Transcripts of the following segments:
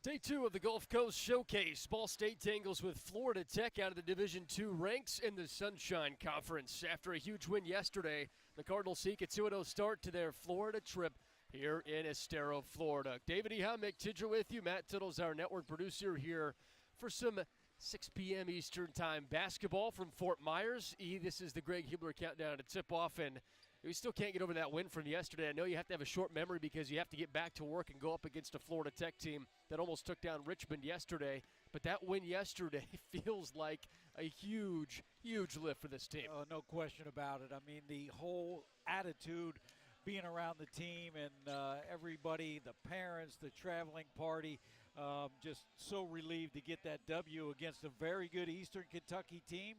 Day 2 of the Gulf Coast Showcase. Ball State tangles with Florida Tech out of the Division II ranks in the Sunshine Conference. After a huge win yesterday, the Cardinals seek a 2-0 start to their Florida trip here in Estero, Florida. David Eha, Mick Tidger with you. Matt Tittle's our network producer here for some 6 p.m. Eastern Time basketball from Fort Myers. This is the Greg Hubler countdown to tip-off, and we still can't get over that win from yesterday. I know you have to have a short memory because you have to get back to work and go up against a Florida Tech team that almost took down Richmond yesterday. But that win yesterday feels like a huge, huge lift for this team. No question about it. I mean, the whole attitude being around the team and everybody, the parents, the traveling party, just so relieved to get that W against a very good Eastern Kentucky team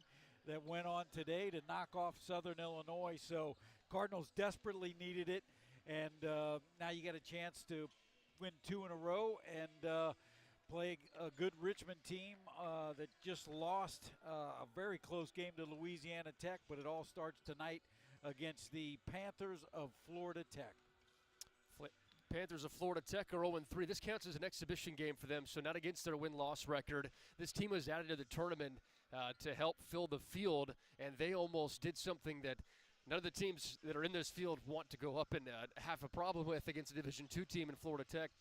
that went on today to knock off Southern Illinois. So Cardinals desperately needed it, and now you got a chance to win 2 in a row and play a good Richmond team that just lost a very close game to Louisiana Tech, but it all starts tonight against the Panthers of Florida Tech. Panthers of Florida Tech are 0-3. This counts as an exhibition game for them, so not against their win-loss record. This team was added to the tournament to help fill the field, and they almost did something that none of the teams that are in this field want to go up and have a problem with against a Division II team in Florida Tech.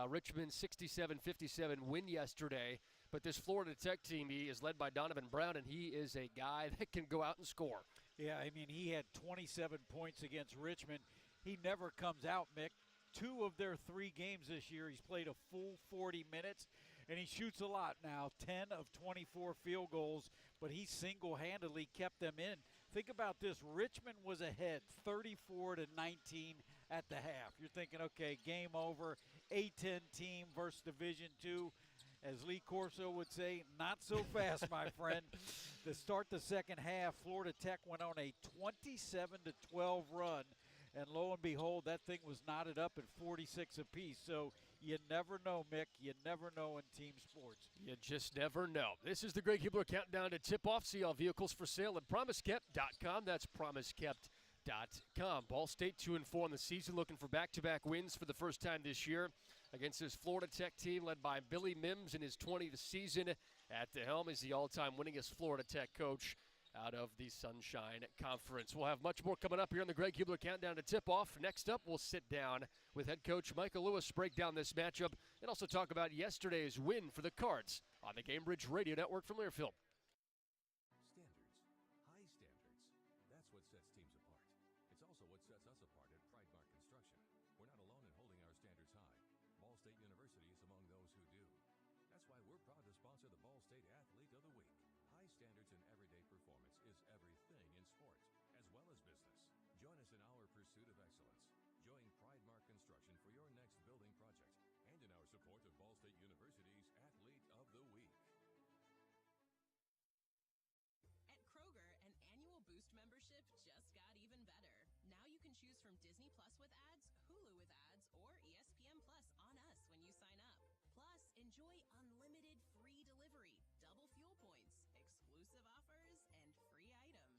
Richmond 67-57 win yesterday, but this Florida Tech team, he is led by Donovan Brown, and he is a guy that can go out and score. Yeah, I mean, he had 27 points against Richmond. He never comes out, Mick. 2 of their 3 games this year, he's played a full 40 minutes, and he shoots a lot now, 10 of 24 field goals, but he single-handedly kept them in. Think about this. Richmond was ahead 34-19 at the half. You're thinking, okay, game over, A-10 team versus Division II. As Lee Corso would say, not so fast, my friend. To start the second half, Florida Tech went on a 27-12 run. And lo and behold, that thing was knotted up at 46 apiece. So you never know, Mick. You never know in team sports. You just never know. This is the Greg Hubler countdown to tip-off. See all vehicles for sale at PromiseKept.com. That's PromiseKept.com. Ball State 2-4 in the season, looking for back-to-back wins for the first time this year against this Florida Tech team led by Billy Mims in his 20th season. At the helm is the all-time winningest Florida Tech coach out of the Sunshine Conference. We'll have much more coming up here on the Greg Hubler countdown to tip-off. Next up, we'll sit down with head coach Michael Lewis, break down this matchup, and also talk about yesterday's win for the Cards on the Cambridge Radio Network from Learfield. Standards. High standards. That's what sets teams apart. It's also what sets us apart at Pridemark Construction. We're not alone in holding our standards high. Ball State University is among those who do. That's why we're proud to sponsor the Ball State Athlete of the Week. High standards in everyday performance is everything in sport, as well as business. Join us in our pursuit of excellence. Join Pridemark Construction for your next building project and in our support of Ball State University's Athlete of the Week. At Kroger, an annual Boost membership just got even better. Now you can choose from Disney Plus with ads, Hulu with ads, or ESPN Plus on us when you sign up. Plus, enjoy unlimited free delivery, double fuel points, exclusive offers, and free items.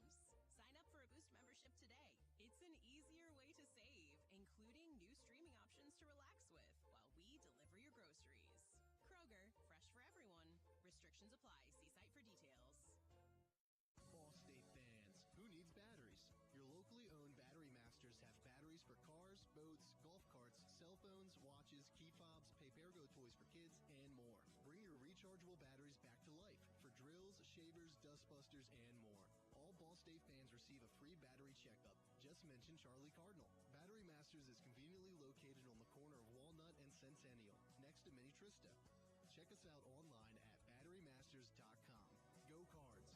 Sign up for a Boost membership today. It's an easier way to save, including new streaming options to relax with while we deliver your groceries. Kroger, fresh for everyone. Restrictions apply. See site for details. Ball State fans, who needs batteries? Your locally owned Battery Masters have batteries for cars, boats, golf carts, cell phones, watches, key fobs, Papergo toys for kids, and more. Bring your rechargeable batteries back to life for drills, shavers, dustbusters, and more. All Ball State fans receive a free battery checkup. Just mention Charlie Cardinal. Battery Masters is conveniently located on the corner of Walnut and Centennial, next to Mini Trista. Check us out online at batterymasters.com. Go Cards!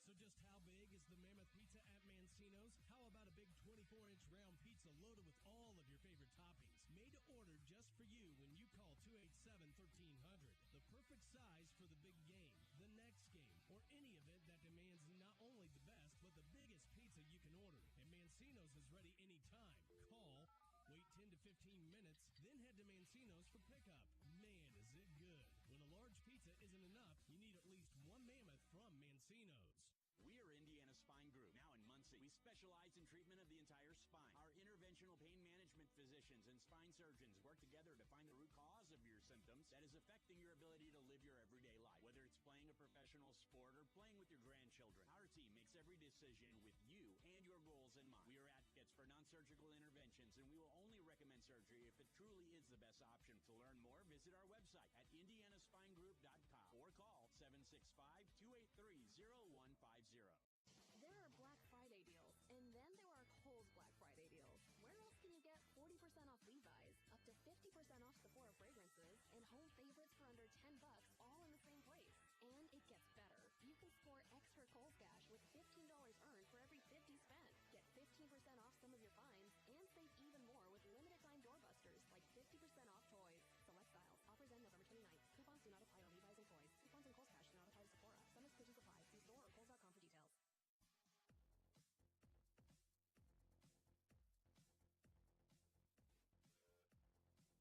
So just how big is the Mammoth Pizza at Mancino's? How about a big 24-inch round pizza loaded with all of your favorite toppings? Made to order just for you when you call 287-1300. The perfect size for the big game, the next game, or any event that demands not only the best, but the biggest pizza you can order. And Mancino's is ready anytime. Call, wait 10 to 15 minutes, then head to Mancino's for pickup. Man, is it good. When a large pizza isn't enough, you need at least one Mammoth from Mancino's. We are Indiana Spine Group, now in Muncie. We specialize in treatment of the entire spine. Our interventional pain management physicians and spine surgeons work together to find the root cause because of your symptoms that is affecting your ability to live your everyday life. Whether it's playing a professional sport or playing with your grandchildren, our team makes every decision with you and your goals in mind. We are advocates for non-surgical interventions, and we will only recommend surgery if it truly is the best option. To learn more, visit our website at indianaspinegroup.com or call 765-283-0150. There are Black Friday deals, and then there are Kohl's Black Friday deals. Where else can you get 40% off Levi's, up to 50% off Sephora fragrances, and home favorites for under $10, all in the same place? And it gets better. You can score extra Kohl's Cash with $15 earned for every $50 spent. Get 15% off some of your finds, and save even more with limited time doorbusters like 50% off toys. Select styles. Offers end November 29th. Coupons do not apply to Levi's and toys. Coupons and Kohl's Cash do not apply to Sephora. Some exclusions apply. See store or Kohl's.com for details.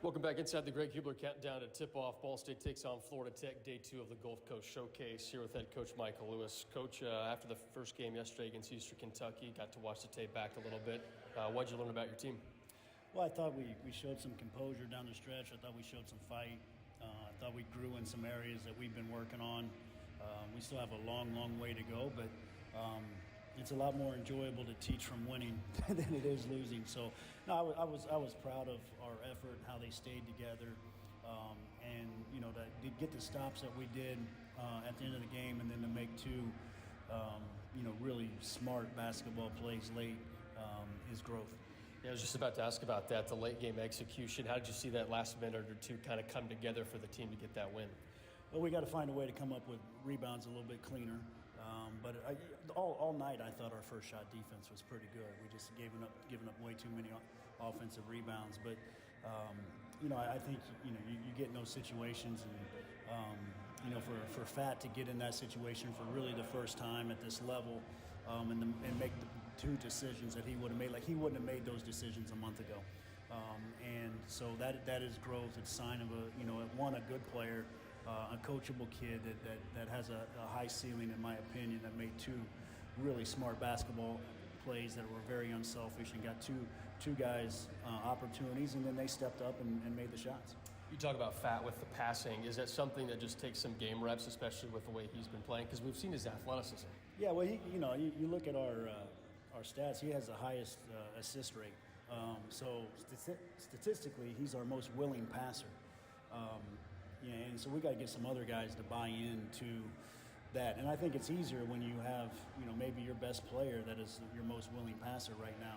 Welcome back inside the Greg Hubler Countdown to tip-off. Ball State takes on Florida Tech, day 2 of the Gulf Coast Showcase. Here with head coach Michael Lewis. Coach, after the first game yesterday against Eastern Kentucky, got to watch the tape back a little bit. What did you learn about your team? Well, I thought we showed some composure down the stretch. I thought we showed some fight. I thought we grew in some areas that we've been working on. We still have a long, long way to go, but it's a lot more enjoyable to teach from winning than it is losing. So, no, I was proud of our effort and how they stayed together, and to get the stops that we did at the end of the game, and then to make 2, really smart basketball plays late is growth. Yeah, I was just about to ask about that, the late game execution. How did you see that last minute or 2 kind of come together for the team to get that win? Well, we got to find a way to come up with rebounds a little bit cleaner. But all night, I thought our first shot defense was pretty good. We just given up way too many offensive rebounds. But I think you get in those situations, and for Fat to get in that situation for really the first time at this level, and make the 2 decisions that he would have made, like he wouldn't have made those decisions a month ago. And so that is growth. It's a sign of a good player. A coachable kid that has a high ceiling, in my opinion, that made 2 really smart basketball plays that were very unselfish and got two guys opportunities, and then they stepped up and made the shots. You talk about Fat with the passing. Is that something that just takes some game reps, especially with the way he's been playing? Because we've seen his athleticism. Yeah, well, you look at our stats. He has the highest assist rate. So statistically, he's our most willing passer. And so we got to get some other guys to buy into that. And I think it's easier when you have, maybe your best player that is your most willing passer right now,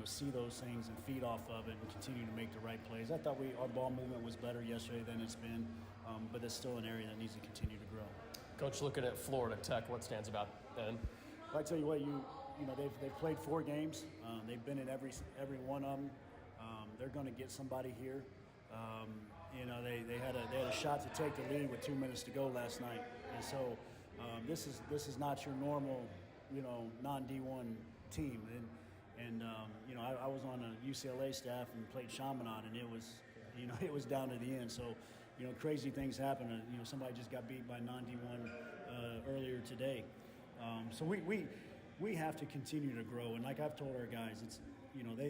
see those things and feed off of it and continue to make the right plays. I thought our ball movement was better yesterday than it's been, but it's still an area that needs to continue to grow. Coach, looking at Florida Tech, what stands about then? Well, I tell you what, they've played 4 games. They've been in every one of them. They're going to get somebody here. They had a shot to take the lead with 2 minutes to go last night, and so this is not your normal, non-D1 team. And I was on a UCLA staff and played Chaminade, and it was down to the end. So, crazy things happen. Somebody just got beat by non-D1 earlier today. So we have to continue to grow, and like I've told our guys, it's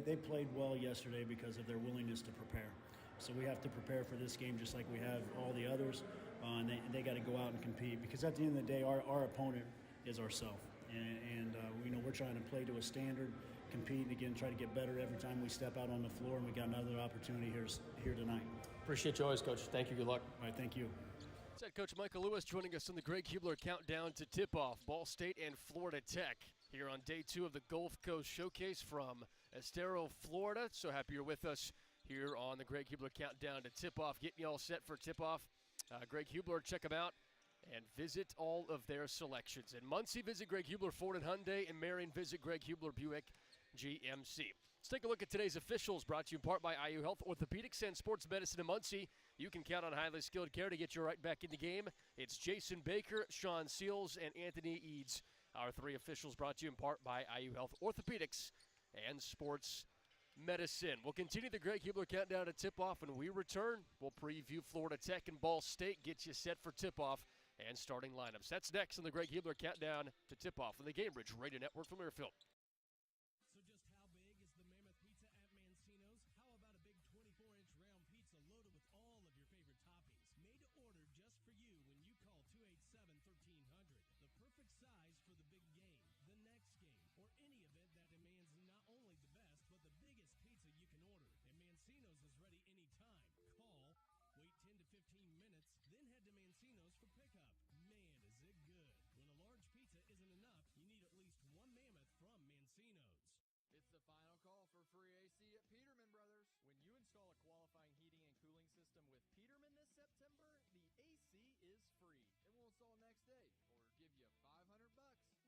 they played well yesterday because of their willingness to prepare. So we have to prepare for this game just like we have all the others, and they got to go out and compete, because at the end of the day, our opponent is ourselves, and we're trying to play to a standard, compete, and again try to get better every time we step out on the floor, and we got another opportunity here tonight. Appreciate you always, Coach. Thank you. Good luck. All right, thank you. Head Coach Michael Lewis joining us on the Greg Hubler Countdown to tip-off. Ball State and Florida Tech here on day 2 of the Gulf Coast Showcase from Estero, Florida. So happy you're with us here on the Greg Hubler Countdown to tip-off. Getting you all set for tip-off. Greg Hubler, check them out and visit all of their selections. In Muncie, visit Greg Hubler Ford and Hyundai. In Marion, visit Greg Hubler Buick GMC. Let's take a look at today's officials, brought to you in part by IU Health Orthopedics and Sports Medicine in Muncie. You can count on highly skilled care to get you right back in the game. It's Jason Baker, Sean Seals, and Anthony Eads. Our 3 officials brought to you in part by IU Health Orthopedics and Sports Medicine. We'll continue the Greg Hubler Countdown to tip-off. When we return, we'll preview Florida Tech and Ball State, get you set for tip-off and starting lineups. That's next on the Greg Hubler Countdown to tip-off on the Cambridge Radio Network from Airfield. So just how big is the Mammoth Pizza at Mancino's? How about a big 24-inch round all next day or give you $500.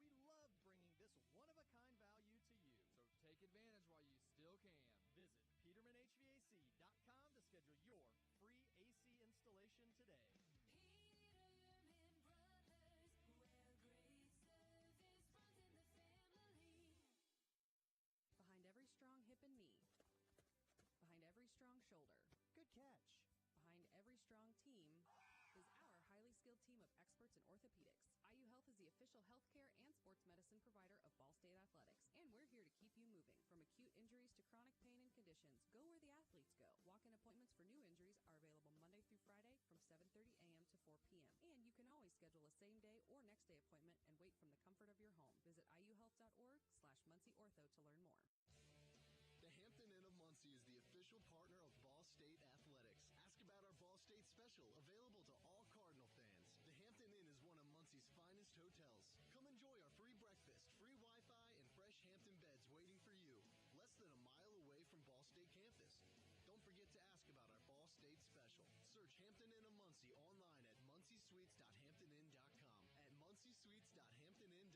We love bringing this one-of-a-kind value to you. So take advantage while you still can. Visit PetermanHVAC.com to schedule your free AC installation today. Peterman Brothers, where great service runs in the family. Behind every strong hip and knee, behind every strong shoulder, Good catch. behind every strong team is our highly skilled team of experts in orthopedics. IU Health is the official healthcare and sports medicine provider of Ball State Athletics, and we're here to keep you moving. From acute injuries to chronic pain and conditions, go where the athletes go. Walk-in appointments for new injuries are available Monday through Friday from 7:30 a.m. to 4 p.m. And you can always schedule a same-day or next-day appointment and wait from the comfort of your home. Visit iuhealth.org/MuncieOrtho to learn more. The Hampton Inn of Muncie is the official partner of Ball State Athletics. Ask about our Ball State special, available to all Cardinal fans. The Hampton Inn is one of Muncie's finest hotels. Come enjoy our free breakfast, free Wi-Fi, and fresh Hampton beds waiting for you. Less than a mile away from Ball State campus. Don't forget to ask about our Ball State special. Search Hampton Inn of Muncie online at munciesweets.hamptonin.com. At munciesweets.hamptonin.com.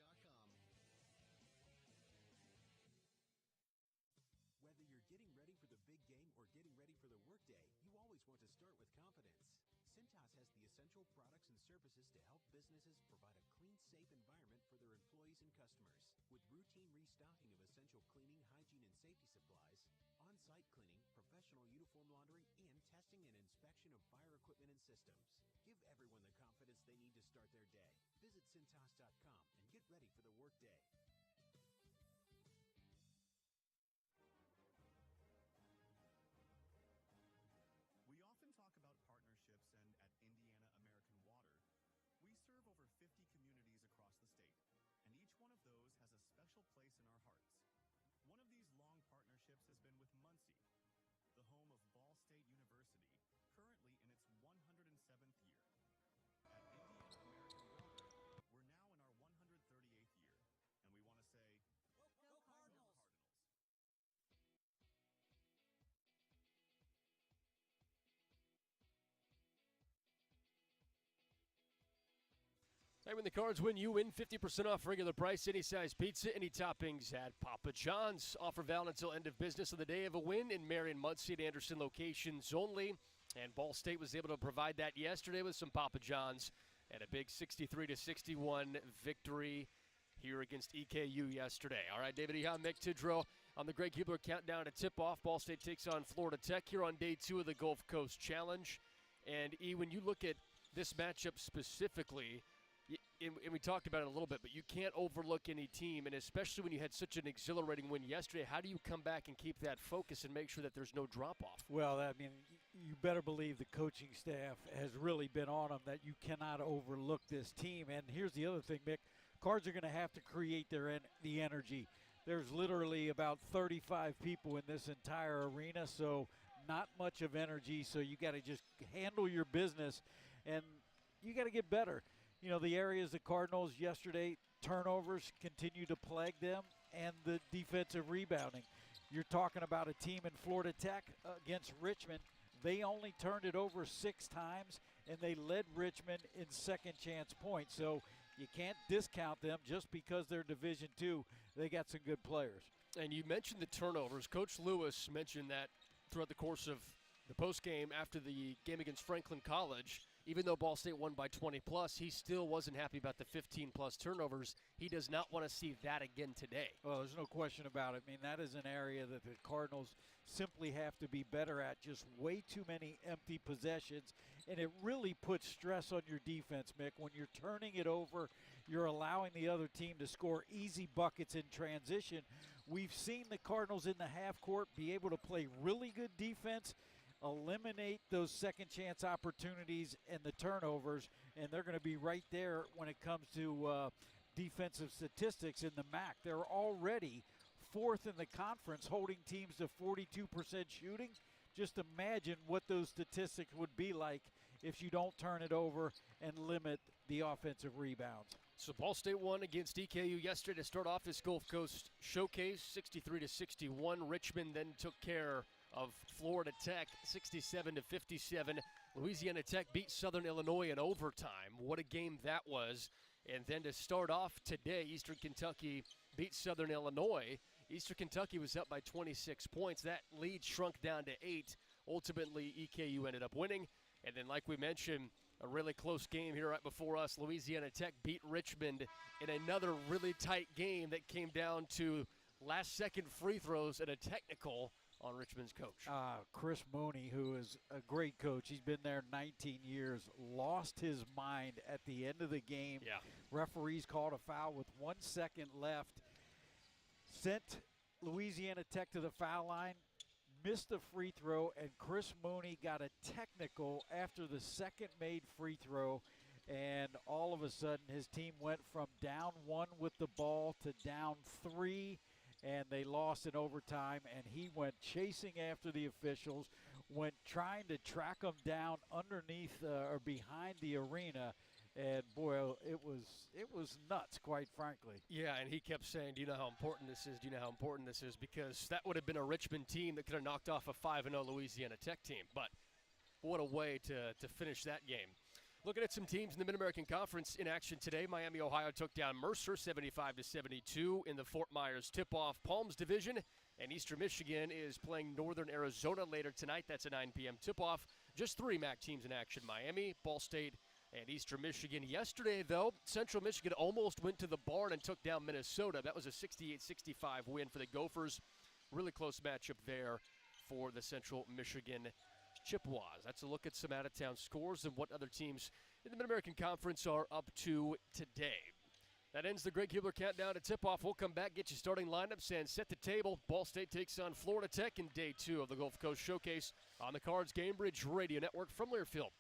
Whether you're getting ready for the big game or getting ready for the workday, you always want to start with confidence. Cintas has the essential products and services to help businesses provide a clean, safe environment for their employees and customers. With routine restocking of essential cleaning, hygiene, and safety supplies, on-site cleaning, professional uniform laundering, and testing and inspection of fire equipment and systems. Give everyone the confidence they need to start their day. Visit Cintas.com and get ready for the workday. We often talk about partnerships, and at Indiana American Water, we serve over 50 communities across the state, and each one of those has a special place in our hearts. One of these long partnerships has been with Muncie, the home of Ball State University, currently in its 107th year. At Indiana American Water, we're now in our 138th year, and we want to say, Go Cardinals! Hey, when the Cards win, you win 50% off regular price, any size pizza, any toppings at Papa John's. Offer valid until end of business on the day of a win in Marion, Muncie, and Anderson locations only. And Ball State was able to provide that yesterday with some Papa John's and a big 63-61 victory here against EKU yesterday. All right, David Eha, Mick Tidrow on the Greg Hubler countdown to tip-off. Ball State takes on Florida Tech here on day 2 of the Gulf Coast Challenge. And, E, when you look at this matchup specifically, and we talked about it a little bit, but you can't overlook any team, and especially when you had such an exhilarating win yesterday, how do you come back and keep that focus and make sure that there's no drop-off? Well, I mean, you better believe the coaching staff has really been on them that you cannot overlook this team. And here's the other thing, Mick. Cards are going to have to create the energy. There's literally about 35 people in this entire arena, so not much of energy, so you got to just handle your business, and you got to get better. You know, the areas the Cardinals yesterday, turnovers continue to plague them, and the defensive rebounding. You're talking about a team in Florida Tech against Richmond. They only turned it over 6 times, and they led Richmond in second chance points. So you can't discount them just because they're Division II. They got some good players. And you mentioned the turnovers. Coach Lewis mentioned that throughout the course of the postgame after the game against Franklin College. Even though Ball State won by 20-plus, he still wasn't happy about the 15-plus turnovers. He does not want to see that again today. Well, there's no question about it. I mean, that is an area that the Cardinals simply have to be better at. Just way too many empty possessions, and it really puts stress on your defense, Mick. When you're turning it over, you're allowing the other team to score easy buckets in transition. We've seen the Cardinals in the half court be able to play really good defense, eliminate those second chance opportunities and the turnovers, and they're going to be right there when it comes to defensive statistics in the MAC. They're already 4th in the conference, holding teams to 42% shooting. Just imagine what those statistics would be like if you don't turn it over and limit the offensive rebounds. So Ball State won against EKU yesterday to start off this Gulf Coast Showcase, 63-61. Richmond then took care of Florida Tech, 67-57. Louisiana Tech beat Southern Illinois in overtime. What a game that was. And then to start off today, Eastern Kentucky beat Southern Illinois. Eastern Kentucky was up by 26 points. That lead shrunk down to 8. Ultimately, EKU ended up winning. And then, like we mentioned, a really close game here right before us. Louisiana Tech beat Richmond in another really tight game that came down to last-second free throws and a technical on Richmond's coach. Chris Mooney, who is a great coach, he's been there 19 years, lost his mind at the end of the game. Yeah. Referees called a foul with 1 second left, sent Louisiana Tech to the foul line, missed the free throw, and Chris Mooney got a technical after the second made free throw, and all of a sudden his team went from down 1 with the ball to down 3, and they lost in overtime, and he went chasing after the officials, went trying to track them down underneath or behind the arena, and boy, it was nuts, quite frankly. Yeah, and he kept saying, do you know how important this is? Do you know how important this is? Because that would have been a Richmond team that could have knocked off a 5-0 Louisiana Tech team. But what a way to finish that game. Looking at some teams in the Mid-American Conference in action today, Miami, Ohio took down Mercer 75-72 in the Fort Myers tip-off Palms division, and Eastern Michigan is playing Northern Arizona later tonight. That's a 9 p.m. tip-off. Just 3 MAC teams in action: Miami, Ball State, and Eastern Michigan. Yesterday, though, Central Michigan almost went to the barn and took down Minnesota. That was a 68-65 win for the Gophers. Really close matchup there for the Central Michigan Chippewas. That's a look at some out-of-town scores and what other teams in the Mid-American Conference are up to today. That ends the Greg Hubler countdown to tip-off. We'll come back, get you starting lineups, and set the table. Ball State takes on Florida Tech in Day 2 of the Gulf Coast Showcase on the Cards Gamebridge Radio Network from Learfield.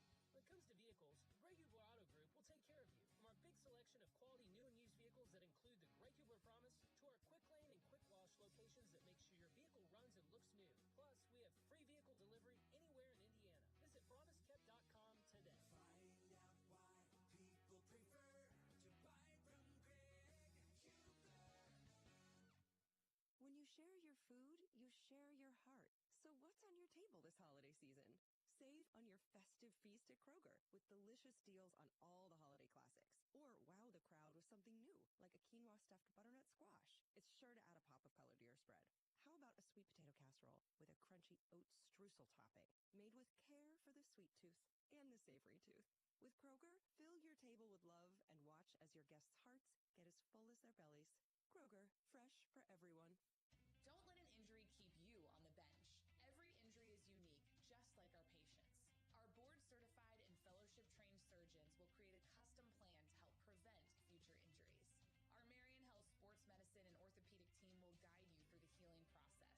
When it comes to vehicles, Greg Hubler Auto Group will take care of you. From our big selection of quality new and used vehicles that include the Greg Hubler Promise to our quick lane and quick wash locations that make sure your vehicle runs and looks new. Plus, we have free vehicle delivery anywhere in Indiana. Visit promisekept.com today. When you share your food, you share your heart. So what's on your table this holiday season? Save on your festive feast at Kroger with delicious deals on all the holiday classics. Or wow the crowd with something new, like a quinoa stuffed butternut squash. It's sure to add a pop of color to your spread. How about a sweet potato casserole with a crunchy oat streusel topping, made with care for the sweet tooth and the savory tooth? With Kroger, fill your table with love and watch as your guests' hearts get as full as their bellies. Kroger, fresh for everyone. Don't let an injury keep you on the bench. Every injury is unique, just like our patients. Our board-certified and fellowship-trained surgeons will create a custom plan to help prevent future injuries. Our Marion Health Sports Medicine and Orthopedic team will guide you through the healing process.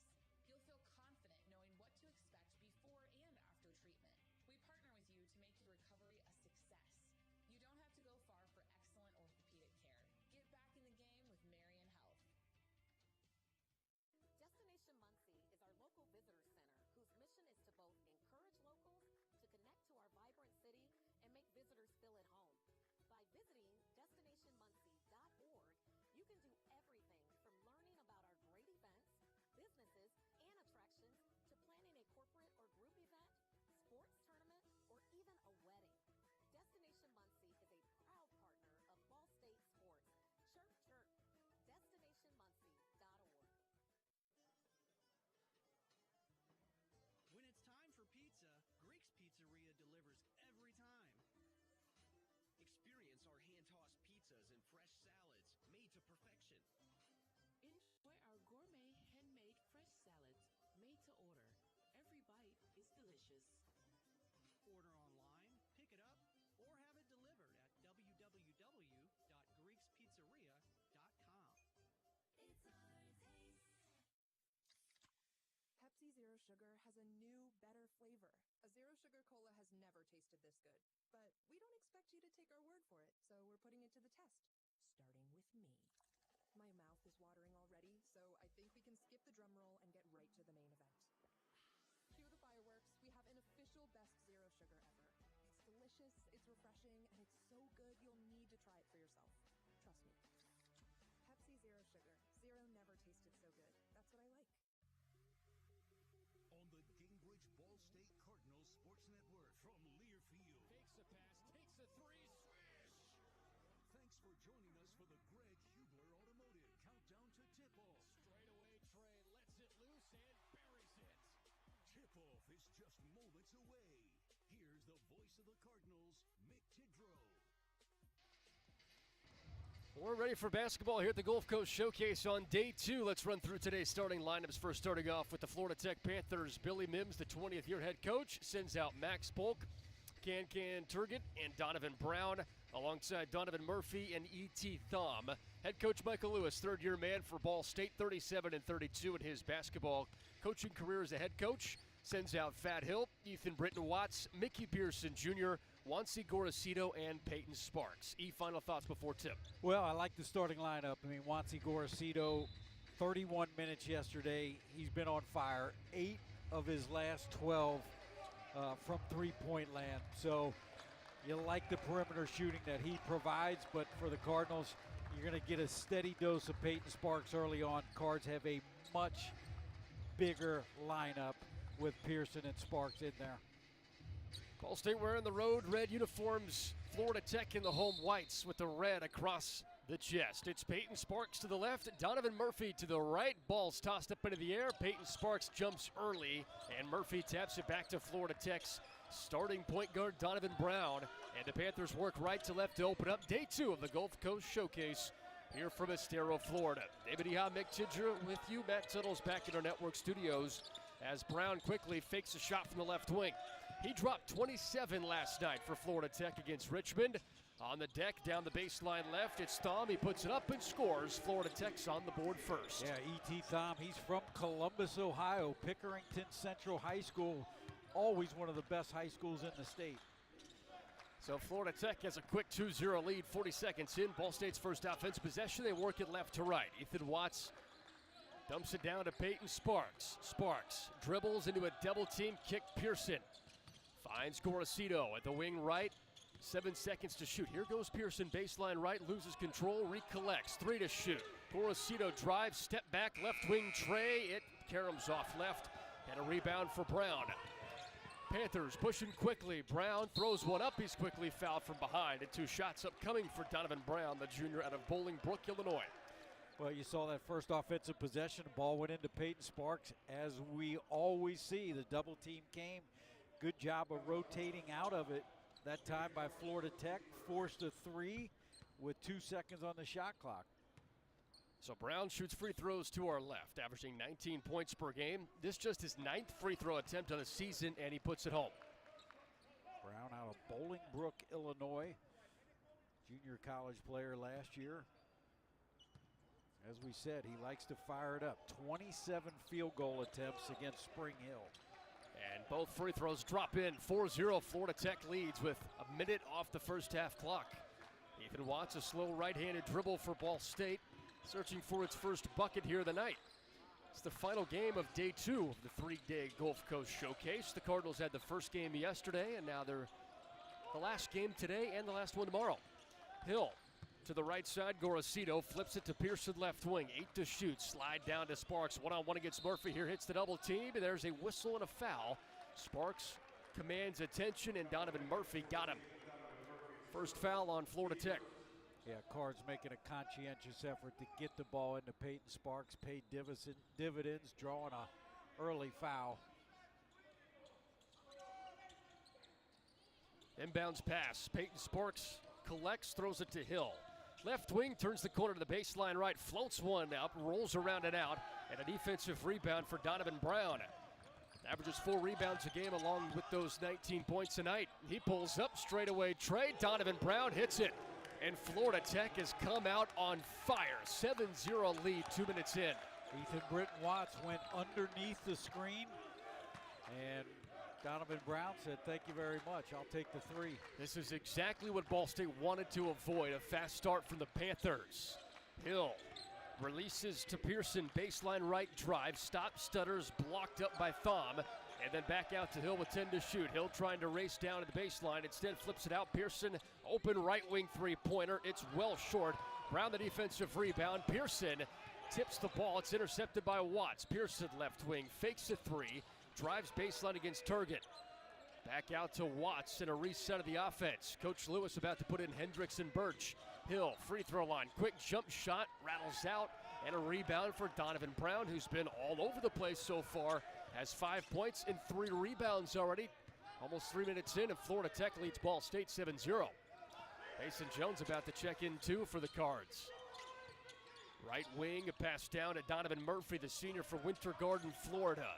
You'll feel confident knowing what to expect before and after treatment. We partner with you to make your recovery a success. You don't have to go far for excellent orthopedic care. Get back in the game with Marion Health. Destination Muncie is our local visitor center whose mission is to both encourage locals to connect to our vibrant city and make visitors feel at home. By visiting destinationmuncie.org, you can do everything from learning about our great events, businesses, and attractions to planning a corporate or group event, sports tournament, or even a wedding. Destination Muncie is a proud partner of Ball State Sports. Chirp, chirp. DestinationMuncie.org. When it's time for pizza, Greek's Pizzeria delivers every time. Experience our hand-tossed pizzas and fresh salads made to perfection. Enjoy our gourmet handmade fresh salads made to order. Every bite is delicious. Order online, pick it up, or have it delivered at www.greekspizzeria.com. It's our taste. Pepsi Zero Sugar has a new, better flavor. A Zero Sugar Cola has never tasted this good. But we don't expect you to take our word for it, so we're putting it to the test. Starting with me. My mouth is watering already, so I think we can skip the drum roll and get right to the main event. Cue the fireworks. We have an official best Zero Sugar ever. It's delicious, it's refreshing, and it's so good you'll need to try it for yourself. Trust me. Pepsi Zero sugar. Zero never tasted so good. That's what I like. On the Gingrich Ball State Cardinals Sports Network from Learfield. Fakes a pass, takes a three, swish! Thanks for joining us for the Greg Hubler Automotive Countdown to Tip-Off. Straightaway Trey lets it loose and buries it. Tip-off is just moments away. Here's the voice of the Cardinals, Mick Tidrow. We're ready for basketball here at the Gulf Coast Showcase on day 2. Let's run through today's starting lineups. First, starting off with the Florida Tech Panthers. Billy Mims, the 20th year head coach, sends out Max Polk, Can Turgott, and Donovan Brown, alongside Donovan Murphy and E.T. Thom. Head coach Michael Lewis, third-year man for Ball State, 37 and 32 in his basketball coaching career as a head coach. Sends out Fat Hill, Ethan Britton Watts, Mickey Pearson Jr., Wansi Gorosito, and Peyton Sparks. Final thoughts before tip. Well, I like the starting lineup. I mean, Wansi Gorosito, 31 minutes yesterday. He's been on fire. 8 of his last 12 from three-point land. So you like the perimeter shooting that he provides, but for the Cardinals, you're going to get a steady dose of Peyton Sparks early on. Cards have a much bigger lineup with Pearson and Sparks in there. Ball State wearing the road red uniforms. Florida Tech in the home whites with the red across the chest. It's Peyton Sparks to the left, Donovan Murphy to the right. Ball's tossed up into the air. Peyton Sparks jumps early, and Murphy taps it back to Florida Tech's starting point guard Donovan Brown. And the Panthers work right to left to open up day 2 of the Gulf Coast Showcase here from Estero, Florida. David Eha, Mick Tidrow with you. Matt Tuttle's back in our network studios as Brown quickly fakes a shot from the left wing. He dropped 27 last night for Florida Tech against Richmond. On the deck, down the baseline left, it's Thom. He puts it up and scores. Florida Tech's on the board first. Yeah, E.T. Thom, he's from Columbus, Ohio, Pickerington Central High School. Always one of the best high schools in the state. So Florida Tech has a quick 2-0 lead, 40 seconds in. Ball State's first offensive possession. They work it left to right. Ethan Watts dumps it down to Peyton Sparks. Sparks dribbles into a double-team kick. Pearson finds Gorosito at the wing right. 7 seconds to shoot. Here goes Pearson, baseline right, loses control, recollects. 3 to shoot. Gorosito drives, step back, left wing Trey. It caroms off left, and a rebound for Brown. Panthers pushing quickly. Brown throws one up. He's quickly fouled from behind. And 2 shots upcoming for Donovan Brown, the junior out of Bolingbrook, Illinois. Well, you saw that first offensive possession. The ball went into Peyton Sparks. As we always see, the double team came. Good job of rotating out of it. That time by Florida Tech, forced a 3 with 2 seconds on the shot clock. So Brown shoots free throws to our left, averaging 19 points per game. This just his 9th free throw attempt of the season, and he puts it home. Brown out of Bolingbrook, Illinois. Junior college player last year. As we said, he likes to fire it up. 27 field goal attempts against Spring Hill. And both free throws drop in. 4-0 Florida Tech leads with a minute off the first half clock. Ethan Watts, a slow right-handed dribble for Ball State, searching for its first bucket here of the night. It's the final game of day 2 of the 3-day Gulf Coast Showcase. The Cardinals had the first game yesterday, and now they're the last game today and the last one tomorrow. Hill to the right side. Gorosito flips it to Pearson left wing. 8 to shoot. Slide down to Sparks. One-on-one against Murphy. Here hits the double team. And there's a whistle and a foul. Sparks commands attention, and Donovan Murphy got him. First foul on Florida Tech. Yeah, Cards making a conscientious effort to get the ball into Peyton Sparks. Paid dividends, drawing a early foul. Inbounds pass. Peyton Sparks collects, throws it to Hill. Left wing turns the corner to the baseline right, floats one up, rolls around and out, and a defensive rebound for Donovan Brown. Averages 4 rebounds a game along with those 19 points tonight. He pulls up straight away. Trey Donovan Brown hits it, and Florida Tech has come out on fire. 7-0 lead 2 minutes in. Ethan Britton Watts went underneath the screen, and Donovan Brown said, "Thank you very much. I'll take the 3." This is exactly what Ball State wanted to avoid, a fast start from the Panthers. Hill releases to Pearson, baseline right drive, stop stutters, blocked up by Thom, And then back out to Hill with 10 to shoot. Hill trying to race down to the baseline. Instead flips it out. Pearson, open right wing three-pointer. It's well short. Brown the defensive rebound. Pearson tips the ball. It's intercepted by Watts. Pearson left wing. Fakes a three. Drives baseline against Turget. Back out to Watts in a reset of the offense. Coach Lewis about to put in Hendricks and Birch. Hill, free throw line. Quick jump shot. Rattles out. And a rebound for Donovan Brown, who's been all over the place so far. Has 5 points and 3 rebounds already. Almost 3 minutes in, and Florida Tech leads Ball State 7-0. Mason Jones about to check in too for the Cards. Right wing, a pass down to Donovan Murphy, the senior from Winter Garden, Florida.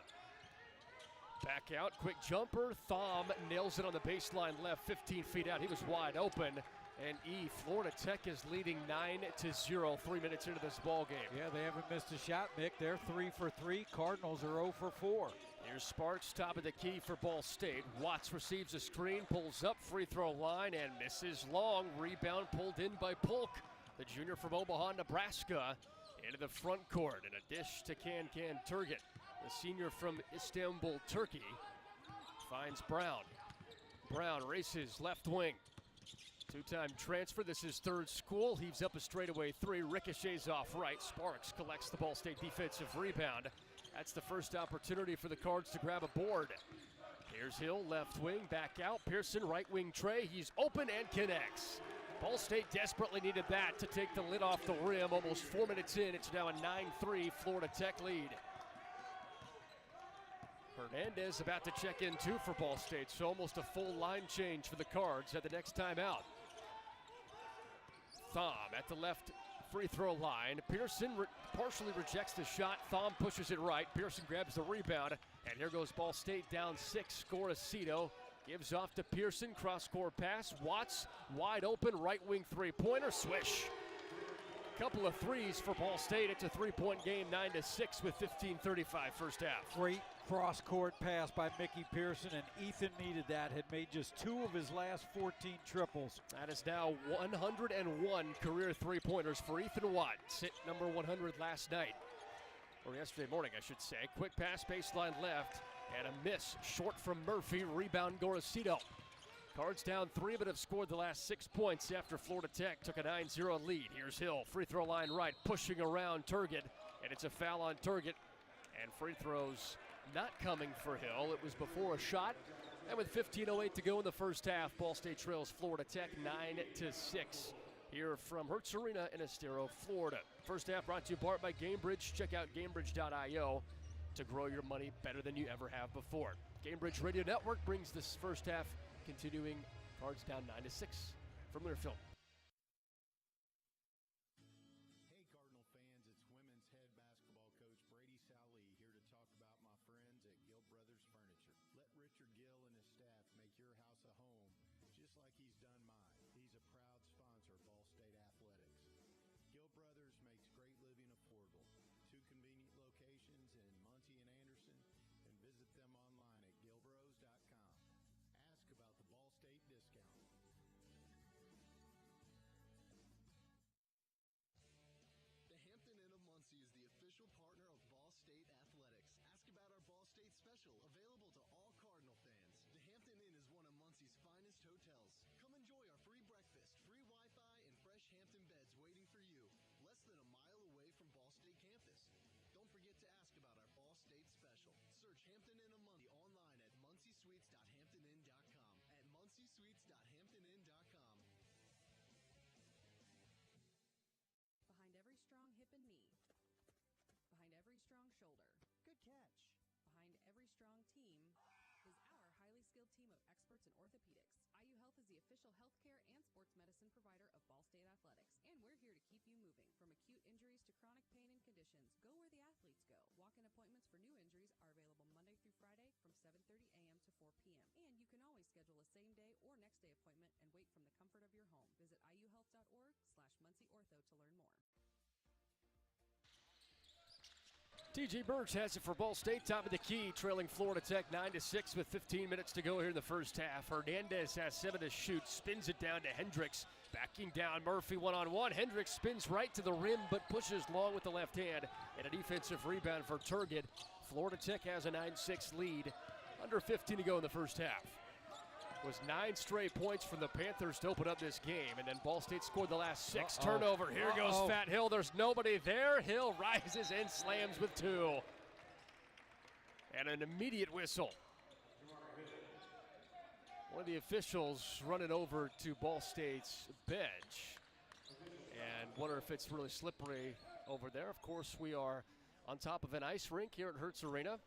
Back out, quick jumper. Thom nails it on the baseline left, 15 feet out. He was wide open. And Florida Tech is leading 9-0, 3 minutes into this ball game. Yeah, they haven't missed a shot, Mick. They're 3 for 3. Cardinals are 0 for 4. Here's Sparks, top of the key for Ball State. Watts receives a screen, pulls up, free throw line, and misses long. Rebound pulled in by Polk, the junior from Omaha, Nebraska, into the front court. And a dish to Can Turget, the senior from Istanbul, Turkey, finds Brown. Brown races left wing. Two-time transfer, this is third school, heaves up a straightaway three, ricochets off right. Sparks collects the Ball State defensive rebound. That's the first opportunity for the Cards to grab a board. Here's Hill, left wing, back out. Pearson, right wing tray, he's open and connects. Ball State desperately needed that to take the lid off the rim. Almost 4 minutes in, it's now a 9-3 Florida Tech lead. Hernandez about to check in too for Ball State, so almost a full line change for the Cards at the next timeout. Thom at the left free throw line. Pearson partially rejects the shot. Thom pushes it right. Pearson grabs the rebound. And here goes Ball State down 6. Scoracito gives off to Pearson. Cross-court pass. Watts wide open. Right wing three-pointer. Swish. Couple of threes for Ball State. It's a three-point game, 9-6 with 15:35 first half. Great cross-court pass by Mickey Pearson, and Ethan needed that. Had made just 2 of his last 14 triples. That is now 101 career three-pointers for Ethan Watts. Hit number 100 last night, or yesterday morning, I should say. Quick pass, baseline left, and a miss short from Murphy. Rebound, Gorosito. Cards down 3, but have scored the last 6 points after Florida Tech took a 9-0 lead. Here's Hill, free throw line right, pushing around Turget, and it's a foul on Turget. And free throws not coming for Hill. It was before a shot. And with 15:08 to go in the first half, Ball State trails Florida Tech 9-6. Here from Hertz Arena in Estero, Florida. First half brought to you by Gamebridge. Check out Gamebridge.io to grow your money better than you ever have before. Gamebridge Radio Network brings this first half, continuing. Cards down 9-6 from Learfield. Hey Cardinal fans, it's women's head basketball coach Brady Sally here to talk about my friends at Gill Brothers Furniture. Let Richard Gill and his staff make your house a home, just like he's done mine. He's a proud sponsor of Ball State Athletics. Gill Brothers makes great living affordable. 2 convenient locations in Muncie and Anderson, and visit them online at gillbros.com. Ask about the Ball State discount. The Hampton Inn of Muncie is the official partner of Ball State Athletics. Ask about our Ball State special, available to all Cardinal fans. The Hampton Inn is one of Muncie's finest hotels. Come enjoy our free breakfast, free Wi-Fi, and fresh Hampton beds waiting for you, less than a mile away from Ball State campus. Don't forget to ask about our Ball State special. Search Hampton Inn of Muncie online at munciesweets.hamptoninn.com. At munciesweets.hamptoninn.com. Behind every strong hip and knee. Behind every strong shoulder. Good catch. Behind every strong team is our highly skilled team of experts in orthopedics. IU Health is the official healthcare and sports medicine provider of Ball State Athletics, and we're here to keep you moving. From acute injuries to chronic pain and conditions, go where the athletes go. Walk-in appointments for new injuries are available Monday through Friday from 7:30 a.m. to 4 p.m. And you can always schedule a same-day or next-day appointment and wait from the comfort of your home. Visit iuhealth.org/MuncieOrtho to learn more. TJ Birch has it for Ball State, top of the key, trailing Florida Tech 9-6 with 15 minutes to go here in the first half. Hernandez has 7 to shoot, spins it down to Hendricks, backing down Murphy one-on-one. Hendricks spins right to the rim, but pushes long with the left hand, and a defensive rebound for Turget. Florida Tech has a 9-6 lead Under 15 to go in the first half. It was 9 straight points from the Panthers to open up this game, and then Ball State scored the last 6. Turnover. Here goes Fat Hill. There's nobody there. Hill rises and slams with 2. And an immediate whistle. One of the officials running over to Ball State's bench. And wonder if it's really slippery over there. Of course, we are on top of an ice rink here at Hertz Arena.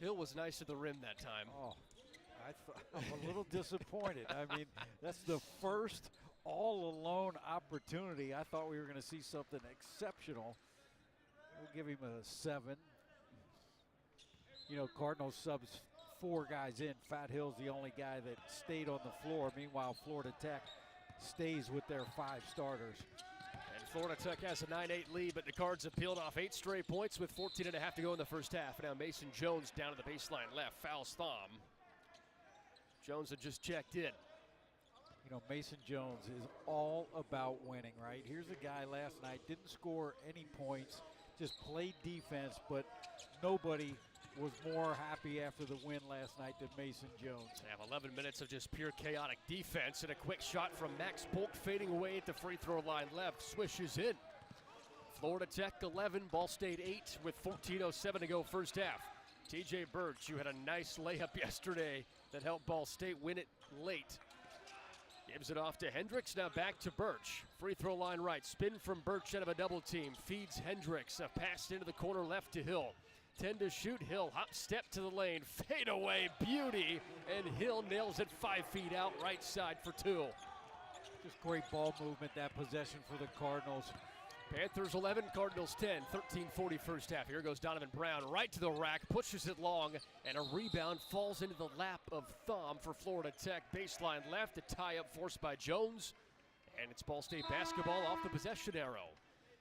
Hill was nice at the rim that time. Oh, I'm a little disappointed. I mean, that's the first all-alone opportunity. I thought we were going to see something exceptional. We'll give him a 7. You know, Cardinals subs 4 guys in. Fat Hill's the only guy that stayed on the floor. Meanwhile, Florida Tech stays with their 5 starters. And Florida Tech has a 9-8 lead, but the Cards have peeled off 8 straight points with 14.5 to go in the first half. Now Mason Jones down to the baseline left, fouls Thom. Jones had just checked in. You know, Mason Jones is all about winning, right? Here's a guy last night, didn't score any points, just played defense, but nobody was more happy after the win last night than Mason Jones. They have 11 minutes of just pure chaotic defense, and a quick shot from Max Polk fading away at the free throw line left, swishes in. Florida Tech 11, Ball State 8 with 14:07 to go first half. TJ Birch, you had a nice layup yesterday that helped Ball State win it late. Gives it off to Hendricks, now back to Birch. Free throw line right, spin from Birch out of a double team, feeds Hendricks, a pass into the corner left to Hill. 10 to shoot, Hill hop step to the lane, fade away, beauty, and Hill nails it 5 feet out, right side for 2. Just great ball movement, that possession for the Cardinals. Panthers 11, Cardinals 10, 13:40 first half. Here goes Donovan Brown, right to the rack, pushes it long, and a rebound falls into the lap of Thom for Florida Tech. Baseline left, a tie-up forced by Jones, and it's Ball State basketball off the possession arrow.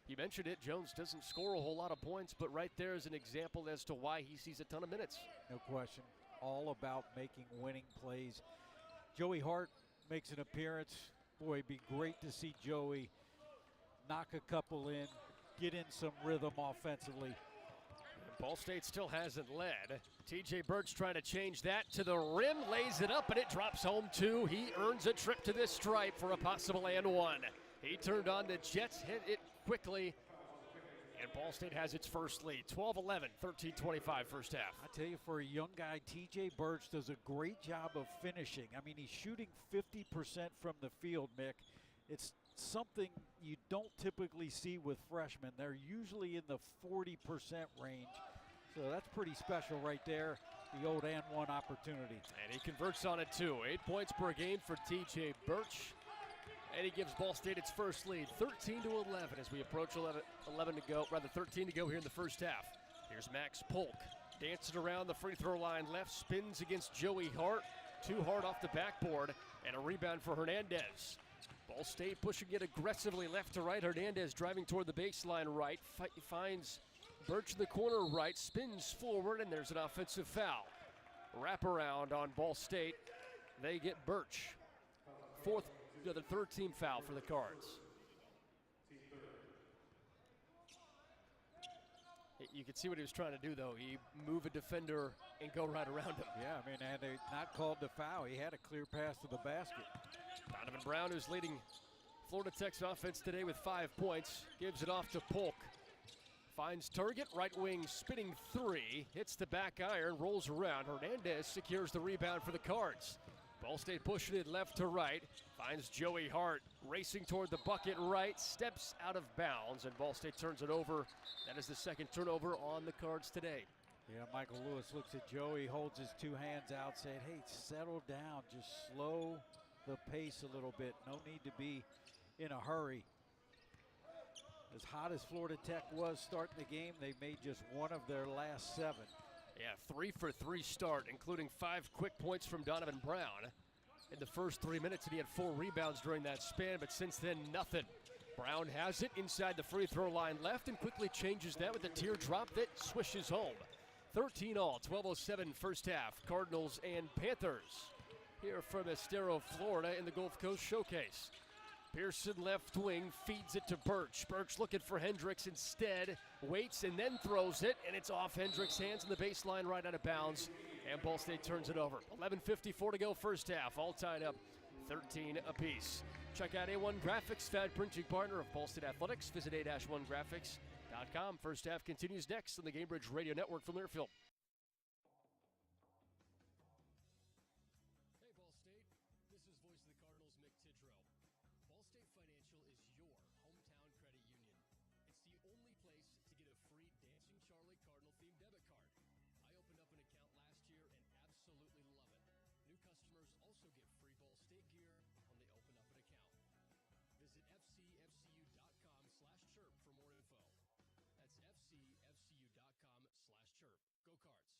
You mentioned it, Jones doesn't score a whole lot of points, but right there is an example as to why he sees a ton of minutes. No question, all about making winning plays. Joey Hart makes an appearance. Boy, it'd be great to see Joey knock a couple in, get in some rhythm offensively. Ball State still hasn't led. TJ Birch trying to change that to the rim, lays it up, and it drops home too. He earns a trip to this stripe for a possible and 1. He turned on the Jets, hit it quickly, and Ball State has its first lead. 12-11, 13:25 first half. I tell you, for a young guy, TJ Birch does a great job of finishing. I mean, he's shooting 50% from the field, Mick. It's something you don't typically see with freshmen. They're usually in the 40% range. So that's pretty special right there, the old and 1 opportunity. And he converts on it too. 8 points per game for TJ Birch. And he gives Ball State its first lead, 13-11 as we approach 11 to go, rather 13 to go here in the first half. Here's Max Polk, dancing around the free throw line left, spins against Joey Hart, too hard off the backboard, and a rebound for Hernandez. Ball State pushing it aggressively left to right. Hernandez driving toward the baseline right, finds Birch in the corner right, spins forward, and there's an offensive foul. Wraparound on Ball State. They get Birch. The third team foul for the Cards. You can see what he was trying to do, though. He move a defender and go right around him. Yeah, I mean, had they not called the foul, he had a clear pass to the basket. Donovan Brown, who's leading Florida Tech's offense today with 5 points, gives it off to Polk. Finds target, right wing, spinning 3, hits the back iron, rolls around. Hernandez secures the rebound for the Cards. Ball State pushing it left to right, finds Joey Hart racing toward the bucket right, steps out of bounds, and Ball State turns it over. That is the second turnover on the Cards today. Yeah, Michael Lewis looks at Joey, holds his 2 hands out, saying, hey, settle down, just slow the pace a little bit. No need to be in a hurry. As hot as Florida Tech was starting the game, they made just 1 of their last 7. Yeah, 3 for 3 start, including 5 quick points from Donovan Brown. In the first 3 minutes, and he had 4 rebounds during that span, but since then, nothing. Brown has it inside the free throw line left and quickly changes that with a teardrop that swishes home. 13 all, 12:07 first half. Cardinals and Panthers here from Estero, Florida in the Gulf Coast Showcase. Pearson left wing feeds it to Birch. Birch looking for Hendricks instead. Waits and then throws it, and it's off Hendricks' hands in the baseline right out of bounds. And Ball State turns it over. 11:54 to go first half. All tied up 13 apiece. Check out A1 Graphics, fat printing partner of Ball State Athletics. Visit a-1graphics.com. First half continues next on the Gamebridge Radio Network from Learfield. Hey, Ball State. This is voice of the Cardinals, Mick Tidrow. Ball State Financial is your hometown credit union. It's the only place to get a free Dancing Charlie Cardinal-themed debit card. I opened up an account last year and absolutely love it. New customers also get free Ball State gear when they open up an account. Visit fcfcu.com/chirp for more info. That's fcfcu.com/chirp. Go Cards.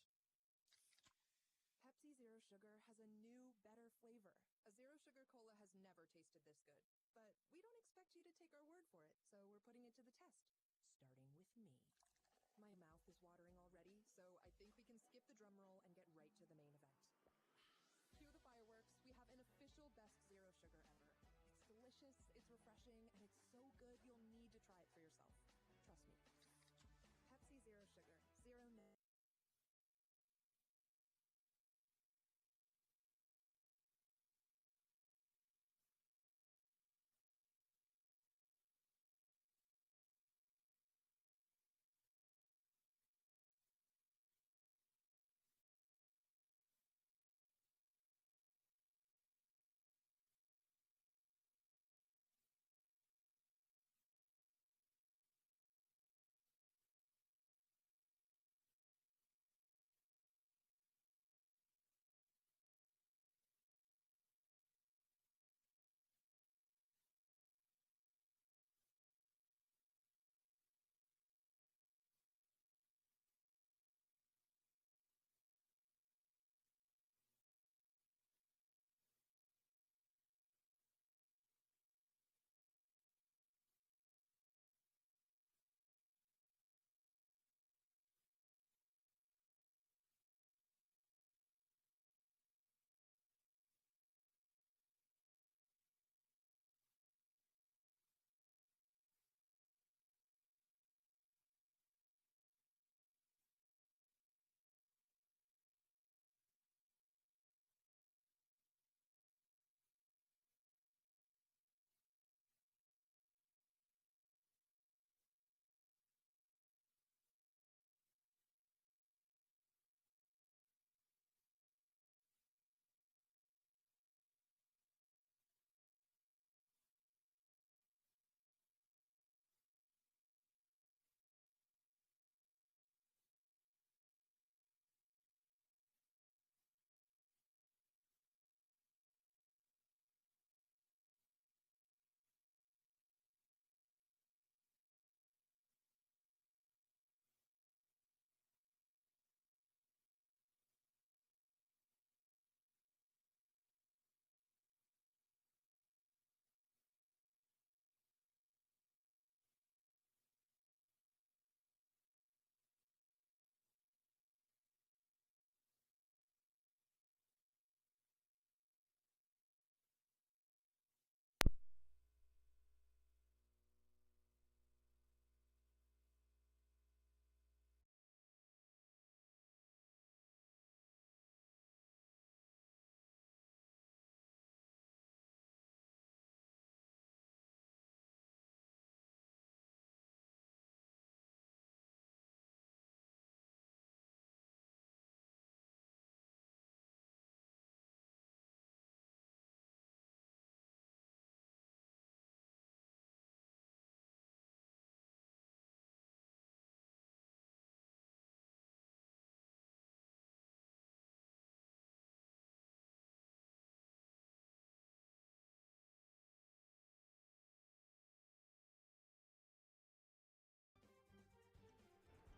Pepsi Zero Sugar has a new, better flavor. A Zero Sugar Cola has never tasted this good. But we don't expect you to take our word for it, so we're putting it to the test. Starting with me. My mouth is watering already, so I think we can skip the drum roll and get right to the main event. Cue the fireworks. We have an official best Zero Sugar ever. It's delicious, it's refreshing, and it's so good you'll need to try it for yourself. Trust me. Pepsi Zero Sugar. Zero net.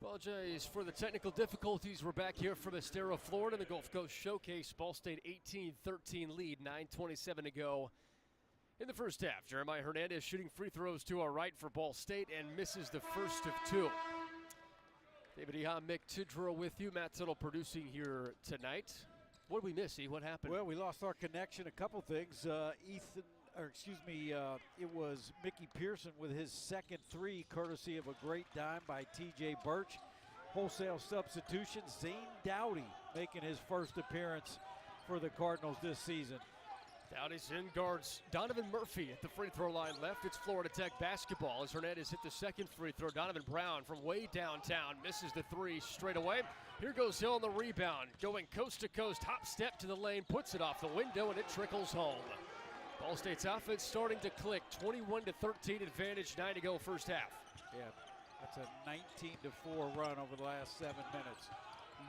Apologize for the technical difficulties. We're back here from Estero, Florida, the Gulf Coast Showcase. Ball State 18-13 lead, 9:27 to go in the first half. Jeremiah Hernandez shooting free throws to our right for Ball State and misses the first of two. David Eha, Mick Tidrow with you. Matt Tuttle producing here tonight. What did we miss, E? What happened? Well, we lost our connection. A couple things. Ethan it was Mickey Pearson with his second three, courtesy of a great dime by T.J. Birch. Wholesale substitution, Zane Dowdy making his first appearance for the Cardinals this season. Dowdy's in, guards Donovan Murphy at the free throw line left. It's Florida Tech basketball as Hernandez hit the second free throw. Donovan Brown from way downtown misses the three straight away. Here goes Hill on the rebound, going coast to coast, hop step to the lane, puts it off the window, and it trickles home. Ball State's offense starting to click. 21-13 advantage, 9 to go first half. Yeah, that's a 19-4 run over the last 7 minutes.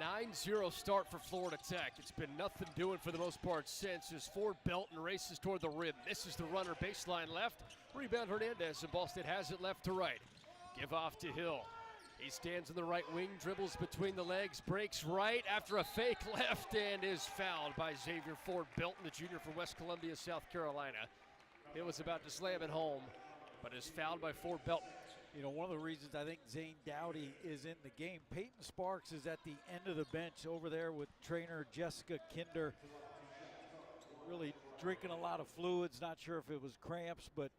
9-0 start for Florida Tech. It's been nothing doing for the most part since as Ford Belton races toward the rim. Misses the runner, baseline left. Rebound Hernandez, and Ball State has it left to right. Give off to Hill. He stands in the right wing, dribbles between the legs, breaks right after a fake left, and is fouled by Xavier Ford Belton, the junior from West Columbia, South Carolina. It was about to slam it home, but is fouled by Ford Belton. You know, one of the reasons I think Zane Dowdy is in the game, Peyton Sparks is at the end of the bench over there with trainer Jessica Kinder. Really drinking a lot of fluids, not sure if it was cramps, but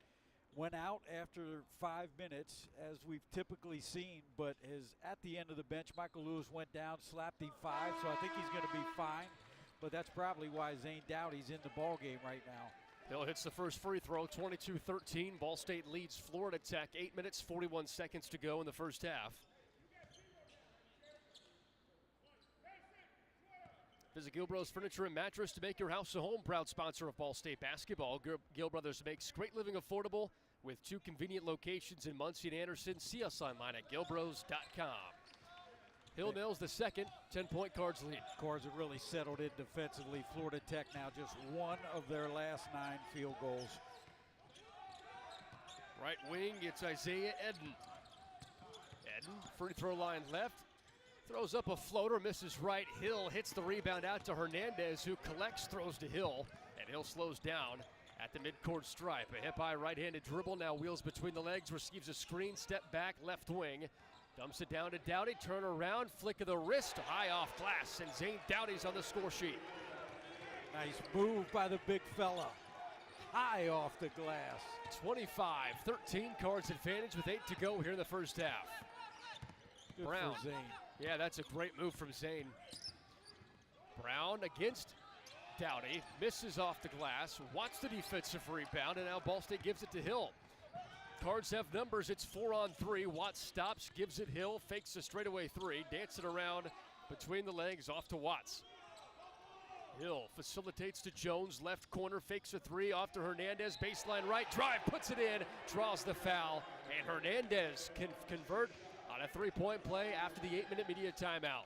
went out after 5 minutes, as we've typically seen, but is at the end of the bench. Michael Lewis went down, slapped him 5, so I think he's going to be fine, but that's probably why Zane Dowdy's in the ball game right now. Hill hits the first free throw, 22-13. Ball State leads Florida Tech, 8 minutes, 41 seconds to go in the first half. Visit Gill Brothers Furniture and Mattress to make your house a home. Proud sponsor of Ball State basketball. Gill Brothers makes great living affordable with 2 convenient locations in Muncie and Anderson. See us online at gillbros.com. Hill nails the second, 10-point Cards lead. Cards have really settled in defensively. Florida Tech now just 1 of their last 9 field goals. Right wing, it's Isaiah Eden. Eden, free throw line left. Throws up a floater, misses right. Hill hits the rebound out to Hernandez, who collects, throws to Hill, and Hill slows down at the midcourt stripe. A hip-high right-handed dribble, now wheels between the legs, receives a screen, step back, left wing. Dumps it down to Dowdy, turn around, flick of the wrist, high off glass, and Zane Dowdy's on the score sheet. Nice move by the big fella. High off the glass. 25-13, Cards advantage with 8 to go here in the first half. Good Brown. for Zane. Yeah, that's a great move from Zane. Brown against Dowdy, misses off the glass, wants the defensive rebound, and now Ball State gives it to Hill. Cards have numbers, it's 4-on-3. Watts stops, gives it Hill, fakes a straightaway 3, dance it around between the legs, off to Watts. Hill facilitates to Jones, left corner, fakes a 3, off to Hernandez, baseline right, drive, puts it in, draws the foul, and Hernandez can convert on a 3-point play after the 8-minute media timeout.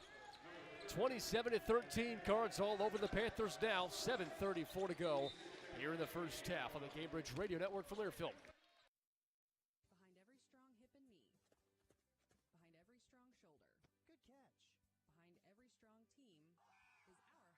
27-13, Cards all over the Panthers now, 7:34 to go here in the first half on the Cambridge Radio Network from Learfield. Behind every strong hip and knee. Behind every strong shoulder. Good catch. Behind every strong team is our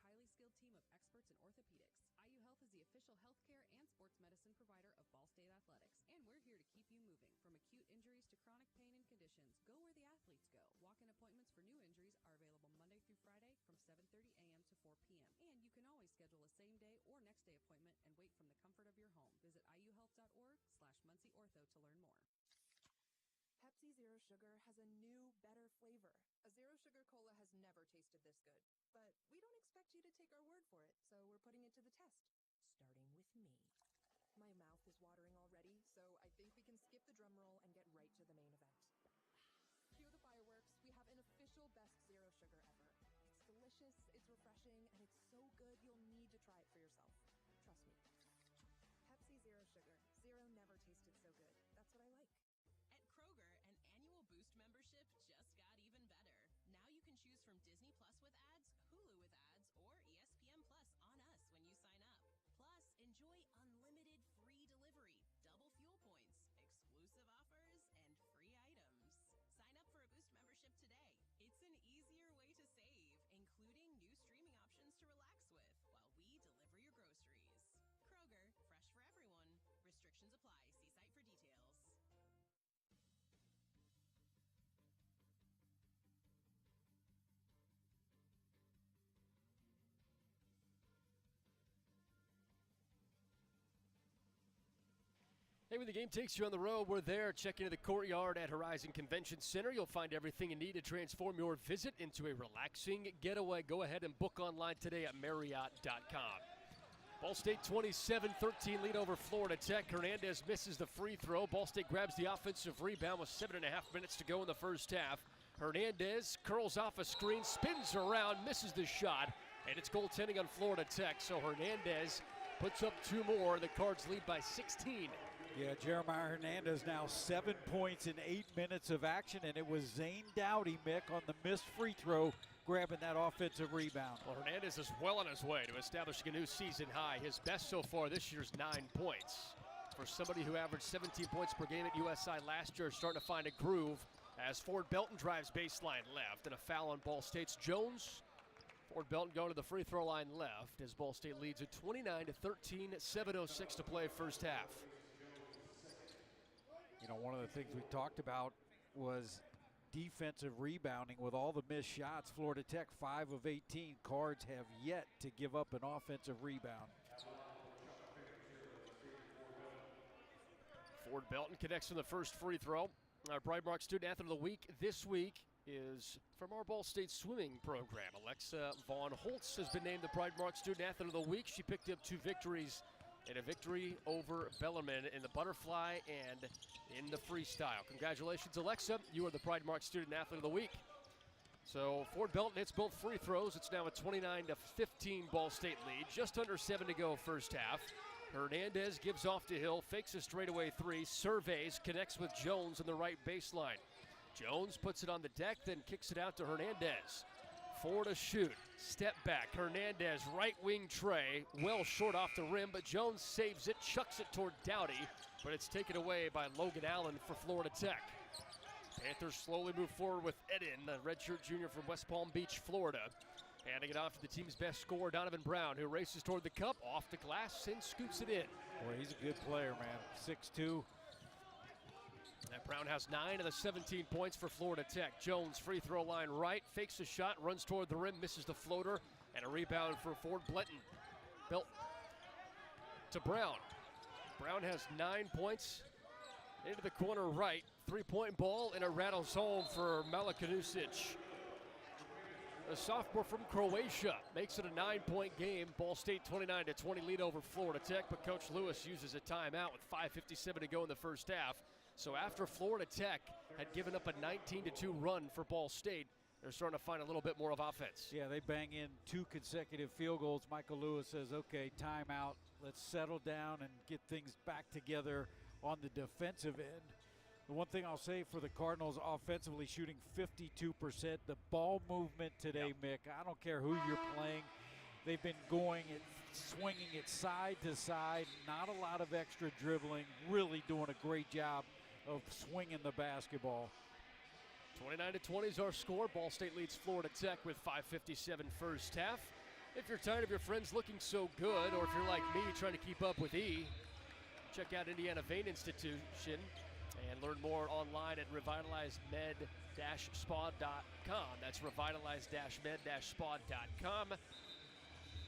highly skilled team of experts in orthopedics. IU Health is the official healthcare and sports medicine provider of Ball State Athletics, and we're here to keep you moving. From acute injuries to chronic pain and conditions, go where the athletes go. Walk-in appointments for new injuries are available Monday through Friday from 7:30 a.m. to 4 p.m. And you can always schedule a same-day or next-day appointment and wait from the comfort of your home. Visit iuhealth.org/MuncieOrtho to learn more. Pepsi Zero Sugar has a new, better flavor. A Zero Sugar Cola has never tasted this good. But we don't expect you to take our word for it, so we're putting it to the test. Starting with me. My mouth is watering already, so I think we can skip the drum roll and get right to the main event. Cue the fireworks. We have an official best Zero Sugar ever. It's delicious, it's refreshing, and it's so good you'll need to try it for yourself. Trust me. Pepsi Zero Sugar. Zero never tasted so good. That's what I like. At Kroger, an annual Boost membership just got even better. Now you can choose from Disney Plus with ads, Hulu with ads, or ESPN Plus on us when you sign up. Plus, enjoy unlimited free delivery, double fuel points, exclusive offers, and free items. Sign up for a Boost membership today. It's an easier way to save, including new streaming options to relax with while we deliver your groceries. Kroger, fresh for everyone. Restrictions apply. See site for details. Hey, when the game takes you on the road, we're there. Check into the courtyard at Horizon Convention Center. You'll find everything you need to transform your visit into a relaxing getaway. Go ahead and book online today at Marriott.com. Ball State 27-13 lead over Florida Tech. Hernandez misses the free throw. Ball State grabs the offensive rebound with 7.5 minutes to go in the first half. Hernandez curls off a screen, spins around, misses the shot, and it's goaltending on Florida Tech. So Hernandez puts up 2 more. The Cards lead by 16. Yeah, Jeremiah Hernandez now 7 points in 8 minutes of action, and it was Zane Dowdy, Mick, on the missed free throw, grabbing that offensive rebound. Well, Hernandez is well on his way to establishing a new season high. His best so far this year's 9 points. For somebody who averaged 17 points per game at USI last year, starting to find a groove as Ford Belton drives baseline left, and a foul on Ball State's Jones. Ford Belton going to the free throw line left as Ball State leads at 29-13, 7:06 to play first half. You know, one of the things we talked about was defensive rebounding with all the missed shots. Florida Tech 5 of 18. Cards have yet to give up an offensive rebound. Ford Belton connects from the first free throw. Our Pride Mark Student Athlete of the Week this week is from our Ball State swimming program. Alexa Vaughn Holtz has been named the Pride Mark Student Athlete of the Week. She picked up 2 victories and a victory over Bellarmine in the butterfly and in the freestyle. Congratulations, Alexa. You are the Pride Mark Student Athlete of the Week. So Ford Belton hits both free throws. It's now a 29-15 Ball State lead. Just under 7 to go first half. Hernandez gives off to Hill, fakes a straightaway 3, surveys, connects with Jones on the right baseline. Jones puts it on the deck, then kicks it out to Hernandez. 4 to shoot. Step back. Hernandez, right wing tray. Well short off the rim, but Jones saves it, chucks it toward Dowdy, but it's taken away by Logan Allen for Florida Tech. Panthers slowly move forward with Eden, the redshirt junior from West Palm Beach, Florida. Handing it off to the team's best scorer, Donovan Brown, who races toward the cup, off the glass, and scoots it in. Boy, he's a good player, man. 6'2". That Brown has 9 of the 17 points for Florida Tech. Jones, free throw line right, fakes a shot, runs toward the rim, misses the floater, and a rebound for Ford Belton. Belt to Brown. Brown has 9 points into the corner right. 3-point ball, and it rattles home for Malakanusic. A sophomore from Croatia makes it a 9-point game. Ball State 29-20 lead over Florida Tech, but Coach Lewis uses a timeout with 5:57 to go in the first half. So after Florida Tech had given up a 19-2 run for Ball State, they're starting to find a little bit more of offense. Yeah, they bang in 2 consecutive field goals. Michael Lewis says, okay, timeout. Let's settle down and get things back together on the defensive end. The one thing I'll say for the Cardinals offensively, shooting 52%. The ball movement today, Mick, I don't care who you're playing. They've been going and swinging it side to side. Not a lot of extra dribbling. Really doing a great job of swinging the basketball. 29-20 is our score. Ball State leads Florida Tech with 5:57 first half. If you're tired of your friends looking so good, or if you're like me trying to keep up with E, check out Indiana Vein Institution and learn more online at revitalized-med-spa.com. That's revitalized-med-spa.com.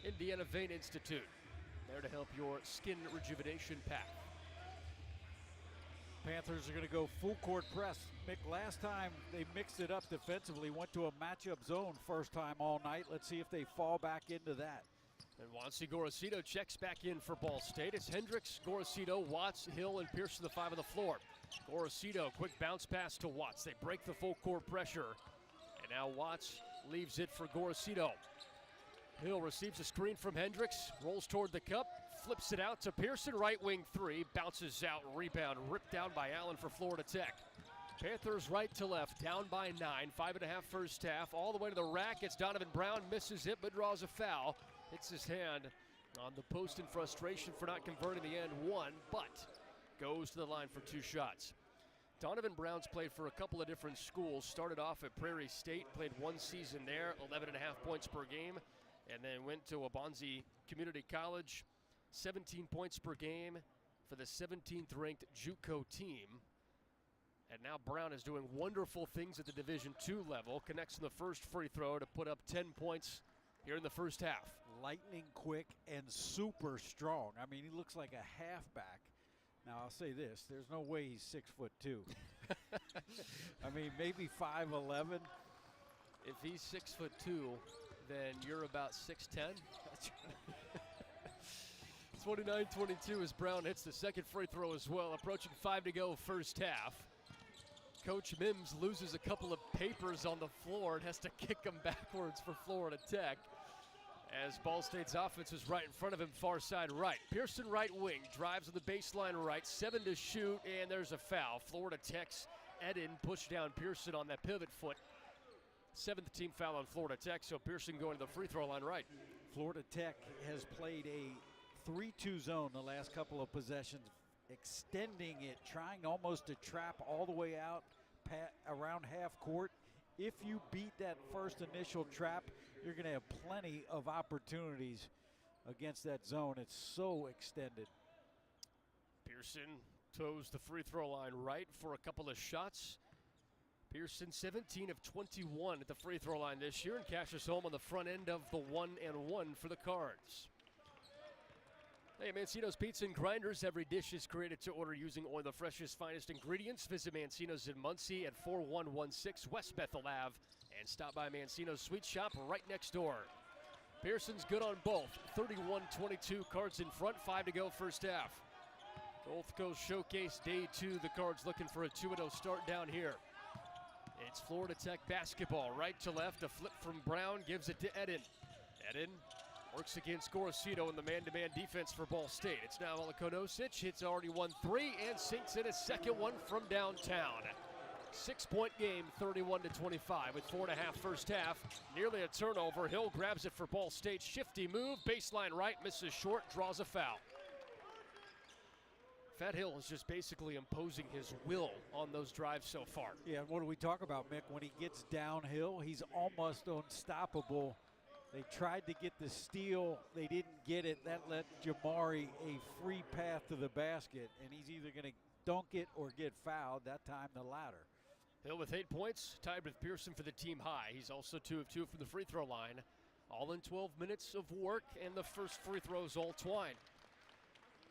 Indiana Vein Institute, there to help your skin rejuvenation path. Panthers are going to go full court press. Mick, last time they mixed it up defensively, went to a matchup zone first time all night. Let's see if they fall back into that. And Wansi Gorosito checks back in for Ball State. It's Hendricks, Gorosito, Watts, Hill, and Pierce to the 5 on the floor. Gorosito, quick bounce pass to Watts. They break the full court pressure. And now Watts leaves it for Gorosito. Hill receives a screen from Hendricks, rolls toward the cup, flips it out to Pearson, right wing 3, bounces out, rebound, ripped down by Allen for Florida Tech. Panthers right to left, down by 9, 5.5 first half, all the way to the rack. It's Donovan Brown, misses it, but draws a foul. Hits his hand on the post in frustration for not converting the end one, but goes to the line for 2 shots. Donovan Brown's played for a couple of different schools, started off at Prairie State, played 1 season there, 11.5 points per game, and then went to Waubonsie Community College, 17 points per game for the 17th ranked JUCO team. And now Brown is doing wonderful things at the Division II level, connects in the first free throw to put up 10 points here in the first half. Lightning quick and super strong. I mean, he looks like a halfback. Now, I'll say this. There's no way he's 6'2". I mean, maybe 5'11". If he's 6'2", then you're about 6'10". 29-22 as Brown hits the second free throw as well. Approaching 5 to go first half. Coach Mims loses a couple of papers on the floor and has to kick them backwards for Florida Tech, as Ball State's offense is right in front of him, far side right. Pearson right wing, drives on the baseline right, 7 to shoot, and there's a foul. Florida Tech's Eden pushed down Pearson on that pivot foot. 7th team foul on Florida Tech, so Pearson going to the free throw line right. Florida Tech has played a 3-2 zone the last couple of possessions, extending it, trying almost to trap all the way out around half court. If you beat that first initial trap, you're going to have plenty of opportunities against that zone. It's so extended. Pearson toes the free throw line right for a couple of shots. Pearson 17 of 21 at the free throw line this year and cashes home on the front end of the 1-and-1 for the Cards. Hey, Mancino's Pizza and Grinders. Every dish is created to order using only the freshest, finest ingredients. Visit Mancino's in Muncie at 4116 West Bethel Ave and stop by Mancino's Sweet Shop right next door. Pearson's good on both. 31-22, Cards in front, 5 to go first half. Gulf Coast Showcase Day 2. The Cards looking for a 2-0 start down here. It's Florida Tech basketball, right to left. A flip from Brown gives it to Eden. Eden works against Gorosito in the man-to-man defense for Ball State. It's now Malakonosic. Hits already 1-3 and sinks in a second one from downtown. 6-point game, 31-25 with 4.5 first half. Nearly a turnover. Hill grabs it for Ball State. Shifty move, baseline right, misses short, draws a foul. Fat Hill is just basically imposing his will on those drives so far. Yeah, what do we talk about, Mick? When he gets downhill, he's almost unstoppable. They tried to get the steal. They didn't get it. That let Jamari a free path to the basket, and he's either going to dunk it or get fouled. That time, the latter. Hill with 8 points, tied with Pearson for the team high. He's also 2 of 2 from the free throw line. All in 12 minutes of work, and the first free throws all twine.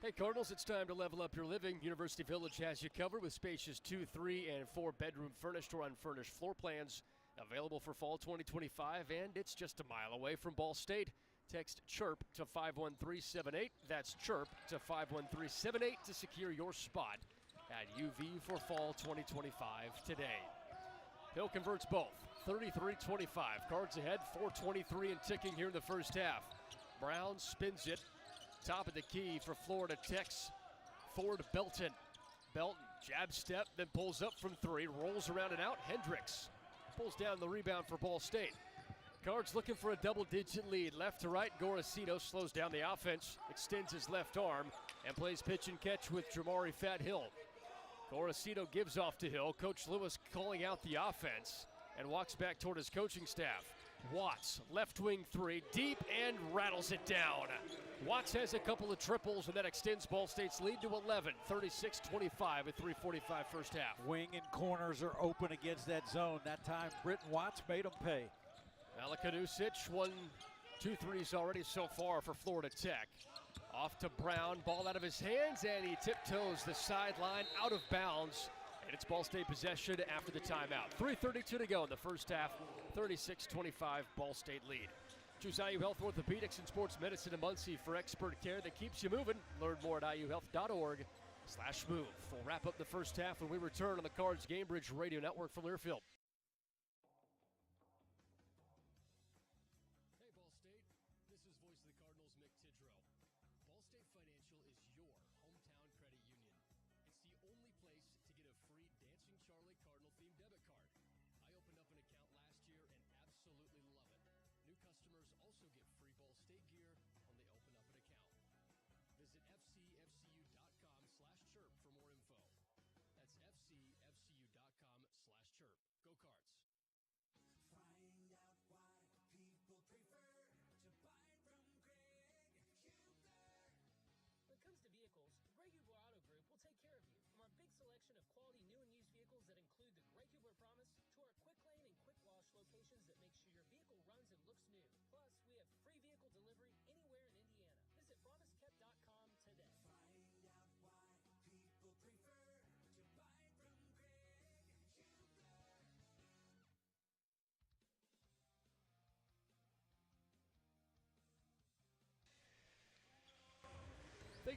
Hey Cardinals, it's time to level up your living. University Village has you covered with spacious 2, 3, and 4 bedroom furnished or unfurnished floor plans. Available for fall 2025, and it's just a mile away from Ball State. Text CHIRP to 51378. That's CHIRP to 51378 to secure your spot at UV for fall 2025 today. Hill converts both. 33-25. Cards ahead. 4:23 and ticking here in the first half. Brown spins it. Top of the key for Florida Tech's Ford Belton. Belton jab step, then pulls up from 3. Rolls around and out. Hendricks pulls down the rebound for Ball State. Cards looking for a double-digit lead. Left to right, Gorosito slows down the offense, extends his left arm, and plays pitch and catch with Jamari Fat Hill. Gorosito gives off to Hill. Coach Lewis calling out the offense and walks back toward his coaching staff. Watts, left wing 3, deep and rattles it down. Watts has a couple of triples, and that extends Ball State's lead to 11, 36-25 with 3:45 first half. Wing and corners are open against that zone. That time, Britton Watts made them pay. Malakanusic, 1-2 threes already so far for Florida Tech. Off to Brown, ball out of his hands, and he tiptoes the sideline out of bounds. And it's Ball State possession after the timeout. 3:32 to go in the first half, 36-25 Ball State lead. Choose IU Health Orthopedics and Sports Medicine in Muncie for expert care that keeps you moving. Learn more at iuhealth.org/move. We'll wrap up the first half when we return on the Cards Gamebridge Radio Network from Learfield. Hey, Ball State. This is voice of the Cardinals, Mick Tidrow. Ball State Financial is your hometown credit union. It's the only place to get a free Dancing Charlie Cardinal-themed debit card. I opened up an account last year and absolutely love it. New customers also get free Ball State gear when they open up an account. Visit fcfcu.com/chirp for more info. That's fcfcu.com/chirp. Go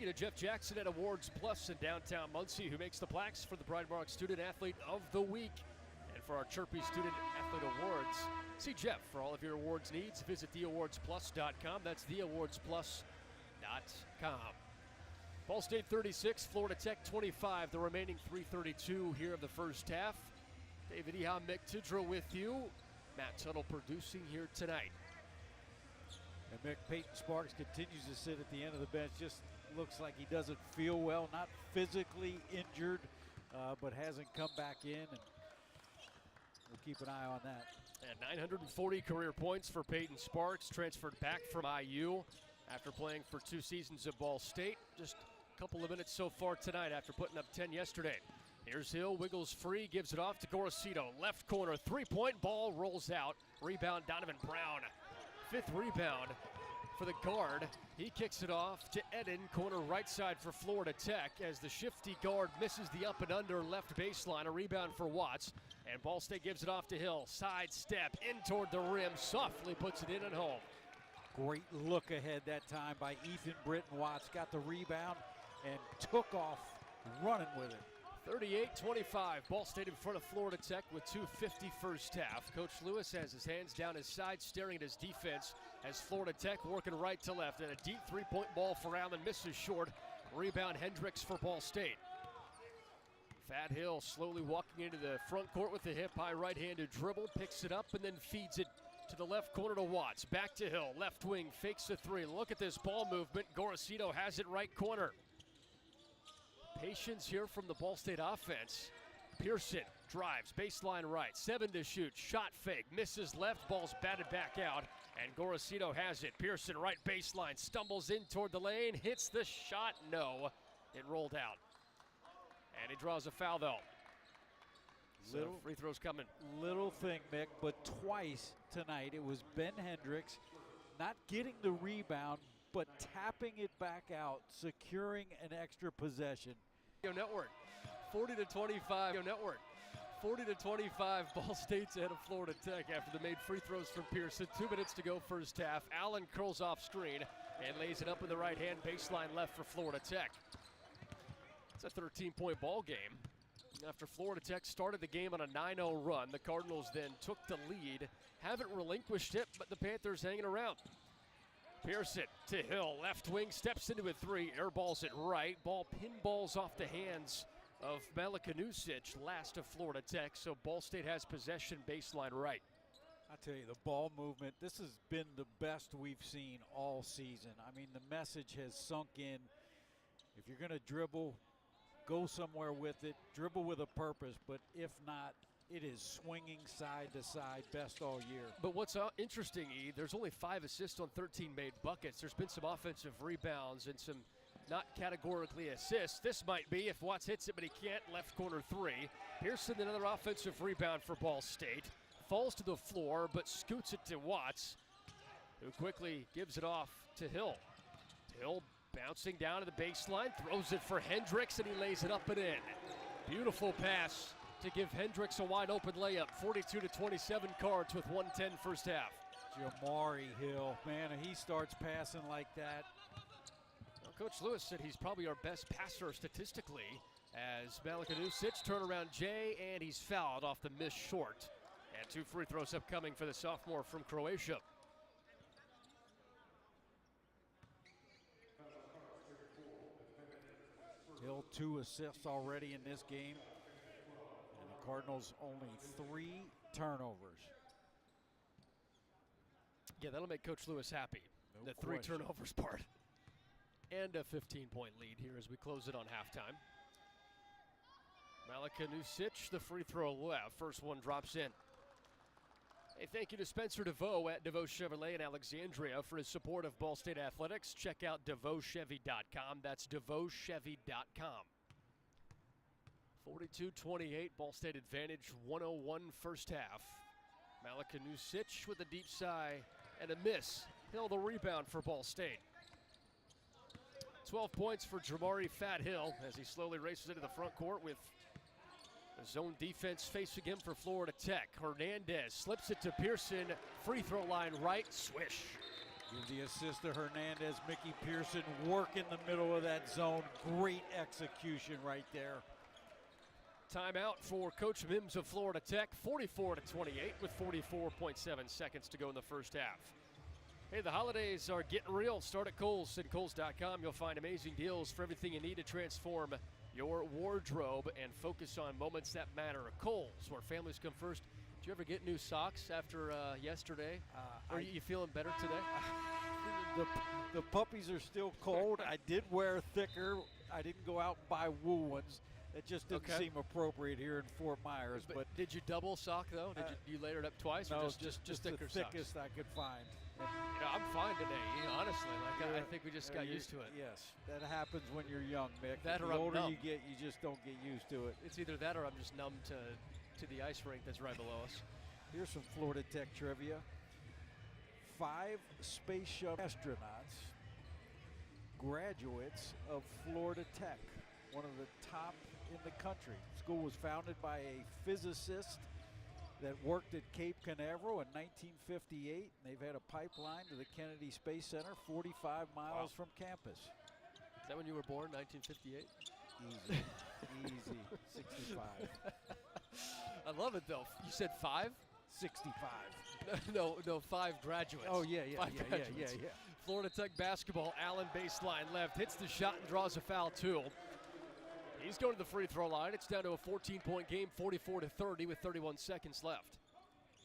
you to Jeff Jackson at Awards Plus in downtown Muncie, who makes the plaques for the Pride Mark Student Athlete of the Week. And for our Chirpy Student Athlete Awards, see Jeff for all of your awards needs. Visit theawardsplus.com. That's theawardsplus.com. Ball State 36, Florida Tech 25, the remaining 3:32 here of the first half. David Eha, Mick Tidrow with you. Matt Tuttle producing here tonight. And Mick, Peyton Sparks continues to sit at the end of the bench. Just looks like he doesn't feel well, not physically injured, but hasn't come back in. And we'll keep an eye on that. And 940 career points for Peyton Sparks, transferred back from IU after playing for 2 seasons at Ball State. Just a couple of minutes so far tonight after putting up 10 yesterday. Here's Hill, wiggles free, gives it off to Gorosito. Left corner, three-point ball rolls out. Rebound, Donovan Brown. 5th rebound for the guard. He kicks it off to Eden, corner right side for Florida Tech as the shifty guard misses the up and under left baseline. A rebound for Watts, and Ball State gives it off to Hill. Side step in toward the rim, softly puts it in and home. Great look ahead that time by Ethan Britton Watts. Got the rebound and took off running with it. 38-25, Ball State in front of Florida Tech with 2:50 first half. Coach Lewis has his hands down his side, staring at his defense as Florida Tech working right to left. And a deep three-point ball for Allen misses short. Rebound Hendricks for Ball State. Fat Hill slowly walking into the front court with a hip-high right-handed dribble, picks it up and then feeds it to the left corner to Watts. Back to Hill, left wing, fakes a three. Look at this ball movement. Gorosito has it right corner. Patience here from the Ball State offense. Pearson drives, baseline right, 7 to shoot, shot fake, misses left, ball's batted back out, and Gorosito has it. Pearson right baseline, stumbles in toward the lane, hits the shot, no, it rolled out. And he draws a foul though. So free throws coming. Little thing, Mick, but twice tonight it was Ben Hendricks not getting the rebound, but tapping it back out, securing an extra possession. Network, 40-25. Network, 40-25. Ball State's ahead of Florida Tech after they made free throws from Pearson. 2 minutes to go first half. Allen curls off screen and lays it up in the right hand baseline left for Florida Tech. It's a 13-point ball game. After Florida Tech started the game on a 9-0 run, the Cardinals then took the lead. Haven't relinquished it, but the Panthers hanging around. Pearson to Hill, left wing, steps into a three, airballs it right. Ball pinballs off the hands of Malakanusic, last of Florida Tech, so Ball State has possession baseline right. I tell you, the ball movement, this has been the best we've seen all season. I mean, the message has sunk in. If you're going to dribble, go somewhere with it, dribble with a purpose, but if not, it is swinging side to side, best all year. But what's interesting, E, there's only 5 assists on 13 made buckets. There's been some offensive rebounds and some not categorically assists. This might be if Watts hits it, but he can't. Left corner three. Pearson, another offensive rebound for Ball State. Falls to the floor, but scoots it to Watts, who quickly gives it off to Hill. Hill bouncing down to the baseline, throws it for Hendricks, and he lays it up and in. Beautiful pass to give Hendricks a wide open layup. 42-27 Cards with 1:10 first half. Jamari Hill, man, he starts passing like that. Well, Coach Lewis said he's probably our best passer statistically as Malakanusic turnaround Jay, and he's fouled off the miss short. And 2 free throws upcoming for the sophomore from Croatia. Hill 2 assists already in this game. And the Cardinals only 3 turnovers. Yeah, that'll make Coach Lewis happy. No the 3 question. turnovers part. And a 15-point lead here as we close it on halftime. Malakanusic, the free throw left. First one drops in. Hey, thank you to Spencer DeVoe at DeVoe Chevrolet in Alexandria for his support of Ball State Athletics. Check out DeVoeChevy.com. That's DeVoeChevy.com. 42-28, Ball State advantage, 101 first half. Malakanusic with a deep side and a miss. Hill the rebound for Ball State. 12 points for Jamari Fat Hill as he slowly races into the front court with the zone defense facing him for Florida Tech. Hernandez slips it to Pearson. Free throw line right, swish. Gives the assist to Hernandez. Mickey Pearson work in the middle of that zone. Great execution right there. Timeout for Coach Mims of Florida Tech, 44-28 with 44.7 seconds to go in the first half. Hey, the holidays are getting real. Start at Kohl's. At Kohl's.com, you'll find amazing deals for everything you need to transform your wardrobe and focus on moments that matter. Kohl's, where families come first. Did you ever get new socks after yesterday? Are you feeling better today? The puppies are still cold. I did wear thicker. I didn't go out and buy wool ones. It just didn't seem appropriate here in Fort Myers. But did you double sock though? Did you layer it up twice? No, or just thicker the thickest socks? I could find. I'm fine today. Honestly, I think we just got used to it. Yes, that happens when you're young, Mick. That or the I'm older numb. you get, you just don't get used to it. It's either that or I'm just numb to the ice rink that's right below us. Here's some Florida Tech trivia. 5 space shuttle astronauts, graduates of Florida Tech, one of the top in the country. The school was founded by a physicist that worked at Cape Canaveral in 1958. They've had a pipeline to the Kennedy Space Center 45 miles from campus. Is that when you were born, 1958? Easy, easy, 65. I love it though. You said 5? 65. No, 5 graduates. Oh, yeah. Florida Tech basketball, Allen baseline left, hits the shot and draws a foul too. He's going to the free throw line. It's down to a 14-point game, 44-30 with 31 seconds left.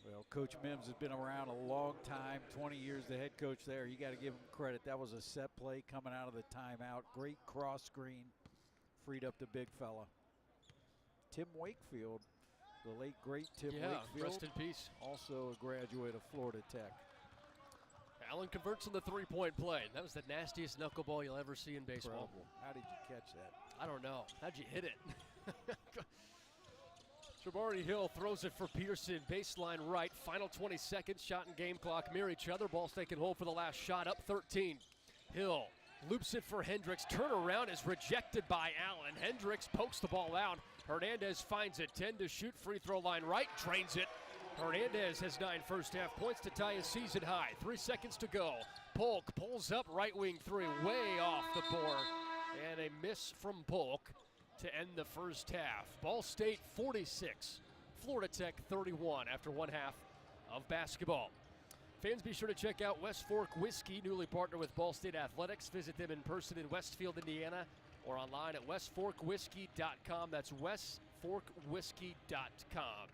Well, Coach Mims has been around a long time, 20 years the head coach there. You got to give him credit. That was a set play coming out of the timeout. Great cross screen, freed up the big fella. Tim Wakefield, the late great Tim Wakefield. Rest in peace. Also a graduate of Florida Tech. Allen converts on the three-point play. That was the nastiest knuckleball you'll ever see in baseball. Incredible. How did you catch that? I don't know. How'd you hit it? Jabari Hill throws it for Pearson. Baseline right. Final 20 seconds. Shot and game clock mirror each other. Ball stay can hold for the last shot. Up 13. Hill loops it for Hendricks. Turnaround is rejected by Allen. Hendricks pokes the ball out. Hernandez finds it. 10 to shoot. Free throw line right. Drains it. Hernandez has 9 first half points to tie a season high. 3 seconds to go. Polk pulls up right wing three. Way off the board. And a miss from Polk to end the first half. Ball State 46, Florida Tech 31 after one half of basketball. Fans, be sure to check out West Fork Whiskey, newly partnered with Ball State Athletics. Visit them in person in Westfield, Indiana, or online at westforkwhiskey.com. That's westforkwhiskey.com.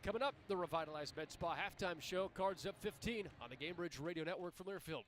Coming up, the revitalized Med Spa halftime show. Cards up 15 on the Gamebridge Radio Network from Learfield.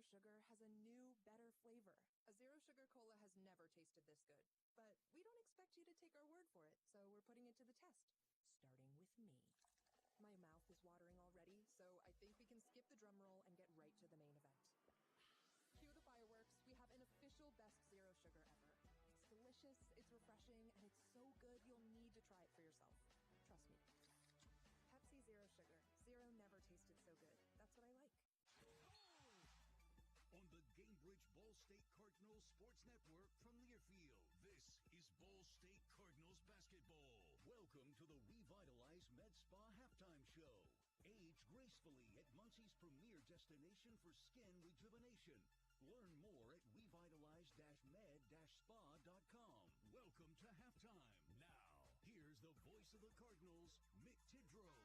Sugar has a new, better flavor. A zero sugar cola has never tasted this good. But we don't expect you to take our word for it, so we're putting it to the test. Starting with me. My mouth is watering already, so I think we can skip the drum roll and get right to the main event. Cue the fireworks. We have an official best zero sugar ever. It's delicious, it's refreshing, and it's so good you'll need to try it for yourself. Trust me. Pepsi Zero Sugar. Zero never tasted so good. That's what I like. On the Gainbridge Ball State Cardinals Sports Network from Learfield, this is Ball State Cardinals basketball. Welcome to the revitalized Med Spa halftime show. Age gracefully at Muncie's premier destination for skin rejuvenation. Learn more at revitalize-med-spa.com. Welcome to halftime. Now, here's the voice of the Cardinals, Mick Tidrow.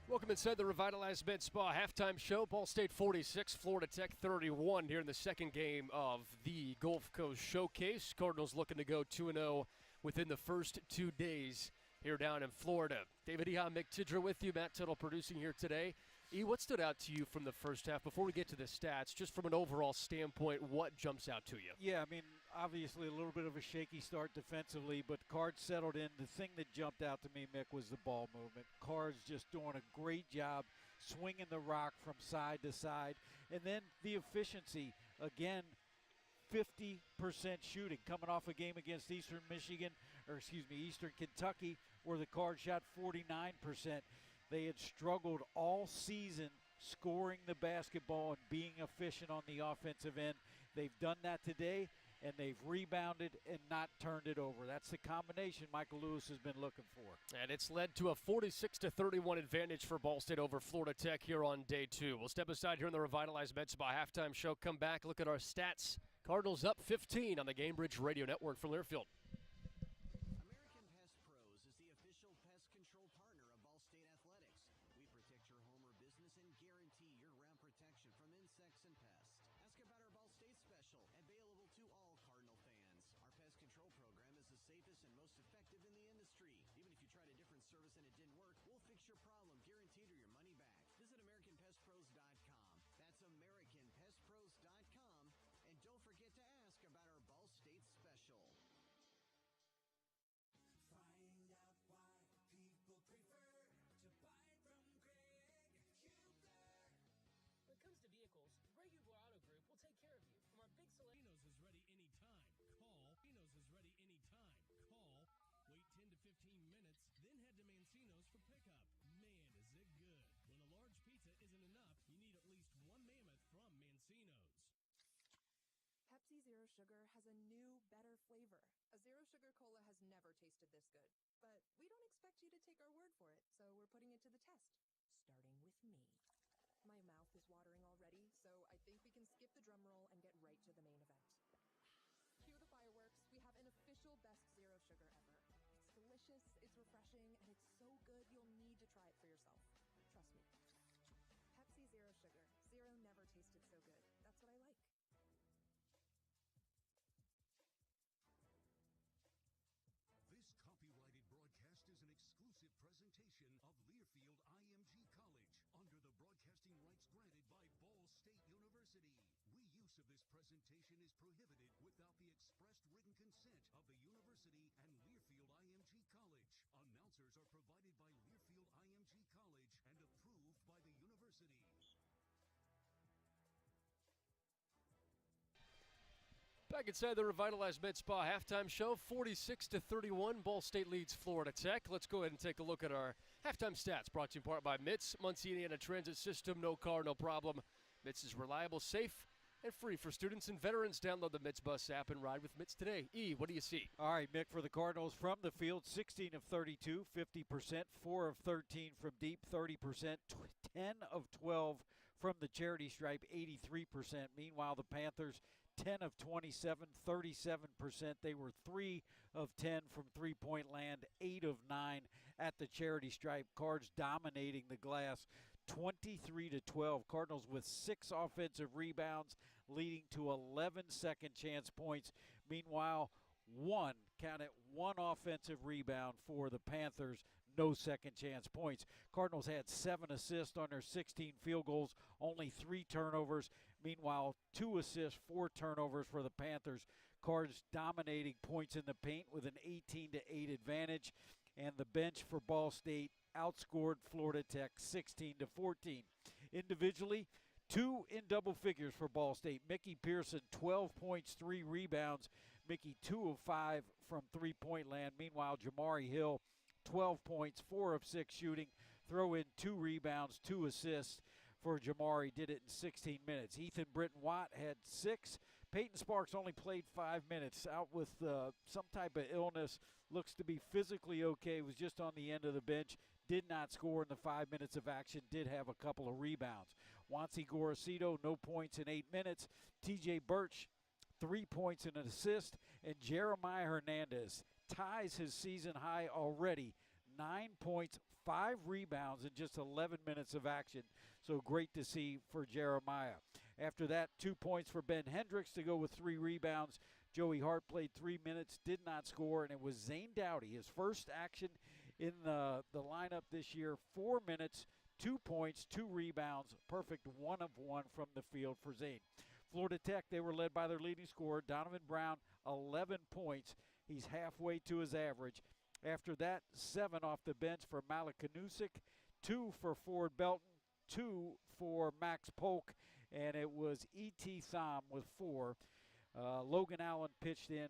Welcome inside the Revitalized Med Spa halftime show. Ball State 46, Florida Tech 31 here in the second game of the Gulf Coast Showcase. Cardinals looking to go 2-0 within the first 2 days here down in Florida. David Eha, Mick Tidrow with you. Matt Tuttle producing here today. E, what stood out to you from the first half? Before we get to the stats, just from an overall standpoint, what jumps out to you? Yeah, I mean, obviously a little bit of a shaky start defensively, but Cards settled in. The thing that jumped out to me, Mick, was the ball movement. Cards just doing a great job swinging the rock from side to side. And then the efficiency, again, 50% shooting. Coming off a game against Eastern Kentucky, where the Cards shot 49%. They had struggled all season scoring the basketball and being efficient on the offensive end. They've done that today, and they've rebounded and not turned it over. That's the combination Michael Lewis has been looking for. And it's led to a 46-31 advantage for Ball State over Florida Tech here on day 2. We'll step aside here in the Revitalized Med Spa halftime show. Come back, look at our stats. Cardinals up 15 on the Gainbridge Radio Network from Learfield. Pepsi Zero Sugar has a new, better flavor. A Zero Sugar Cola has never tasted this good. But we don't expect you to take our word for it, so we're putting it to the test. Starting with me. My mouth is watering already, so I think we can skip the drum roll and get right to the main event. Cue the fireworks. We have an official best Zero Sugar ever. It's delicious, it's refreshing, and it's so good you'll need to try it for yourself. Trust me. Pepsi Zero Sugar. Zero never tasted so good. That's what I like. This copyrighted broadcast is an exclusive presentation of Learfield IMG College under the broadcasting rights granted by Ball State University. Reuse of this presentation is prohibited without the expressed written consent of the university and Learfield IMG College. Announcers are provided by Learfield IMG College and approved by the university. Back inside the Revitalized Med Spa halftime show, 46-31, Ball State leads Florida Tech. Let's go ahead and take a look at our halftime stats, brought to you in part by MITS, Muncie, Indiana Transit System. No car, no problem. MITS is reliable, safe, and free for students and veterans. Download the MITS Bus app and ride with MITS today. E, what do you see? All right, Mick, for the Cardinals from the field, 16 of 32, 50%, 4 of 13 from deep, 30%, 10 of 12 from the charity stripe, 83%. Meanwhile, the Panthers, 10 of 27, 37%. They were 3 of 10 from three-point land, 8 of 9 at the charity stripe. Cards dominating the glass, 23-12. Cardinals with 6 offensive rebounds, leading to 11 second-chance points. Meanwhile, one offensive rebound for the Panthers, no second-chance points. Cardinals had 7 assists on their 16 field goals, only 3 turnovers. Meanwhile, 2 assists, 4 turnovers for the Panthers. Cards dominating points in the paint with an 18-8 advantage. And the bench for Ball State outscored Florida Tech 16-14. Individually, 2 in double figures for Ball State. Mickey Pearson, 12 points, 3 rebounds. Mickey, 2 of 5 from three-point land. Meanwhile, Jamari Hill, 12 points, 4 of 6 shooting, throw in 2 rebounds, 2 assists for Jamari, did it in 16 minutes. Ethan Britton-Watt had 6. Peyton Sparks only played 5 minutes, out with some type of illness, looks to be physically okay, was just on the end of the bench, did not score in the 5 minutes of action, did have a couple of rebounds. Juancy Gorosito, no points in 8 minutes. TJ Birch, 3 points and an assist. And Jeremiah Hernandez ties his season high already. 9 points, 5 rebounds in just 11 minutes of action. So great to see for Jeremiah. After that, 2 points for Ben Hendricks to go with 3 rebounds. Joey Hart played 3 minutes, did not score, and it was Zane Dowdy, his first action in the lineup this year. 4 minutes, 2 points, 2 rebounds, perfect 1 of 1 from the field for Zane. Florida Tech, they were led by their leading scorer, Donovan Brown, 11 points. He's halfway to his average. After that, 7 off the bench for Malakanusic, 2 for Ford Belton, 2 for Max Polk, and it was E.T. Thom with 4. Logan Allen pitched in,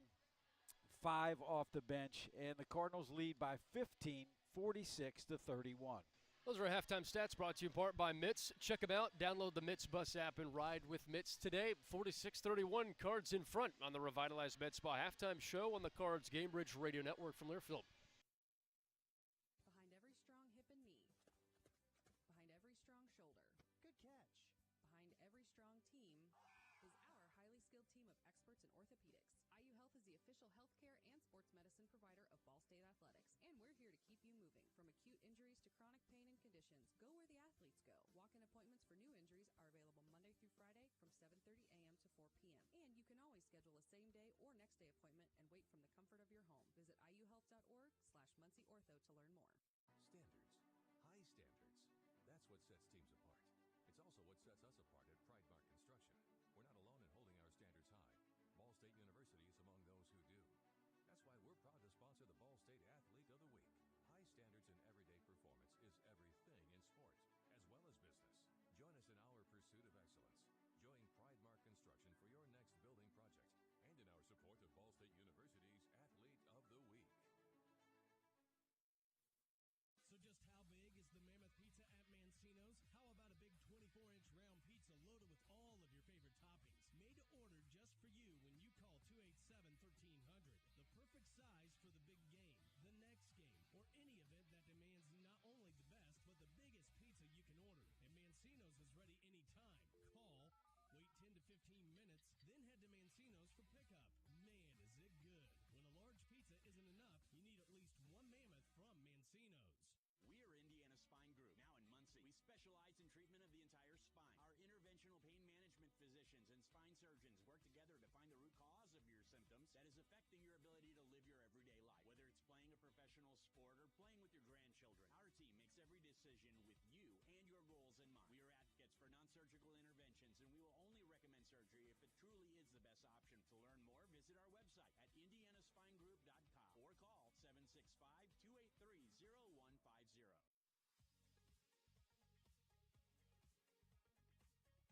5 off the bench, and the Cardinals lead by 15, 46-31. Those are our halftime stats brought to you in part by Mitts. Check them out. Download the Mitts bus app and ride with Mitts today. 46-31, Cards in front on the revitalized Med Spa halftime show on the Cards Gamebridge Radio Network from Learfield. Behind every strong hip and knee. Behind every strong shoulder. Good catch. Behind every strong team is our highly skilled team of experts in orthopedics. IU Health is the official healthcare and sports medicine provider of Ball State Athletics, and we're here to keep you moving. From acute injuries to chronic pain and conditions, go where the athletes go. Walk-in appointments for new injuries are available Monday through Friday from 7:30 a.m. to 4 p.m. And you can always schedule a same-day or next-day appointment and wait from the comfort of your home. Visit iuhealth.org/MuncieOrtho to learn more. Standards. High standards. That's what sets teams apart. It's also what sets us apart at Pridemark Construction. We're not alone in holding our standards high. Ball State University is among those who do. That's why we're proud to sponsor the Ball State Athlete of the Week. High standards in everyday performance is everything in sport, as well as business. Join us in our pursuit of excellence. Join Pridemark Construction for your next building project and in our support of Ball State University's Athlete of the Week. So just how big is the Mammoth Pizza at Mancino's? How about a big 24-inch round pizza loaded with all of your favorite toppings? Made to order just for you when you call 287-1300. The perfect size for the big game, the next game, or any event that demands not only the best, but the biggest pizza you can order. And Mancino's is ready anytime. Call, wait 10 to 15 minutes, then head to Mancino's for pickup. Man, is it good. When a large pizza isn't enough, you need at least one Mammoth from Mancino's. We're Indiana Spine Group, now in Muncie. We specialize in treatment of the entire spine. Our interventional pain management physicians and spine surgeons work together to find the root cause of your symptoms that is affecting your ability to live your everyday life. Whether it's playing a professional sport or playing with your grandchildren, our team makes every decision with you and your goals in mind. We are advocates for non-surgical interventions, and we will only recommend surgery if it truly is the best option. To learn more, visit our website at indianaspinegroup.com or call 765-283-0150.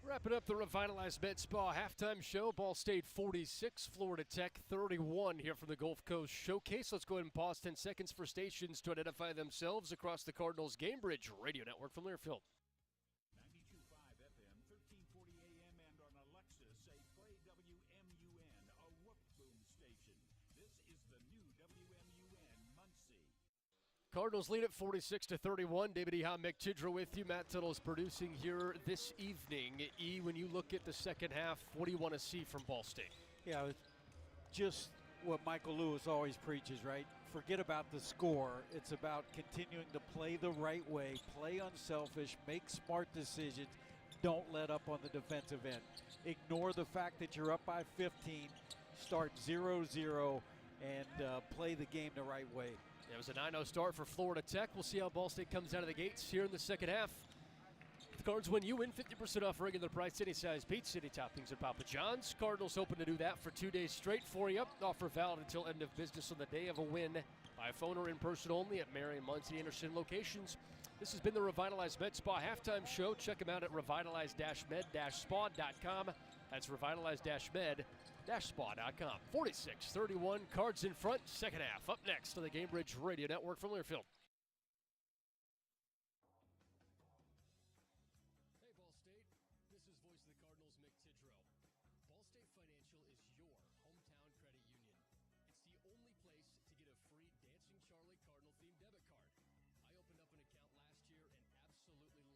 Wrapping up the revitalized Med Spa halftime show. Ball State 46, Florida Tech 31 here from the Gulf Coast Showcase. Let's go ahead and pause 10 seconds for stations to identify themselves across the Cardinals Gamebridge Radio Network from Learfield. 92.5 FM, 1340 AM, and on Alexa, say play WMUN, a whoop boom station. This is the new WMUN Muncie. Cardinals lead at 46-31. David Eha, Mick Tidra with you. Matt Tuttle's producing here this evening. E, when you look at the second half, what do you want to see from Ball State? Yeah, it's just what Michael Lewis always preaches, right? Forget about the score. It's about continuing to play the right way, play unselfish, make smart decisions. Don't let up on the defensive end. Ignore the fact that you're up by 15, start 0-0, and play the game the right way. It was a 9-0 start for Florida Tech. We'll see how Ball State comes out of the gates here in the second half. If the Cards win, you win 50% off regular price, any size pizza, any toppings at Papa John's. Cardinals hoping to do that for 2 days straight for you. Offer valid until end of business on the day of a win. By phone or in person only at Marion, Muncie, Anderson locations. This has been the Revitalized Med Spa halftime show. Check them out at revitalized-med-spa.com. That's revitalized-med-spa.com. Spa.com. 46-31, Cards in front, second half. Up next on the Gamebridge Radio Network from Learfield. Hey, Ball State. This is voice of the Cardinals, Mick Tidrow. Ball State Financial is your hometown credit union. It's the only place to get a free Dancing Charlie Cardinal-themed debit card. I opened up an account last year and absolutely love it.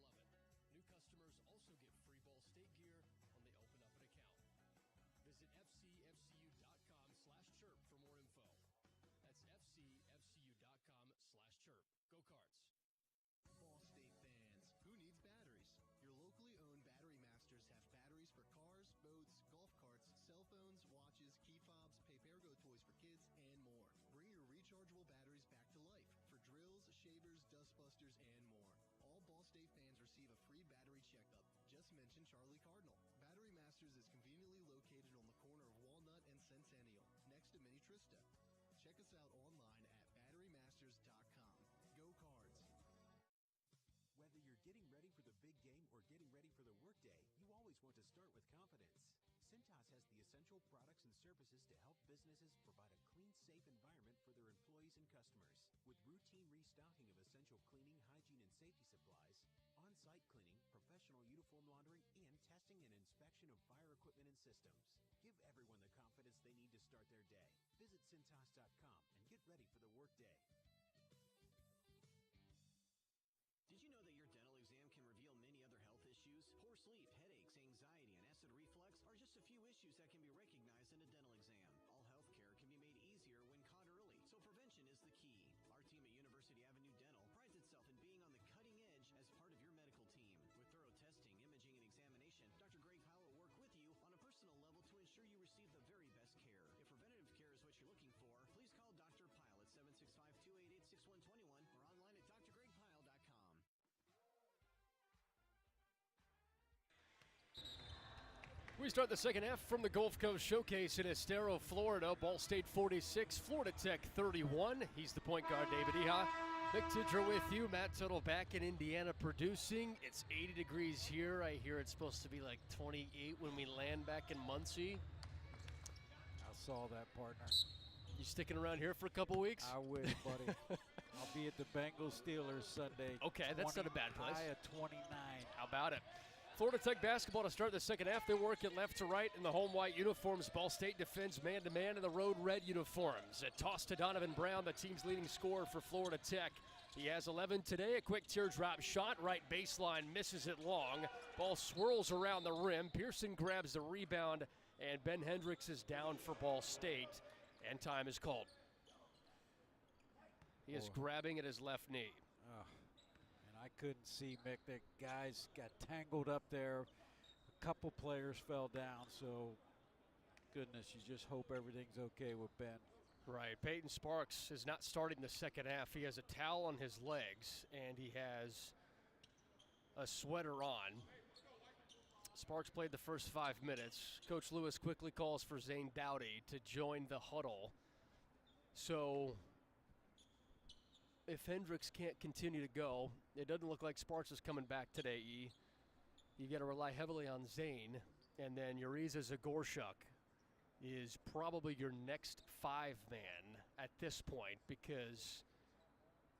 New customers also get free Ball State gear when they open up an account. Visit fcfcu.com/chirp for more info. That's fcfcu.com/chirp. Go Cards. Ball State fans, who needs batteries? Your locally owned Battery Masters have batteries for cars, boats, golf carts, cell phones, watches, key fobs, pay-per-go toys for kids, and more. Bring your rechargeable batteries back to life for drills, shavers, dustbusters, and more. All Ball State fans receive a free battery checkup. Just mention Charlie Cardinal. Battery Masters is conveniently located on the corner of Walnut and Centennial, next to Mini Trista. Check us out online at batterymasters.com. Go Cards! Whether you're getting ready for the big game or getting ready for the workday, you always want to start with confidence. Cintas has the essential products and services to help businesses provide a clean, safe environment for their employees and customers. With routine restocking of essential cleaning, hygiene, and safety supplies, on-site cleaning, professional uniform laundering, and testing and inspection of fire equipment and systems. Give everyone the confidence they need to start their day. Visit Cintas.com and get ready for the workday. Did you know that your dental exam can reveal many other health issues? Poor sleep, headaches, anxiety, and acid reflux are just a few issues that can be recognized in a dental exam. All health care can be made easier when caught early, so prevention is the key. Our team at University Avenue Dental prides itself in being on the cutting edge as part of your medical team. With thorough testing, imaging, and examination, Dr. Greg Powell will work with you on a personal level to ensure you receive the very best care. If preventative care is what you're looking for, please call Dr. Pyle at 765-288-6121 or online at drgregpyle.com. We start the second half from the Gulf Coast Showcase in Estero, Florida. Ball State 46, Florida Tech 31. He's the point guard, David Iha. Mick Tidrow with you. Matt Tuttle back in Indiana producing. It's 80 degrees here. I hear it's supposed to be like 28 when we land back in Muncie. I saw that, partner. You sticking around here for a couple weeks? I wish, buddy. I'll be at the Bengals Steelers Sunday. Okay, that's not a bad place. High at 29. How about it? Florida Tech basketball to start the second half. They work it left to right in the home white uniforms. Ball State defends man-to-man in the road red uniforms. A toss to Donovan Brown, the team's leading scorer for Florida Tech. He has 11 today. A quick teardrop shot, right baseline, misses it long. Ball swirls around the rim. Pearson grabs the rebound, and Ben Hendricks is down for Ball State, and time is called. He is grabbing at his left knee. I couldn't see, Mick. The guys got tangled up there. A couple players fell down, so goodness, you just hope everything's okay with Ben. Right. Peyton Sparks is not starting the second half. He has a towel on his legs, and he has a sweater on. Sparks played the first 5 minutes. Coach Lewis quickly calls for Zane Dowdy to join the huddle. So if Hendricks can't continue to go, it doesn't look like Sparks is coming back today, E. You got to rely heavily on Zane, and then Uriza Zagorchuk is probably your next 5-man at this point because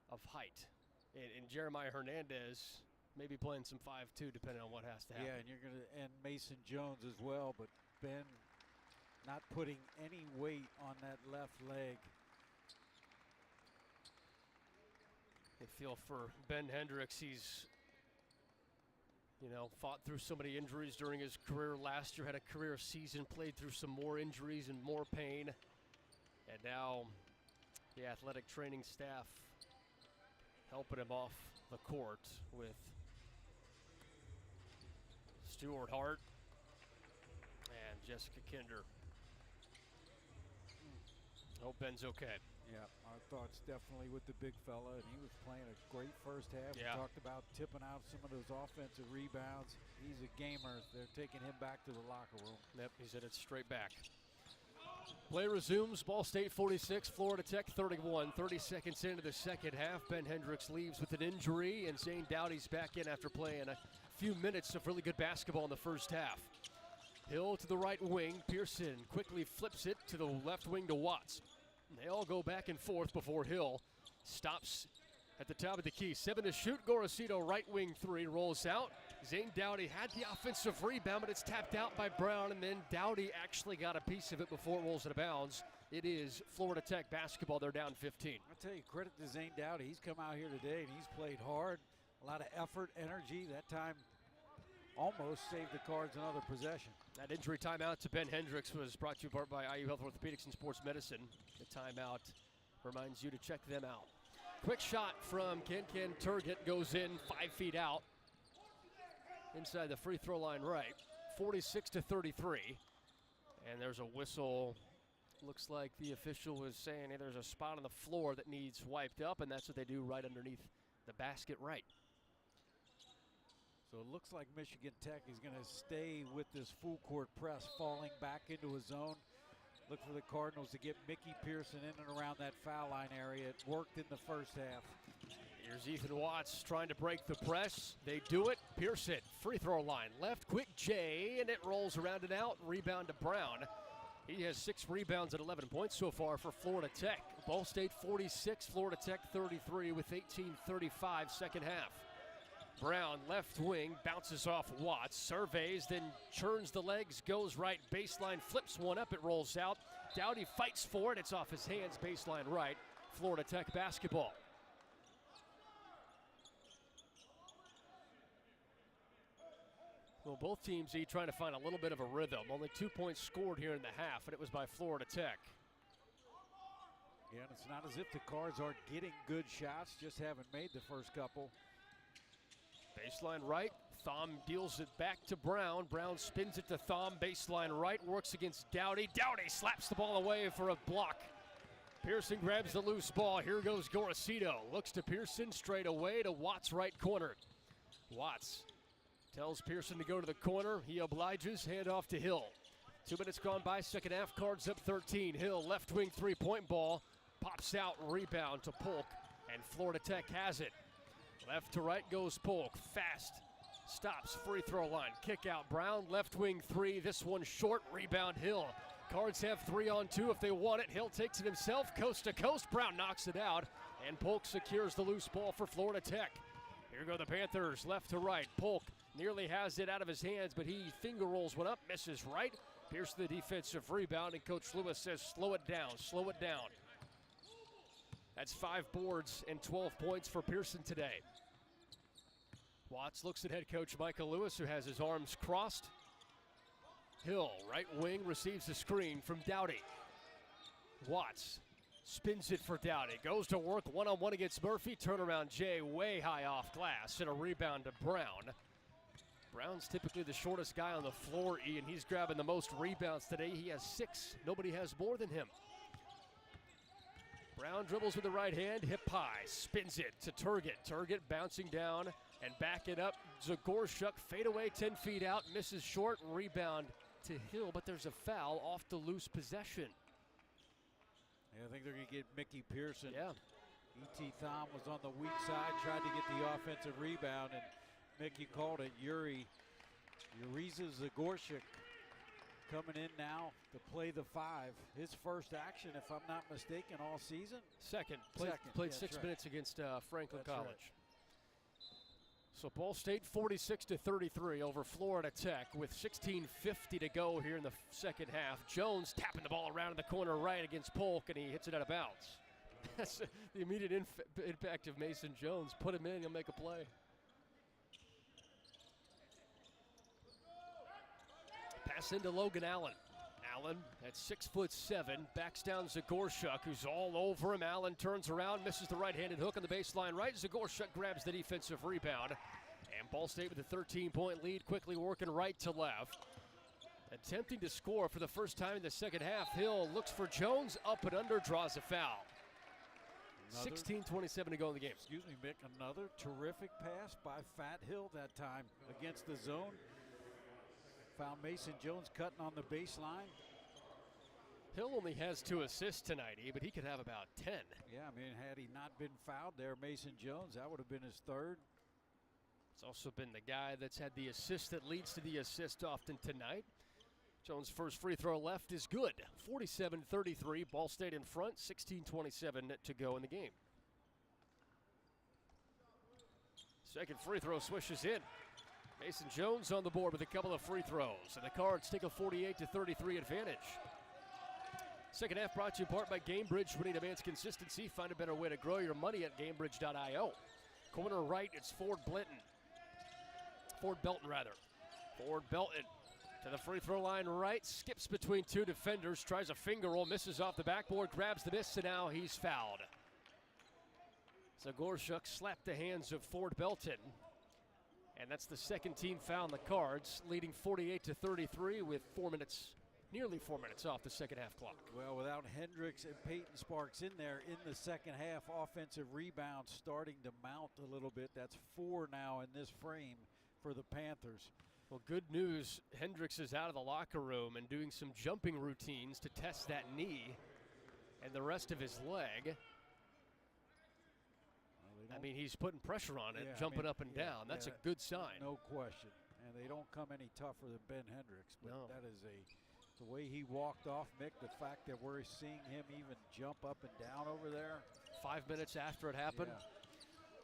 of height. And Jeremiah Hernandez maybe playing some 5-2 depending on what has to happen. Yeah, and you're going to and Mason Jones as well, but Ben not putting any weight on that left leg. I feel for Ben Hendricks. He's, fought through so many injuries during his career. Last year had a career season, played through some more injuries and more pain. And now the athletic training staff helping him off the court with Stuart Hart and Jessica Kinder. Hope Ben's okay. Yeah, our thoughts definitely with the big fella, and he was playing a great first half. Yeah. We talked about tipping out some of those offensive rebounds. He's a gamer. They're taking him back to the locker room. Yep, he's headed straight back. Play resumes. Ball State 46, Florida Tech 31. 30 seconds into the second half. Ben Hendricks leaves with an injury, and Zane Dowdy's back in after playing a few minutes of really good basketball in the first half. Hill to the right wing. Pearson quickly flips it to the left wing to Watts. They all go back and forth before Hill stops at the top of the key. 7 to shoot. Gorosito, right wing 3, rolls out. Zane Dowdy had the offensive rebound, but it's tapped out by Brown, and then Dowdy actually got a piece of it before it rolls out of bounds. It is Florida Tech basketball. They're down 15. I'll tell you, credit to Zane Dowdy. He's come out here today, and he's played hard. A lot of effort, energy. That time almost saved the Cards another possession. That injury timeout to Ben Hendricks was brought to you by IU Health Orthopedics and Sports Medicine. The timeout reminds you to check them out. Quick shot from Ken Turgott goes in 5 feet out. Inside the free throw line right. 46 to 33. And there's a whistle. Looks like the official was saying, hey, there's a spot on the floor that needs wiped up, and that's what they do right underneath the basket right. So it looks like Michigan Tech is going to stay with this full court press, falling back into a zone. Look for the Cardinals to get Mickey Pearson in and around that foul line area. It worked in the first half. Here's Ethan Watts trying to break the press. They do it. Pearson, free throw line. Left, quick J, and it rolls around and out. Rebound to Brown. He has 6 rebounds and 11 points so far for Florida Tech. Ball State 46, Florida Tech 33 with 18:35 second half. Brown, left wing, bounces off Watts, surveys, then churns the legs, goes right, baseline, flips one up, it rolls out. Dowdy fights for it, it's off his hands, baseline right. Florida Tech basketball. Well, both teams trying to find a little bit of a rhythm. Only 2 points scored here in the half, and it was by Florida Tech. Yeah, and it's not as if the Cards aren't getting good shots, just haven't made the first couple. Baseline right, Thom deals it back to Brown. Brown spins it to Thom, baseline right, works against Dowdy. Dowdy slaps the ball away for a block. Pearson grabs the loose ball. Here goes Gorosito. Looks to Pearson, straight away to Watts' right corner. Watts tells Pearson to go to the corner. He obliges, hand off to Hill. 2 minutes gone by, second half, Cards up 13. Hill, left wing three-point ball, pops out, rebound to Polk, and Florida Tech has it. Left to right goes Polk, fast, stops, free throw line, kick out Brown, left wing 3, this one short, rebound Hill. Cards have 3 on 2 if they want it. Hill takes it himself, coast to coast, Brown knocks it out, and Polk secures the loose ball for Florida Tech. Here go the Panthers, left to right, Polk nearly has it out of his hands, but he finger rolls one up, misses right. Here's the defensive rebound, and Coach Lewis says, slow it down, slow it down. That's 5 boards and 12 points for Pearson today. Watts looks at head coach Michael Lewis, who has his arms crossed. Hill, right wing, receives the screen from Dowdy. Watts spins it for Dowdy, goes to work one-on-one against Murphy. Turnaround Jay way high off glass, and a rebound to Brown. Brown's typically the shortest guy on the floor, and he's grabbing the most rebounds today. He has 6. Nobody has more than him. Brown dribbles with the right hand, hip high, spins it to Turgott. Turgott bouncing down and back it up. Zagorchuk fade away 10 feet out, misses short, rebound to Hill, but there's a foul off the loose possession. Yeah, I think they're going to get Mickey Pearson. Yeah. E.T. Thom was on the weak side, tried to get the offensive rebound, and Mickey called it. Uriza Zagorchuk coming in now to play the 5. His first action, if I'm not mistaken, all season? Second. Played 6 minutes against Franklin College. Right. So Ball State 46 to 33 over Florida Tech with 16:50 to go here in the second half. Jones tapping the ball around in the corner right against Polk, and he hits it out of bounds. That's the immediate impact of Mason Jones. Put him in, he'll make a play. Pass into Logan Allen. Allen at 6'7", backs down Zagorchuk, who's all over him. Allen turns around, misses the right-handed hook on the baseline right. Zagorchuk grabs the defensive rebound. And Ball State with a 13-point lead, quickly working right to left. Attempting to score for the first time in the second half. Hill looks for Jones, up and under, draws a foul. 16:27 to go in the game. Excuse me, Mick, another terrific pass by Fat Hill that time against the zone. Found Mason Jones cutting on the baseline. Hill only has 2 assists tonight, but he could have about 10. Yeah, I mean, had he not been fouled there, Mason Jones, that would have been his 3rd. It's also been the guy that's had the assist that leads to the assist often tonight. Jones' first free throw left is good. 47-33, Ball State in front, 16:27 to go in the game. Second free throw swishes in. Mason Jones on the board with a couple of free throws, and the Cards take a 48-33 advantage. Second half brought to you in part by GameBridge. Winning demands consistency. Find a better way to grow your money at GameBridge.io. Corner right, it's Ford Belton. Ford Belton to the free throw line right, skips between two defenders, tries a finger roll, misses off the backboard, grabs the miss, and now he's fouled. Zagorchuk slapped the hands of Ford Belton. And that's the second team foul on the Cards, leading 48-33 with nearly 4 minutes off the second half clock. Well, without Hendricks and Peyton Sparks in there in the second half, offensive rebounds starting to mount a little bit. That's 4 now in this frame for the Panthers. Well, good news, Hendricks is out of the locker room and doing some jumping routines to test that knee and the rest of his leg. I mean, he's putting pressure on it, jumping up and down. That's a good sign. No question. And they don't come any tougher than Ben Hendricks. But that is the way he walked off, Mick, the fact that we're seeing him even jump up and down over there. 5 minutes after it happened.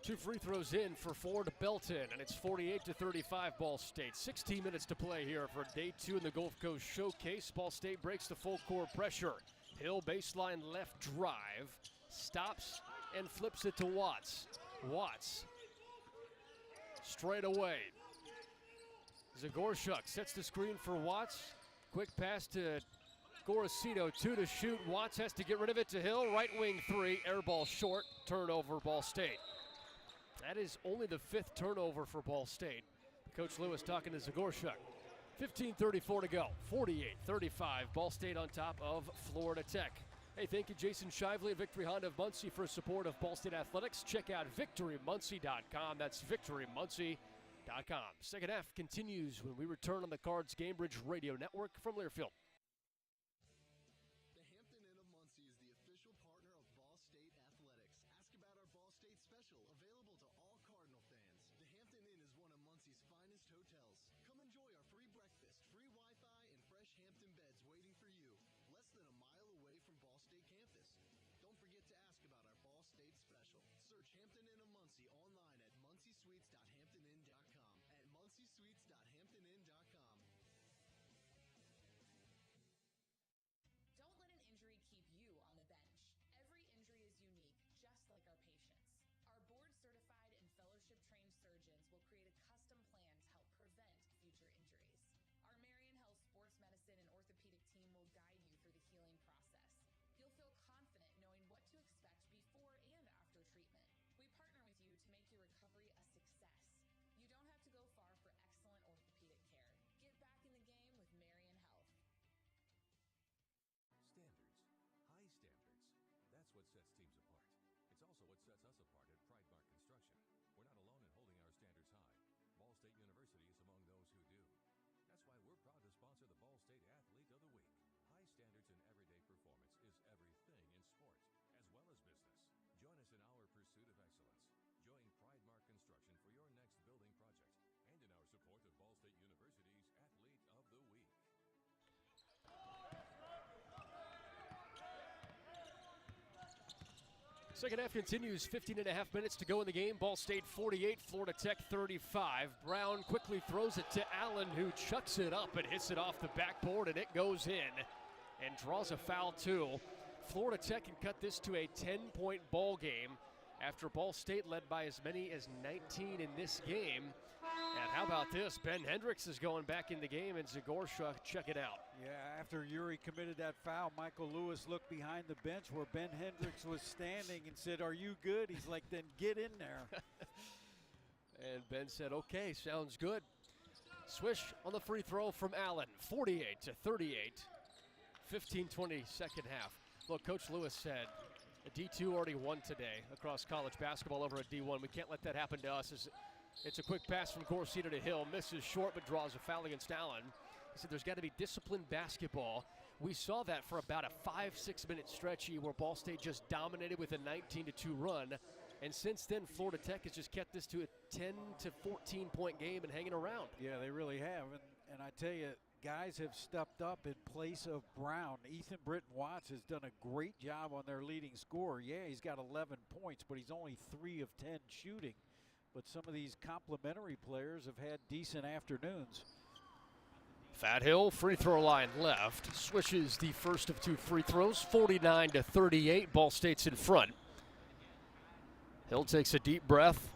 2 free throws in for Ford Belton, and it's 48-35 Ball State. 16 minutes to play here for day 2 in the Gulf Coast Showcase. Ball State breaks the full court pressure. Hill baseline left drive, stops and flips it to Watts. Watts straight away. Zagorchuk sets the screen for Watts. Quick pass to Gorosito, 2 to shoot. Watts has to get rid of it to Hill. Right wing 3, air ball short. Turnover, Ball State. That is only the 5th turnover for Ball State. Coach Lewis talking to Zagorchuk. 15:34 to go. 48-35, Ball State on top of Florida Tech. Hey, thank you, Jason Shively at Victory Honda of Muncie for support of Ball State Athletics. Check out victorymuncie.com. That's victorymuncie.com. Second half continues when we return on the Cards GameBridge Radio Network from Learfield. The Hampton Inn of Muncie is the official partner of Ball State Athletics. Ask about our Ball State special, available to all Cardinal fans. The Hampton Inn is one of Muncie's finest hotels. Come enjoy our free breakfast, free Wi-Fi, and fresh Hampton beds waiting for you. Less than a mile away from Ball State campus. Don't forget to ask about our Ball State special. Search Hampton Inn of Muncie online at munciesweets.hamptoninn.com. At munciesweets.hamptoninn.com. Don't let an injury keep you on the bench. Every injury is unique, just like our patients. Our board-certified and fellowship-trained surgeons will create a custom plan to help prevent future injuries. Our Marion Health Sports Medicine and Orthopedic team will guide you through the healing process. You'll feel confident knowing what to expect before and after treatment. We partner with you to make your recovery a success. You don't have to go far for excellent orthopedic care. Get back in the game with Marion Health. Standards. High standards. That's what sets teams apart. It's also what sets us apart at Pridemark Construction. We're not alone in holding our standards high. Ball State University is among those who do. That's why we're proud to sponsor the Ball State Athlete of the Week. High standards in everyday performance is everything in sport, as well as business. Join us in our pursuit of excellence. Join Pridemark Construction for your next building project and in our support of Ball State University's Athlete of the Week. Second half continues, 15 and a half minutes to go in the game. Ball State 48, Florida Tech 35. Brown quickly throws it to Allen, who chucks it up and hits it off the backboard, and it goes in and draws a foul too. Florida Tech can cut this to a 10-point ball game after Ball State led by as many as 19 in this game. And how about this? Ben Hendricks is going back in the game, and Zagorchuk check it out. Yeah, after Uri committed that foul, Michael Lewis looked behind the bench where Ben Hendricks was standing and said, "Are you good?" He's like, "Then get in there." And Ben said, "Okay, sounds good." Swish on the free throw from Allen, 48-38. 15-20 second half. Look, Coach Lewis said, a D2 already won today across college basketball over a D1. We can't let that happen to us. It's a quick pass from Gorosito to Hill. Misses short but draws a foul against Allen. He said there's got to be disciplined basketball. We saw that for about a 5-6 minute stretch where Ball State just dominated with a 19-2 run. And since then, Florida Tech has just kept this to a 10 to 14 point game and hanging around. Yeah, they really have. And I tell you, guys have stepped up in place of Brown. Ethan Britton Watts has done a great job on their leading scorer. Yeah, he's got 11 points, but he's only 3 of 10 shooting. But some of these complementary players have had decent afternoons. Fat Hill, free throw line left. Swishes the first of 2 free throws, 49-38. Ball State's in front. Hill takes a deep breath.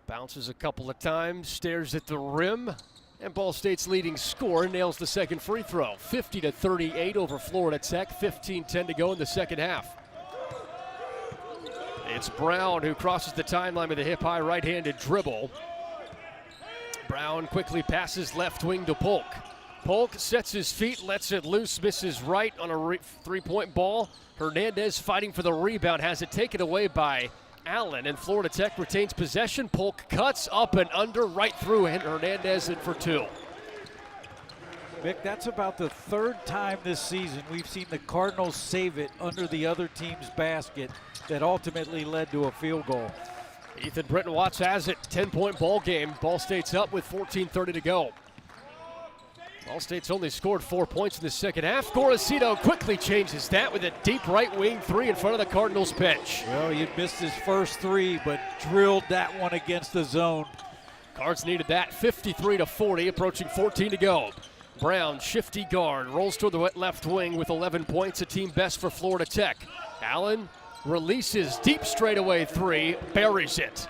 Bounces a couple of times, stares at the rim, and Ball State's leading scorer nails the second free throw. 50-38 over Florida Tech, 15-10 to go in the second half. It's Brown who crosses the timeline with a hip-high right-handed dribble. Brown quickly passes left wing to Polk. Polk sets his feet, lets it loose, misses right on a three-point ball. Hernandez fighting for the rebound, has it taken away by Allen, and Florida Tech retains possession. Polk cuts up and under, right through, and Hernandez in for 2. Vic, that's about the 3rd time this season we've seen the Cardinals save it under the other team's basket that ultimately led to a field goal. Ethan Britton Watts has it, 10-point ball game. Ball State's up with 14:30 to go. Ball State's only scored 4 points in the second half. Gorosito quickly changes that with a deep right wing 3 in front of the Cardinals bench. Well, he missed his first 3, but drilled that one against the zone. Cards needed that, 53-40, approaching 14 to go. Brown, shifty guard, rolls toward the left wing with 11 points, a team best for Florida Tech. Allen releases deep straightaway 3, buries it.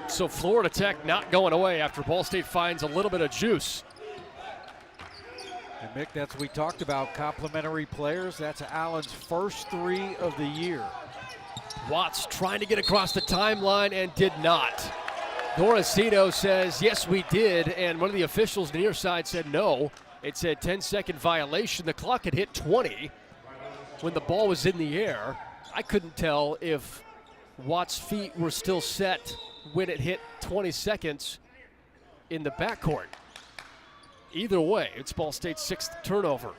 So Florida Tech not going away after Ball State finds a little bit of juice. And Mick, that's what we talked about, complementary players. That's Allen's first 3 of the year. Watts trying to get across the timeline and did not. Gorosito says, yes, we did, and one of the officials near side said no. It said 10-second violation. The clock had hit 20 when the ball was in the air. I couldn't tell if Watts' feet were still set when it hit 20 seconds in the backcourt. Either way, it's Ball State's 6th turnover.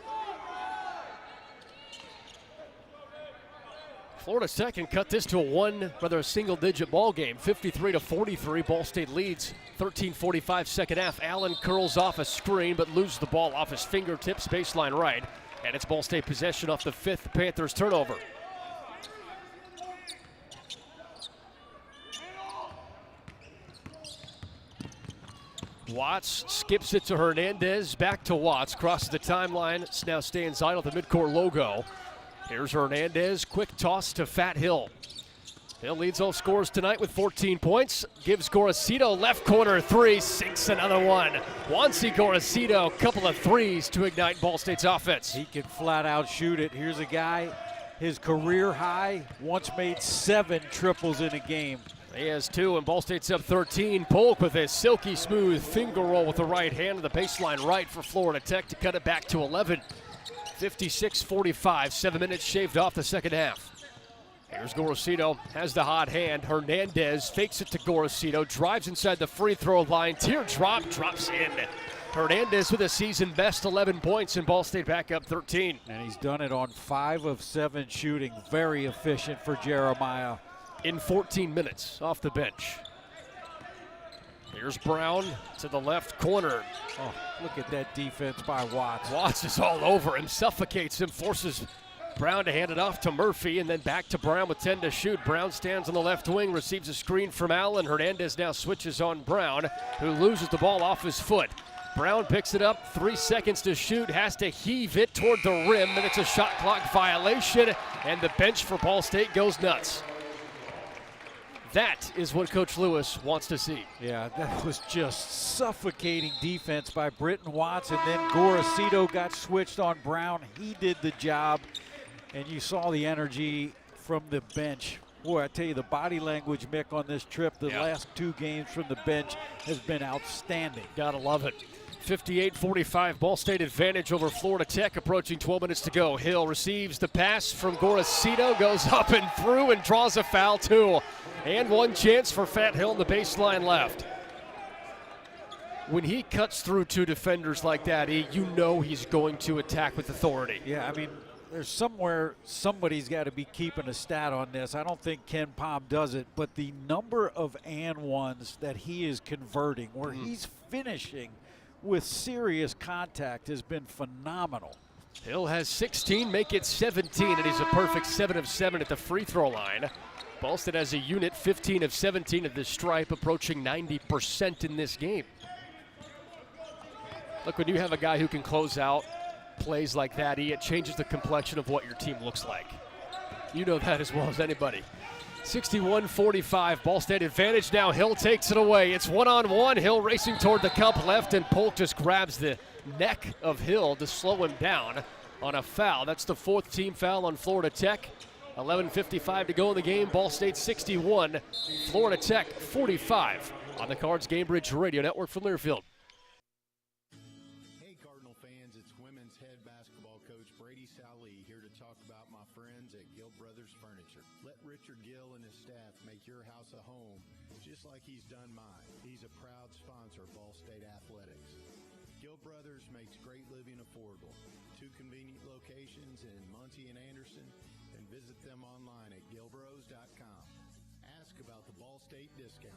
Florida Tech can cut this to a single-digit ball game, 53-43. Ball State leads, 13:45 second half. Allen curls off a screen but loses the ball off his fingertips, baseline right, and it's Ball State possession off the 5th Panthers turnover. Watts skips it to Hernandez, back to Watts, crosses the timeline, now stands idle at the midcourt logo. Here's Hernandez, quick toss to Fat Hill. Hill leads all scorers tonight with 14 points, gives Gorosito left corner 3, sinks another one. Juancy Gorosito, couple of threes to ignite Ball State's offense. He can flat out shoot it. Here's a guy, his career high, once made 7 triples in a game. He has 2, and Ball State's up 13. Polk with a silky smooth finger roll with the right hand to the baseline right for Florida Tech to cut it back to 11. 56-45, 7 minutes shaved off the second half. Here's Gorosito, has the hot hand. Hernandez fakes it to Gorosito, drives inside the free throw line. Teardrop, drops in. Hernandez with a season best 11 points, and Ball State back up 13. And he's done it on 5 of 7 shooting. Very efficient for Jeremiah. In 14 minutes off the bench. Here's Brown to the left corner. Oh, look at that defense by Watts. Watts is all over him, suffocates him, forces Brown to hand it off to Murphy, and then back to Brown with 10 to shoot. Brown stands on the left wing, receives a screen from Allen. Hernandez now switches on Brown, who loses the ball off his foot. Brown picks it up, 3 seconds to shoot, has to heave it toward the rim, and it's a shot clock violation, and the bench for Ball State goes nuts. That is what Coach Lewis wants to see. Yeah, that was just suffocating defense by Britton Watts, and then Gorosito got switched on Brown. He did the job, and you saw the energy from the bench. Boy, I tell you, the body language, Mick, on this trip, the last 2 games from the bench has been outstanding. Gotta love it. 58-45, Ball State advantage over Florida Tech, approaching 12 minutes to go. Hill receives the pass from Gorosito, goes up and through and draws a foul too. And one chance for Fat Hill on the baseline left. When he cuts through 2 defenders like that, you know he's going to attack with authority. Yeah, I mean, there's somebody's got to be keeping a stat on this. I don't think Ken Palm does it, but the number of and ones that he is converting, where he's finishing with serious contact has been phenomenal. Hill has 16, make it 17, and he's a perfect 7 of 7 at the free throw line. Ball State as a unit, 15 of 17 at the stripe, approaching 90% in this game. Look, when you have a guy who can close out plays like that, it changes the complexion of what your team looks like. You know that as well as anybody. 61-45, Ball State advantage now. Hill takes it away. It's one-on-one. Hill racing toward the cup left, and Polk just grabs the neck of Hill to slow him down on a foul. That's the 4th team foul on Florida Tech. 11:55 to go in the game. Ball State 61, Florida Tech 45 on the Cards Gamebridge Radio Network from Learfield. Hey Cardinal fans, it's women's head basketball coach Brady Sally here to talk about my friends at Gill Brothers Furniture. Let Richard Gill and his staff make your house a home just like he's done mine. He's a proud sponsor of Ball State Athletics. Gill Brothers makes great living affordable. 2 convenient locations in Muncie and Anderson, and visit them online at gilbros.com. Ask about the Ball State discount.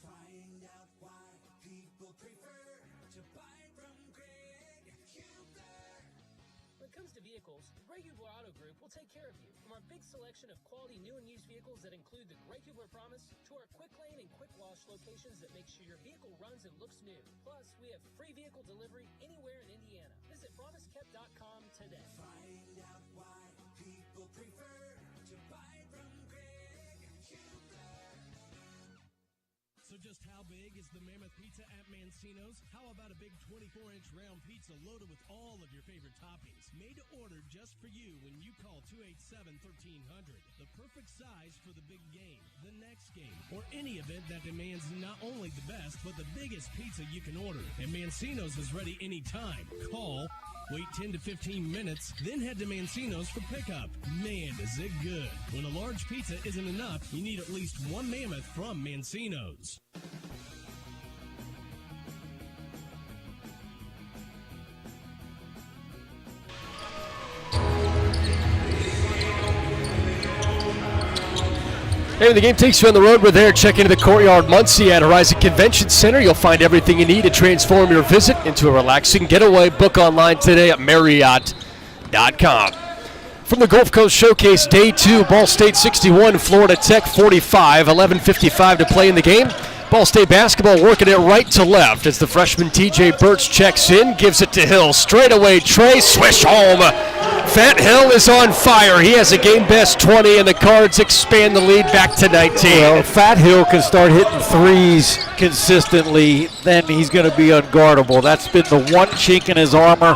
Find out why people prefer to buy from Greg Hubler. When it comes to vehicles, Greg Hubler Auto Group will take care of you. From our big selection of quality new and used vehicles that include the Greg Hubler Promise to our quick lane and quick wash locations that make sure your vehicle runs and looks new. Plus, we have free vehicle delivery anywhere in Indiana. Visit promisekept.com today. Find out why people prefer to buy from Greg Hubler. So just how big is the Mammoth Pizza at Mancino's? How about a big 24-inch round pizza loaded with all of your favorite toppings? Made to order just for you when you call 287-1300. The perfect size for the big game, the next game, or any event that demands not only the best, but the biggest pizza you can order. And Mancino's is ready anytime. Call, wait 10 to 15 minutes, then head to Mancino's for pickup. Man, is it good. When a large pizza isn't enough, you need at least one Mammoth from Mancino's. Hey, the game takes you on the road. We're there. Check into the Courtyard Muncie at Horizon Convention Center. You'll find everything you need to transform your visit into a relaxing getaway. Book online today at Marriott.com. From the Gulf Coast Showcase, Day 2, Ball State 61, Florida Tech 45, 11:55 to play in the game. Ball State basketball working it right to left as the freshman TJ Birch checks in, gives it to Hill. Straight away, Trey, swish home. Fat Hill is on fire. He has a game-best 20, and the Cards expand the lead back to 19. Well, if Fat Hill can start hitting threes consistently, then he's going to be unguardable. That's been the one chink in his armor,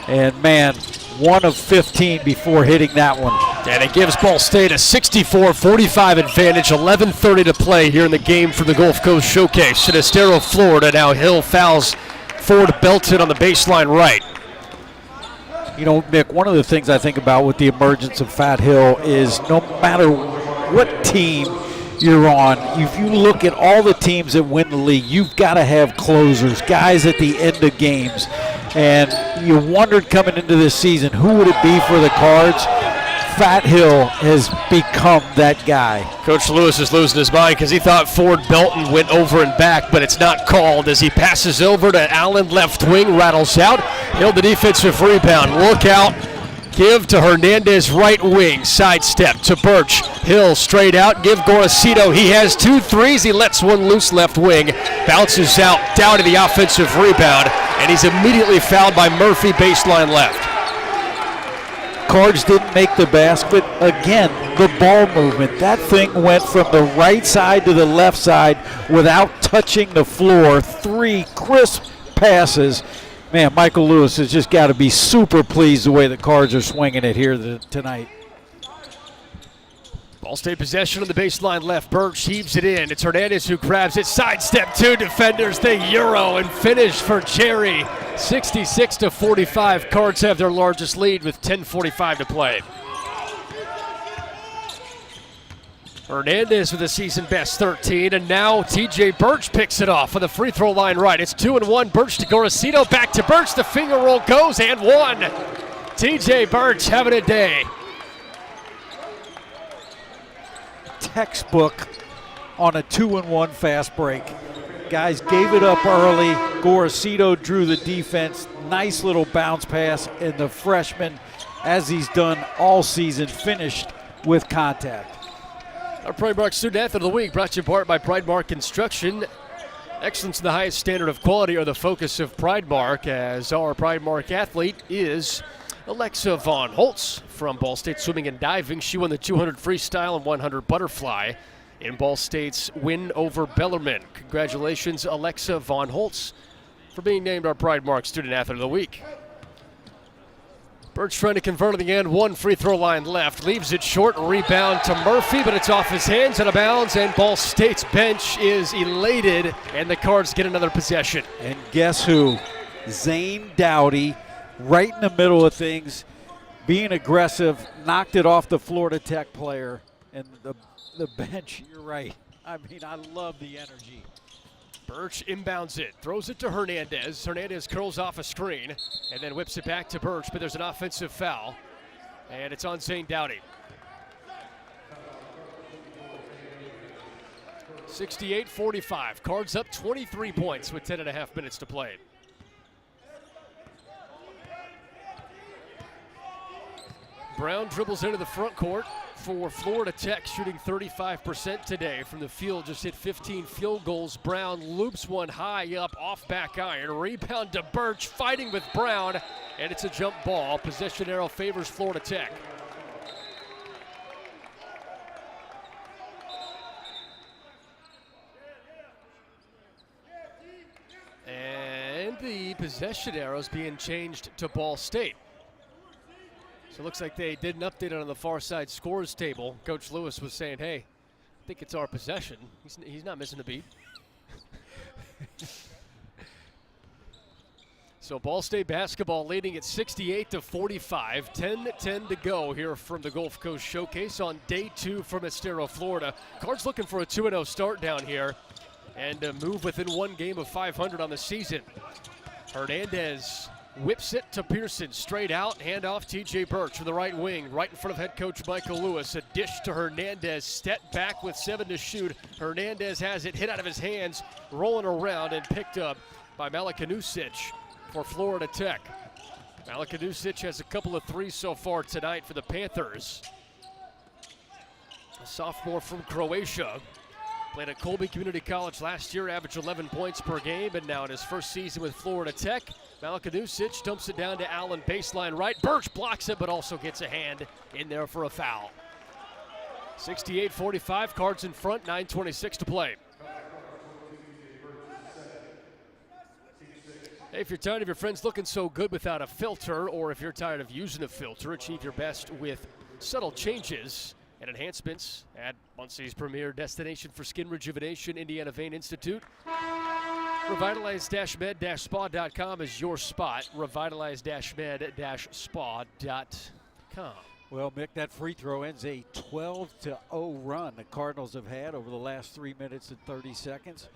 and man, 1 of 15 before hitting that one. And it gives Ball State a 64-45 advantage, 11:30 to play here in the game for the Gulf Coast Showcase. In Estero, Florida, now Hill fouls Ford Belton on the baseline right. You know, Mick, one of the things I think about with the emergence of Fat Hill is no matter what team you're on, if you look at all the teams that win the league, you've got to have closers, guys at the end of games. And you wondered coming into this season, who would it be for the Cards? Fat Hill has become that guy. Coach Lewis is losing his mind because he thought Ford Belton went over and back, but it's not called as he passes over to Allen, left wing, rattles out. Hill the defensive rebound. Look out. Give to Hernandez, right wing. Sidestep to Birch. Hill straight out. Give Gorosito. He has 2 threes. He lets one loose left wing. Bounces out down to the offensive rebound. And he's immediately fouled by Murphy, baseline left. Cards didn't make the basket. Again, the ball movement. That thing went from the right side to the left side without touching the floor. 3 crisp passes. Man, Michael Lewis has just got to be super pleased the way the Cards are swinging it here tonight. Ball State possession on the baseline left. Birch heaves it in. It's Hernandez who grabs it. Sidestep 2 defenders. The Euro and finish for Cherry. 66-45. Cards have their largest lead with 10:45 to play. Hernandez with a season best 13, and now TJ Birch picks it off on the free throw line right. It's 2-1. Birch to Gorosito. Back to Birch. The finger roll goes and 1. TJ Birch having a day. Textbook on a 2-1 fast break. Guys gave it up early. Gorosito drew the defense. Nice little bounce pass, and the freshman, as he's done all season, finished with contact. Our Pride Mark Student Athlete of the Week brought to you in part by Pride Mark Construction. Excellence and the highest standard of quality are the focus of Pride Mark, as our Pride Mark athlete is Alexa Von Holtz from Ball State Swimming and Diving. She won the 200 freestyle and 100 butterfly in Ball State's win over Bellarmine. Congratulations, Alexa Von Holtz, for being named our Pride Mark Student Athlete of the Week. Birch trying to convert at the end. 1 free throw line left. Leaves it short. Rebound to Murphy, but it's off his hands, out of bounds, and Ball State's bench is elated, and the Cards get another possession. And guess who? Zane Dowdy, right in the middle of things, being aggressive, knocked it off the Florida Tech player. And the bench, you're right. I mean, I love the energy. Birch inbounds it, throws it to Hernandez. Hernandez curls off a screen and then whips it back to Birch, but there's an offensive foul, and it's on Zane Dowdy. 68-45. Cards up 23 points with 10.5 minutes to play. Brown dribbles into the front court for Florida Tech, shooting 35% today from the field. Just hit 15 field goals. Brown loops one high up off back iron. Rebound to Birch, fighting with Brown, and it's a jump ball. Possession arrow favors Florida Tech. And the possession arrow is being changed to Ball State. So it looks like they did an update on the far side scores table. Coach Lewis was saying, hey, I think it's our possession. He's not missing a beat. So Ball State basketball leading at 68-45. 10-10 to go here from the Gulf Coast Showcase on day 2 from Estero, Florida. Cards looking for a 2-0 start down here and move within 1 game of 500 on the season. Hernandez whips it to Pearson, straight out, handoff TJ Birch from the right wing, right in front of head coach Michael Lewis. A dish to Hernandez, step back with 7 to shoot. Hernandez has it hit out of his hands, rolling around and picked up by Malakanusic for Florida Tech. Malakanusic has a couple of threes so far tonight for the Panthers. A sophomore from Croatia. Played at Colby Community College last year, averaged 11 points per game, and now in his first season with Florida Tech, Malakanusic dumps it down to Allen, baseline right. Birch blocks it, but also gets a hand in there for a foul. 68-45, Cards in front, 9:26 to play. Hey, if you're tired of your friends looking so good without a filter, or if you're tired of using a filter, achieve your best with subtle changes and enhancements at Muncie's premier destination for skin rejuvenation, Indiana Vein Institute. Revitalize-med-spa.com is your spot. Revitalize-med-spa.com. Well, Mick, that free throw ends a 12-0 run the Cardinals have had over the last 3 minutes and 30 seconds.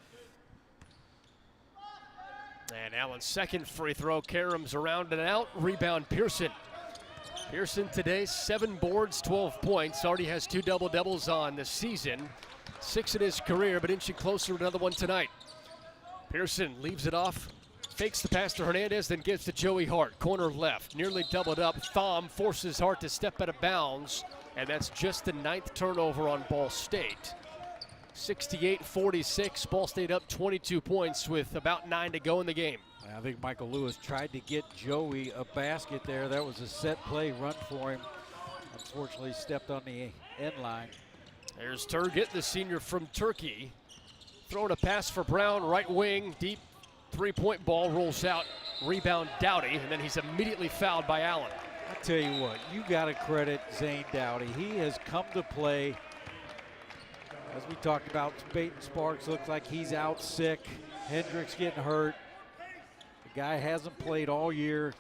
And Allen's second free throw. Karams around and out. Rebound Pearson. Pearson today, 7 boards, 12 points. Already has 2 double-doubles on the season. 6 in his career, but inching closer to another one tonight. Pearson leaves it off, fakes the pass to Hernandez, then gives to Joey Hart. Corner left, nearly doubled up. Thom forces Hart to step out of bounds, and that's just the 9th turnover on Ball State. 68-46, Ball State up 22 points with about 9 to go in the game. I think Michael Lewis tried to get Joey a basket there. That was a set play run for him. Unfortunately, stepped on the end line. There's Turgott, the senior from Turkey. Throwing a pass for Brown, right wing, deep three-point ball, rolls out. Rebound Dowdy, and then he's immediately fouled by Allen. I tell you what, you got to credit Zane Dowdy. He has come to play. As we talked about, Peyton Sparks looks like he's out sick. Hendricks getting hurt. The guy hasn't played all year.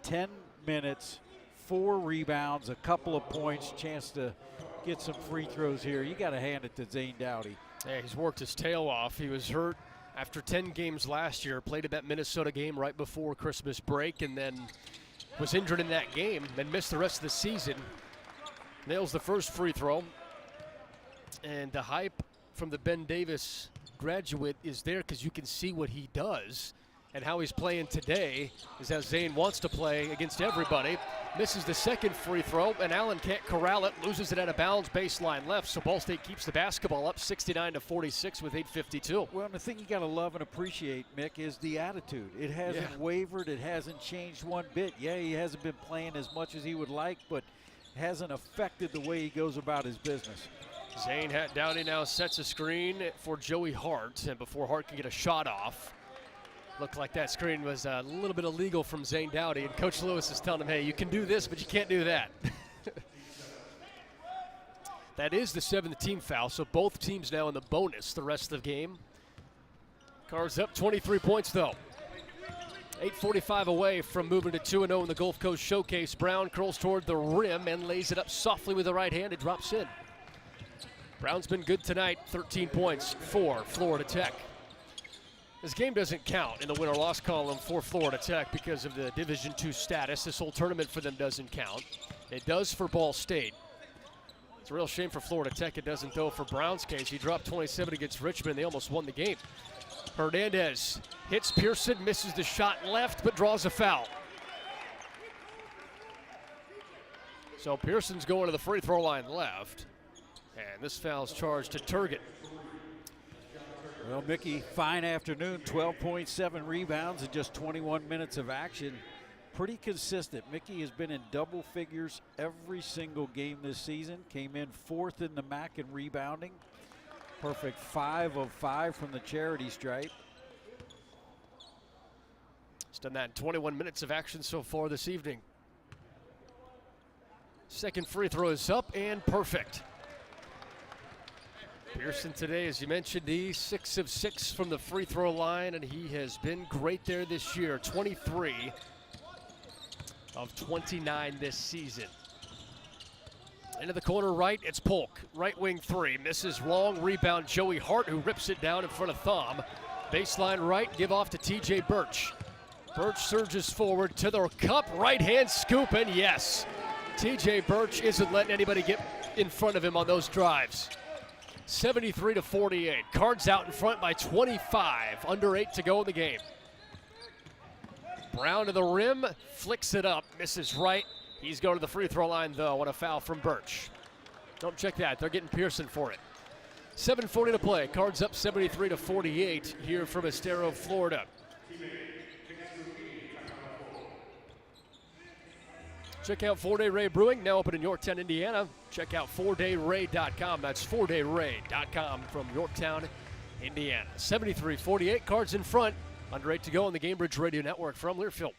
10 minutes, 4 rebounds, a couple of points, chance to get some free throws here. You got to hand it to Zane Dowdy. Yeah, he's worked his tail off. He was hurt after 10 games last year, played in that Minnesota game right before Christmas break, and then was injured in that game and missed the rest of the season. Nails the first free throw. And the hype from the Ben Davis graduate is there because you can see what he does. And how he's playing today is how Zane wants to play against everybody. Misses the second free throw, and Allen can't corral it, loses it out of bounds, baseline left. So Ball State keeps the basketball up 69-46 with 8:52. Well, the thing you got to love and appreciate, Mick, is the attitude. It hasn't wavered. It hasn't changed one bit. Yeah, he hasn't been playing as much as he would like, but hasn't affected the way he goes about his business. Zane Downey now sets a screen for Joey Hart, and before Hart can get a shot off, looked like that screen was a little bit illegal from Zane Dowdy, and Coach Lewis is telling him, hey, you can do this, but you can't do that. That is the 7th team foul, so both teams now in the bonus the rest of the game. Cards up 23 points, though. 8:45 away from moving to 2-0 in the Gulf Coast Showcase. Brown curls toward the rim and lays it up softly with the right hand. It drops in. Brown's been good tonight, 13 points for Florida Tech. This game doesn't count in the win or loss column for Florida Tech because of the Division II status. This whole tournament for them doesn't count. It does for Ball State. It's a real shame for Florida Tech it doesn't, though, for Brown's case. He dropped 27 against Richmond. They almost won the game. Hernandez hits Pearson, misses the shot left, but draws a foul. So Pearson's going to the free throw line left. And this foul's charged to Turgott. Well, Mickey, fine afternoon, 12.7 rebounds in just 21 minutes of action. Pretty consistent. Mickey has been in double figures every single game this season. Came in 4th in the MAC in rebounding. Perfect 5 of 5 from the charity stripe. He's done that in 21 minutes of action so far this evening. Second free throw is up and perfect. Pearson today, as you mentioned, he's 6 of 6 from the free throw line, and he has been great there this year. 23 of 29 this season. Into the corner right, it's Polk. Right wing 3, misses long rebound. Joey Hart, who rips it down in front of Thom. Baseline right, give off to TJ Birch. Birch surges forward to the cup, right hand scoop, and yes, TJ Birch isn't letting anybody get in front of him on those drives. 73-48. Cards out in front by 25. Under 8 to go in the game. Brown to the rim, flicks it up, misses right. He's going to the free throw line, though, on a foul from Birch. Don't check that. They're getting Pearson for it. 7:40 to play. Cards up 73-48 here from Estero, Florida. Check out 4 Day Ray Brewing, now open in Yorktown, Indiana. Check out 4dayray.com. That's 4dayray.com from Yorktown, Indiana. 73-48, Cards in front. Under 8 to go on the Gamebridge Radio Network from Learfield.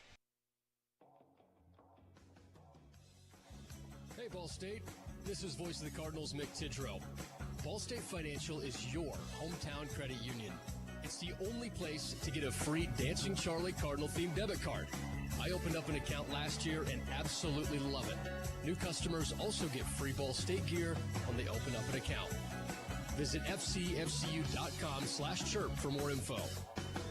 Hey, Ball State. This is Voice of the Cardinals, Mick Tidrow. Ball State Financial is your hometown credit union. It's the only place to get a free Dancing Charlie Cardinal-themed debit card. I opened up an account last year and absolutely love it. New customers also get free Ball State gear when they open up an account. Visit fcfcu.com/chirp for more info.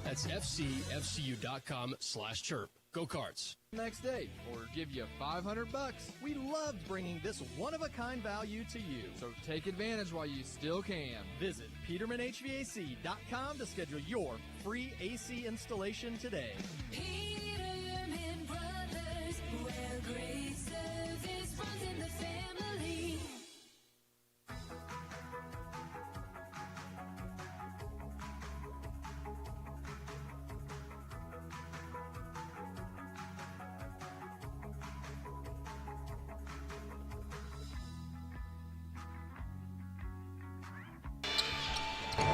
That's fcfcu.com/chirp. Go Cards. Next day, or give you $500. We loved bringing this one-of-a-kind value to you, so take advantage while you still can. Visit PetermanHVAC.com to schedule your free AC installation today. Peterman Brothers, where great service runs in the family.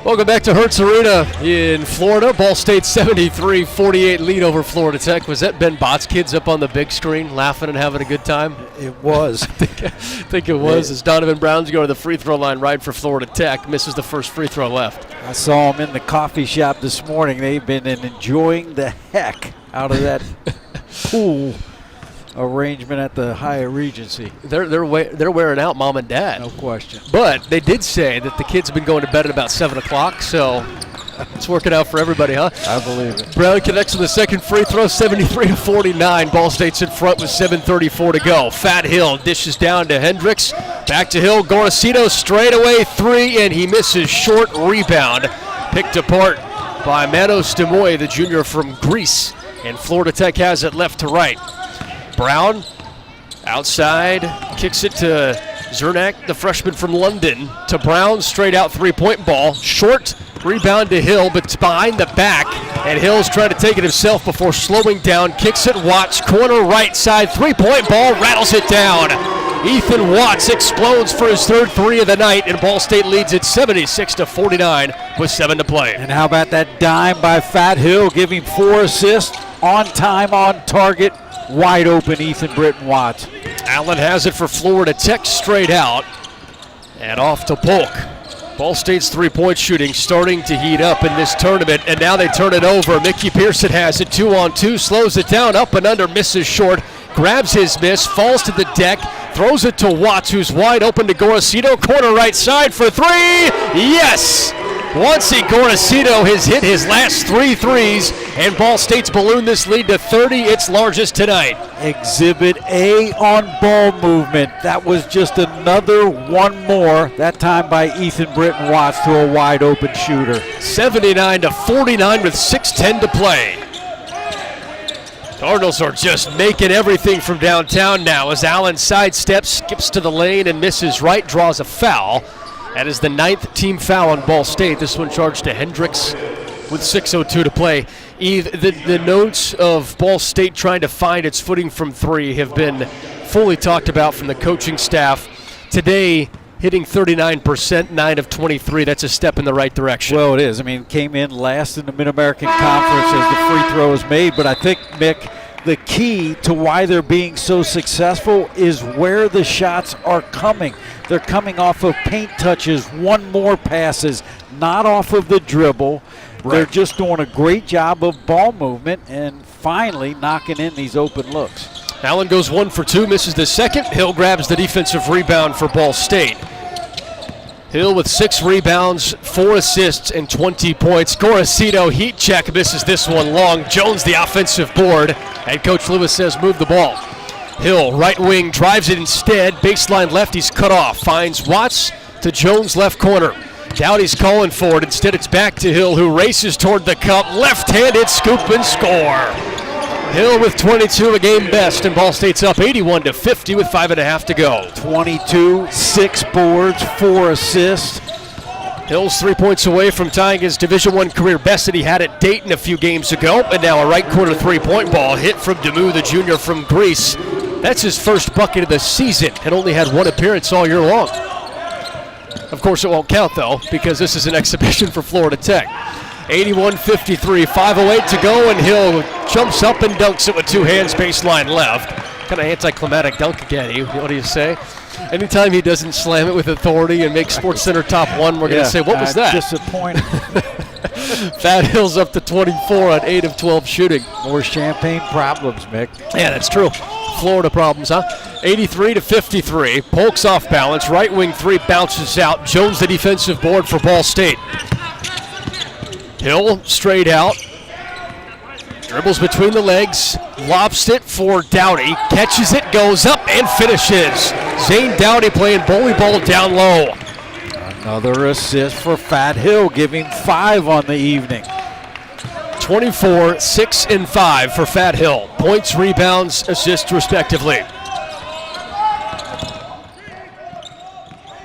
Welcome back to Hertz Arena in Florida. Ball State 73-48 lead over Florida Tech. Was that Ben Bott's kids up on the big screen laughing and having a good time? It was. I think it was. As Donovan Brown's going to the free throw line right for Florida Tech. Misses the first free throw left. I saw them in the coffee shop this morning. They've been enjoying the heck out of that pool arrangement at the Hyatt Regency. They're wearing out, Mom and Dad. No question. But they did say that the kids have been going to bed at about 7 o'clock, so It's working out for everybody, huh? I believe it. Brown connects on the second free throw, 73-49. Ball State's in front with 7:34 to go. Fat Hill dishes down to Hendricks. Back to Hill. Gorosito straight away three, and he misses. Short rebound. Picked apart by Manos Demoy, the junior from Greece. And Florida Tech has it left to right. Brown outside, kicks it to Zernak, the freshman from London, to Brown, straight out three-point ball. Short rebound to Hill, but it's behind the back, and Hill's trying to take it himself before slowing down. Kicks it, Watts, corner right side, three-point ball, rattles it down. Ethan Watts explodes for his third three of the night, and Ball State leads it 76-49 with 7 to play. And how about that dime by Fat Hill, giving 4 assists, on time, on target, wide open Ethan Britton Watts. Allen has it for Florida Tech straight out, and off to Polk. Ball State's three-point shooting starting to heat up in this tournament, and now they turn it over. Mickey Pearson has it 2-on-2, slows it down, up and under, misses short, grabs his miss, falls to the deck, throws it to Watts, who's wide open to Gorosito, corner right side for three, yes! Once Gorosito has hit his last 3 threes, and Ball State's ballooned this lead to 30, its largest tonight. Exhibit A on ball movement. That was just another one more, that time by Ethan Britton Watts to a wide open shooter. 79-49 with 6:10 to play. Cardinals are just making everything from downtown now as Allen sidesteps, skips to the lane and misses right, draws a foul. That is the 9th team foul on Ball State. This one charged to Hendricks with 6:02 to play. Eve, the notes of Ball State trying to find its footing from three have been fully talked about from the coaching staff. Today, hitting 39%, 9 of 23. That's a step in the right direction. Well, it is. I mean, came in last in the Mid-American Conference as the free throw is made. But I think, Mick, the key to why they're being so successful is where the shots are coming. They're coming off of paint touches, one more passes, not off of the dribble. Right. They're just doing a great job of ball movement and finally knocking in these open looks. Allen goes 1 for 2, misses the second. Hill grabs the defensive rebound for Ball State. Hill with 6 rebounds, 4 assists, and 20 points. Gorosito heat check, misses this one long. Jones the offensive board, and Coach Lewis says move the ball. Hill, right wing, drives it instead. Baseline left, he's cut off. Finds Watts to Jones left corner. Dowdy's calling for it. Instead, it's back to Hill, who races toward the cup. Left-handed scoop and score. Hill with 22, a game best, and Ball State's up 81-50 with 5.5 to go. 22, 6 boards, 4 assists. Hill's 3 points away from tying his Division I career best that he had at Dayton a few games ago, and now a right corner three-point ball hit from Demu, the junior from Greece. That's his first bucket of the season, and only had 1 appearance all year long. Of course, it won't count, though, because this is an exhibition for Florida Tech. 81-53, 5:08 to go, and Hill jumps up and dunks it with 2 hands, baseline left. Kind of anticlimactic dunk again. What do you say? Anytime he doesn't slam it with authority and make SportsCenter top 1, we're going to say, what was that? Disappointing. Fat Hill's up to 24 on 8 of 12 shooting. More champagne problems, Mick. Yeah, that's true. Florida problems, huh? 83-53. Polk's off balance. Right wing 3 bounces out. Jones the defensive board for Ball State. Hill straight out. Dribbles between the legs. Lobs it for Dowdy. Catches it, goes up, and finishes. Zane Dowdy playing bully ball down low. Another assist for Fat Hill, giving 5 on the evening. 24, 6, and 5 for Fat Hill. Points, rebounds, assists, respectively.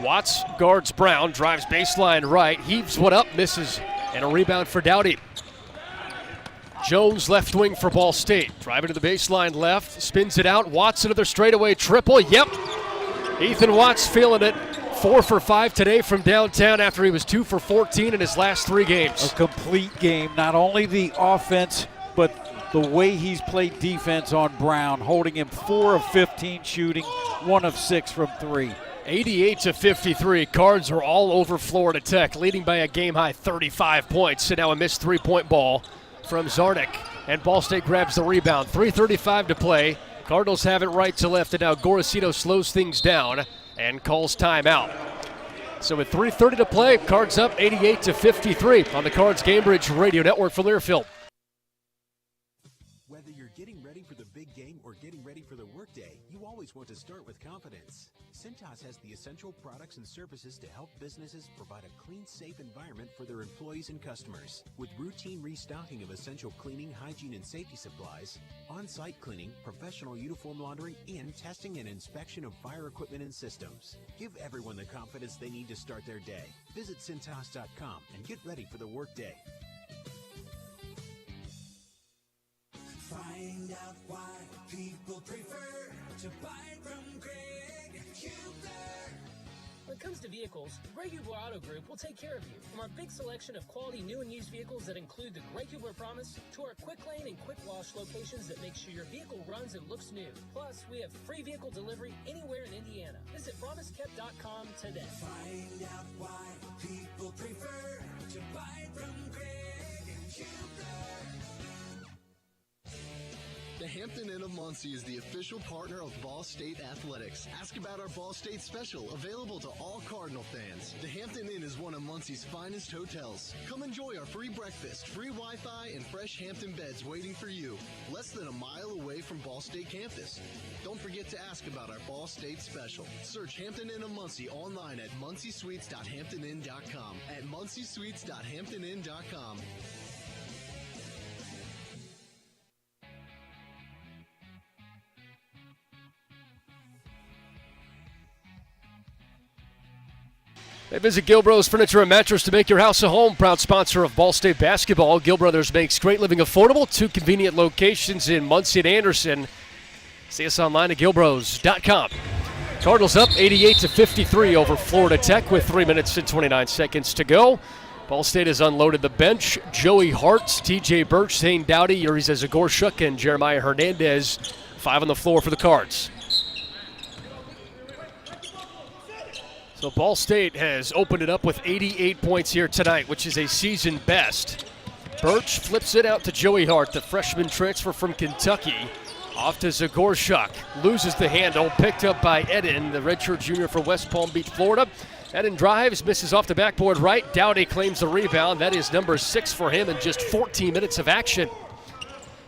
Watts guards Brown, drives baseline right, heaves one up, misses, and a rebound for Dowdy. Jones left wing for Ball State. Driving to the baseline left, spins it out. Watts another straightaway triple. Yep. Ethan Watts feeling it. 4 for 5 today from downtown after he was 2 for 14 in his last 3 games. A complete game. Not only the offense, but the way he's played defense on Brown, holding him 4 of 15 shooting, 1 of 6 from 3. 88-53. Cards are all over Florida Tech, leading by a game-high 35 points. And now a missed 3-point ball from Zarnik, and Ball State grabs the rebound. 3:35 to play. Cardinals have it right to left, and now Gorosito slows things down and calls timeout. So with 3:30 to play, Cards up 88-53 on the Cards Gamebridge Radio Network for Learfield. Whether you're getting ready for the big game or getting ready for the workday, you always want to start with confidence. Cintas has the essential products and services to help businesses provide a clean, safe environment for their employees and customers. With routine restocking of essential cleaning, hygiene, and safety supplies, on-site cleaning, professional uniform laundering, and testing and inspection of fire equipment and systems. Give everyone the confidence they need to start their day. Visit Cintas.com and get ready for the workday. Find out why people prefer to buy from Greg Hubler. When it comes to vehicles, Greg Hubler Auto Group will take care of you. From our big selection of quality new and used vehicles that include the Greg Hubler Promise to our quick lane and quick wash locations that make sure your vehicle runs and looks new. Plus, we have free vehicle delivery anywhere in Indiana. Visit PromiseKept.com today. Find out why people prefer to buy from Greg Hubler. The Hampton Inn of Muncie is the official partner of Ball State Athletics. Ask about our Ball State special, available to all Cardinal fans. The Hampton Inn is one of Muncie's finest hotels. Come enjoy our free breakfast, free Wi-Fi, and fresh Hampton beds waiting for you. Less than a mile away from Ball State campus. Don't forget to ask about our Ball State special. Search Hampton Inn of Muncie online at munciesweets.hamptoninn.com. At munciesweets.hamptoninn.com. Hey, visit Gil Brothers Furniture and Mattress to make your house a home. Proud sponsor of Ball State basketball. Gil Brothers makes great living affordable. 2 convenient locations in Muncie and Anderson. See us online at gilbros.com. Cardinals up 88-53 over Florida Tech with 3 minutes and 29 seconds to go. Ball State has unloaded the bench. Joey Hart, TJ Birch, Zane Dowdy, Yuri Zagorchuk, and Jeremiah Hernandez. 5 on the floor for the Cards. So Ball State has opened it up with 88 points here tonight, which is a season best. Birch flips it out to Joey Hart, the freshman transfer from Kentucky. Off to Zagorchuk, loses the handle, picked up by Eden, the redshirt junior from West Palm Beach, Florida. Eden drives, misses off the backboard right. Dowdy claims the rebound. That is number 6 for him in just 14 minutes of action.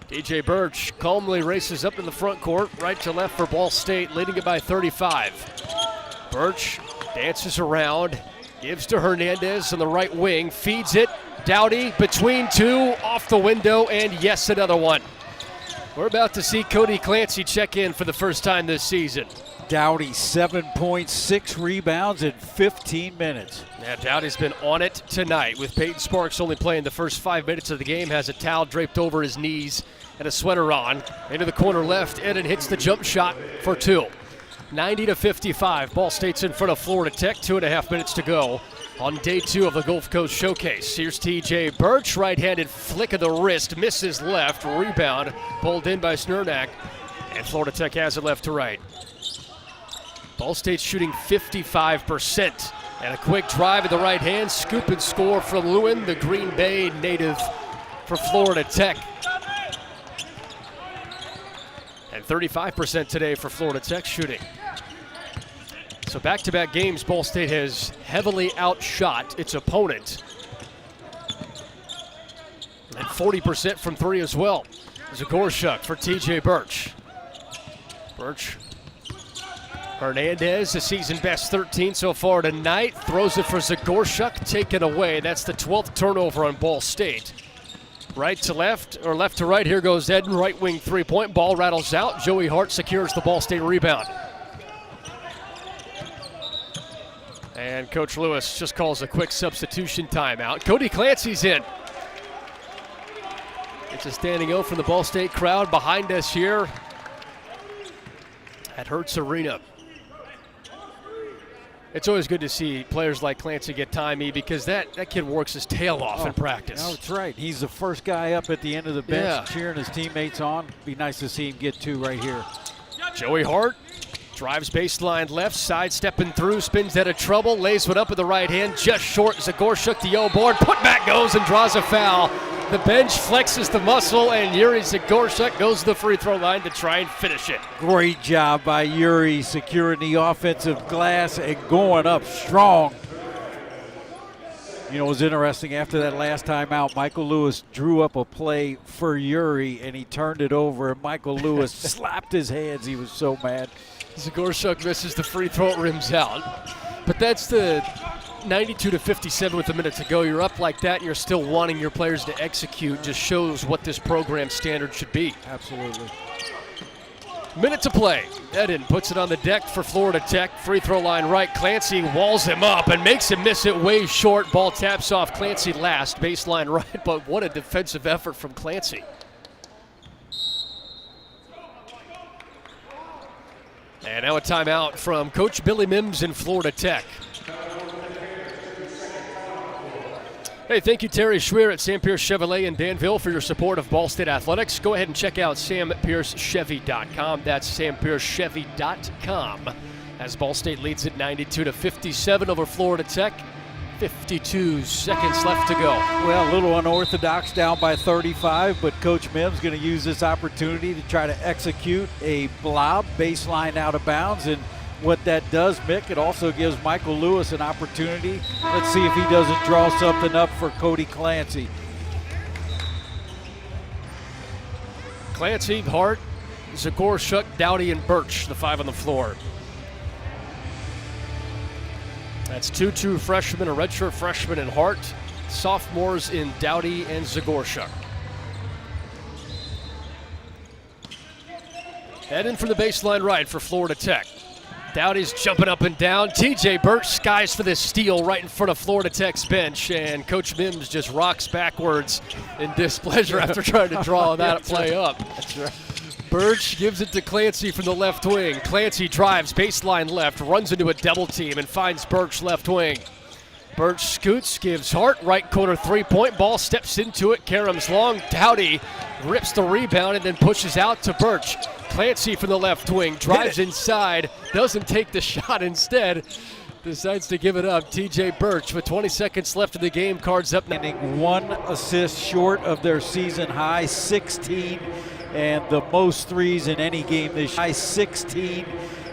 DJ Birch calmly races up in the front court, right to left for Ball State, leading it by 35. Birch dances around, gives to Hernandez on the right wing, feeds it. Dowdy between 2, off the window, and yes, another one. We're about to see Cody Clancy check in for the first time this season. Dowdy, 7 points, 6 rebounds in 15 minutes. Yeah, Dowdy's been on it tonight, with Peyton Sparks only playing the first 5 minutes of the game, has a towel draped over his knees and a sweater on. Into the corner left, Eden hits the jump shot for 2. 90-55, Ball State's in front of Florida Tech, 2.5 minutes to go on day 2 of the Gulf Coast Showcase. Here's TJ Birch, right-handed flick of the wrist, misses left, rebound, pulled in by Snernak, and Florida Tech has it left to right. Ball State's shooting 55%, and a quick drive at the right hand, scoop and score from Lewin, the Green Bay native for Florida Tech. And 35% today for Florida Tech shooting. So back-to-back games, Ball State has heavily outshot its opponent. And 40% from 3 as well. Zagorchuk for TJ Birch. Birch. Hernandez, a season best 13 so far tonight. Throws it for Zagorchuk, taken away. That's the 12th turnover on Ball State. Right to left, or left to right. Here goes Eden, right wing three-point. Ball rattles out. Joey Hart secures the Ball State rebound. And Coach Lewis just calls a quick substitution timeout. Cody Clancy's in. It's a standing O from the Ball State crowd behind us here at Hertz Arena. It's always good to see players like Clancy get time, because that kid works his tail off in practice. No, that's right. He's the first guy up at the end of the bench cheering his teammates on. Be nice to see him get 2 right here. Joey Hart drives baseline left, sidestepping through, spins out of trouble, lays one up with the right hand, just short. Zagorchuk the yellow board, put back goes and draws a foul. The bench flexes the muscle, and Yuri Zagorchuk goes to the free throw line to try and finish it. Great job by Yuri securing the offensive glass and going up strong You know, it was interesting. After that last time out, Michael Lewis drew up a play for Yuri, and he turned it over, and Michael Lewis slapped his hands. He was so mad. Zagorchuk misses the free throw, it rims out. But that's the 92-57 with a minute to go. You're up like that, and you're still wanting your players to execute. Just shows what this program standard should be. Absolutely. Minute to play. Eden puts it on the deck for Florida Tech. Free throw line right. Clancy walls him up and makes him miss it way short. Ball taps off Clancy last. Baseline right, but what a defensive effort from Clancy. And now a timeout from Coach Billy Mims in Florida Tech. Hey, thank you, Terry Schweer at Sam Pierce Chevrolet in Danville for your support of Ball State Athletics. Go ahead and check out SamPierceChevy.com. That's SamPierceChevy.com. As Ball State leads it 92-57 over Florida Tech. 52 seconds left to go. Well, a little unorthodox, down by 35, but Coach Mims going to use this opportunity to try to execute a blob baseline out of bounds. And what that does, Mick, it also gives Michael Lewis an opportunity. Let's see if he doesn't draw something up for Cody Clancy. Clancy, Hart, Zagorchuk, Dowdy, and Birch, the five on the floor. That's two true freshmen, a redshirt freshman in Hart, sophomores in Dowdy and Zagorchuk. Heading from the baseline right for Florida Tech. Dowdy's jumping up and down. TJ Birch skies for this steal right in front of Florida Tech's bench, and Coach Mims just rocks backwards in displeasure after trying to draw that play up. That's right. Birch gives it to Clancy from the left wing. Clancy drives baseline left, runs into a double team, and finds Birch left wing. Birch scoots, gives Hart right corner three-point ball, steps into it, Karam's long. Dowdy rips the rebound and then pushes out to Birch. Clancy from the left wing, drives inside, doesn't take the shot, instead decides to give it up. TJ Birch with 20 seconds left in the game, cards up. One assist short of their season high, 16, and the most threes in any game this year. 16,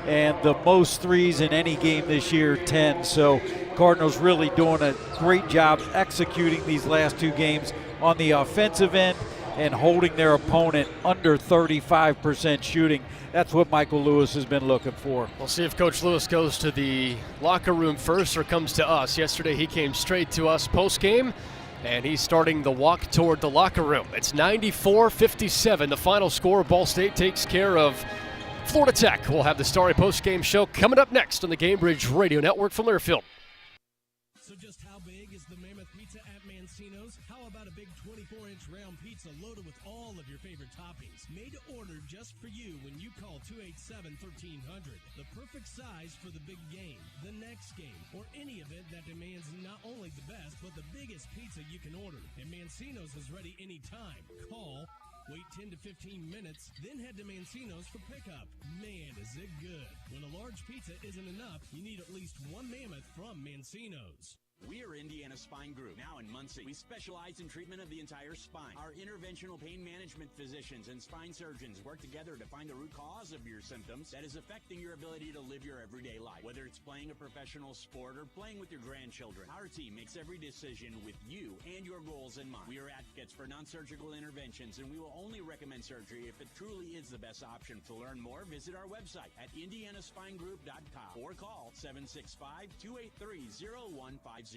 and the most threes in any game this year, 10. So Cardinals really doing a great job executing these last two games on the offensive end and holding their opponent under 35% shooting. That's what Michael Lewis has been looking for. We'll see if Coach Lewis goes to the locker room first or comes to us. Yesterday he came straight to us post-game, and he's starting the walk toward the locker room. It's 94-57, the final score. Ball State takes care of Florida Tech. We'll have the Starry post-game show coming up next on the Gamebridge Radio Network from Learfield. So just how big is the Mammoth Pizza at Mancino's? How about a big 24-inch round pizza loaded with all of your favorite toppings? Made to order just for you when you call 287-1300. The perfect size for the big game, the next game, or any event that demands not only the best, but the biggest pizza you can order. And Mancino's is ready anytime. Call, wait 10 to 15 minutes, then head to Mancino's for pickup. Man, is it good. When a large pizza isn't enough, you need at least one Mammoth from Mancino's. We are Indiana Spine Group, now in Muncie. We specialize in treatment of the entire spine. Our interventional pain management physicians and spine surgeons work together to find the root cause of your symptoms that is affecting your ability to live your everyday life. Whether it's playing a professional sport or playing with your grandchildren, our team makes every decision with you and your goals in mind. We are advocates for non-surgical interventions, and we will only recommend surgery if it truly is the best option. To learn more, visit our website at indianaspinegroup.com or call 765-283-0150.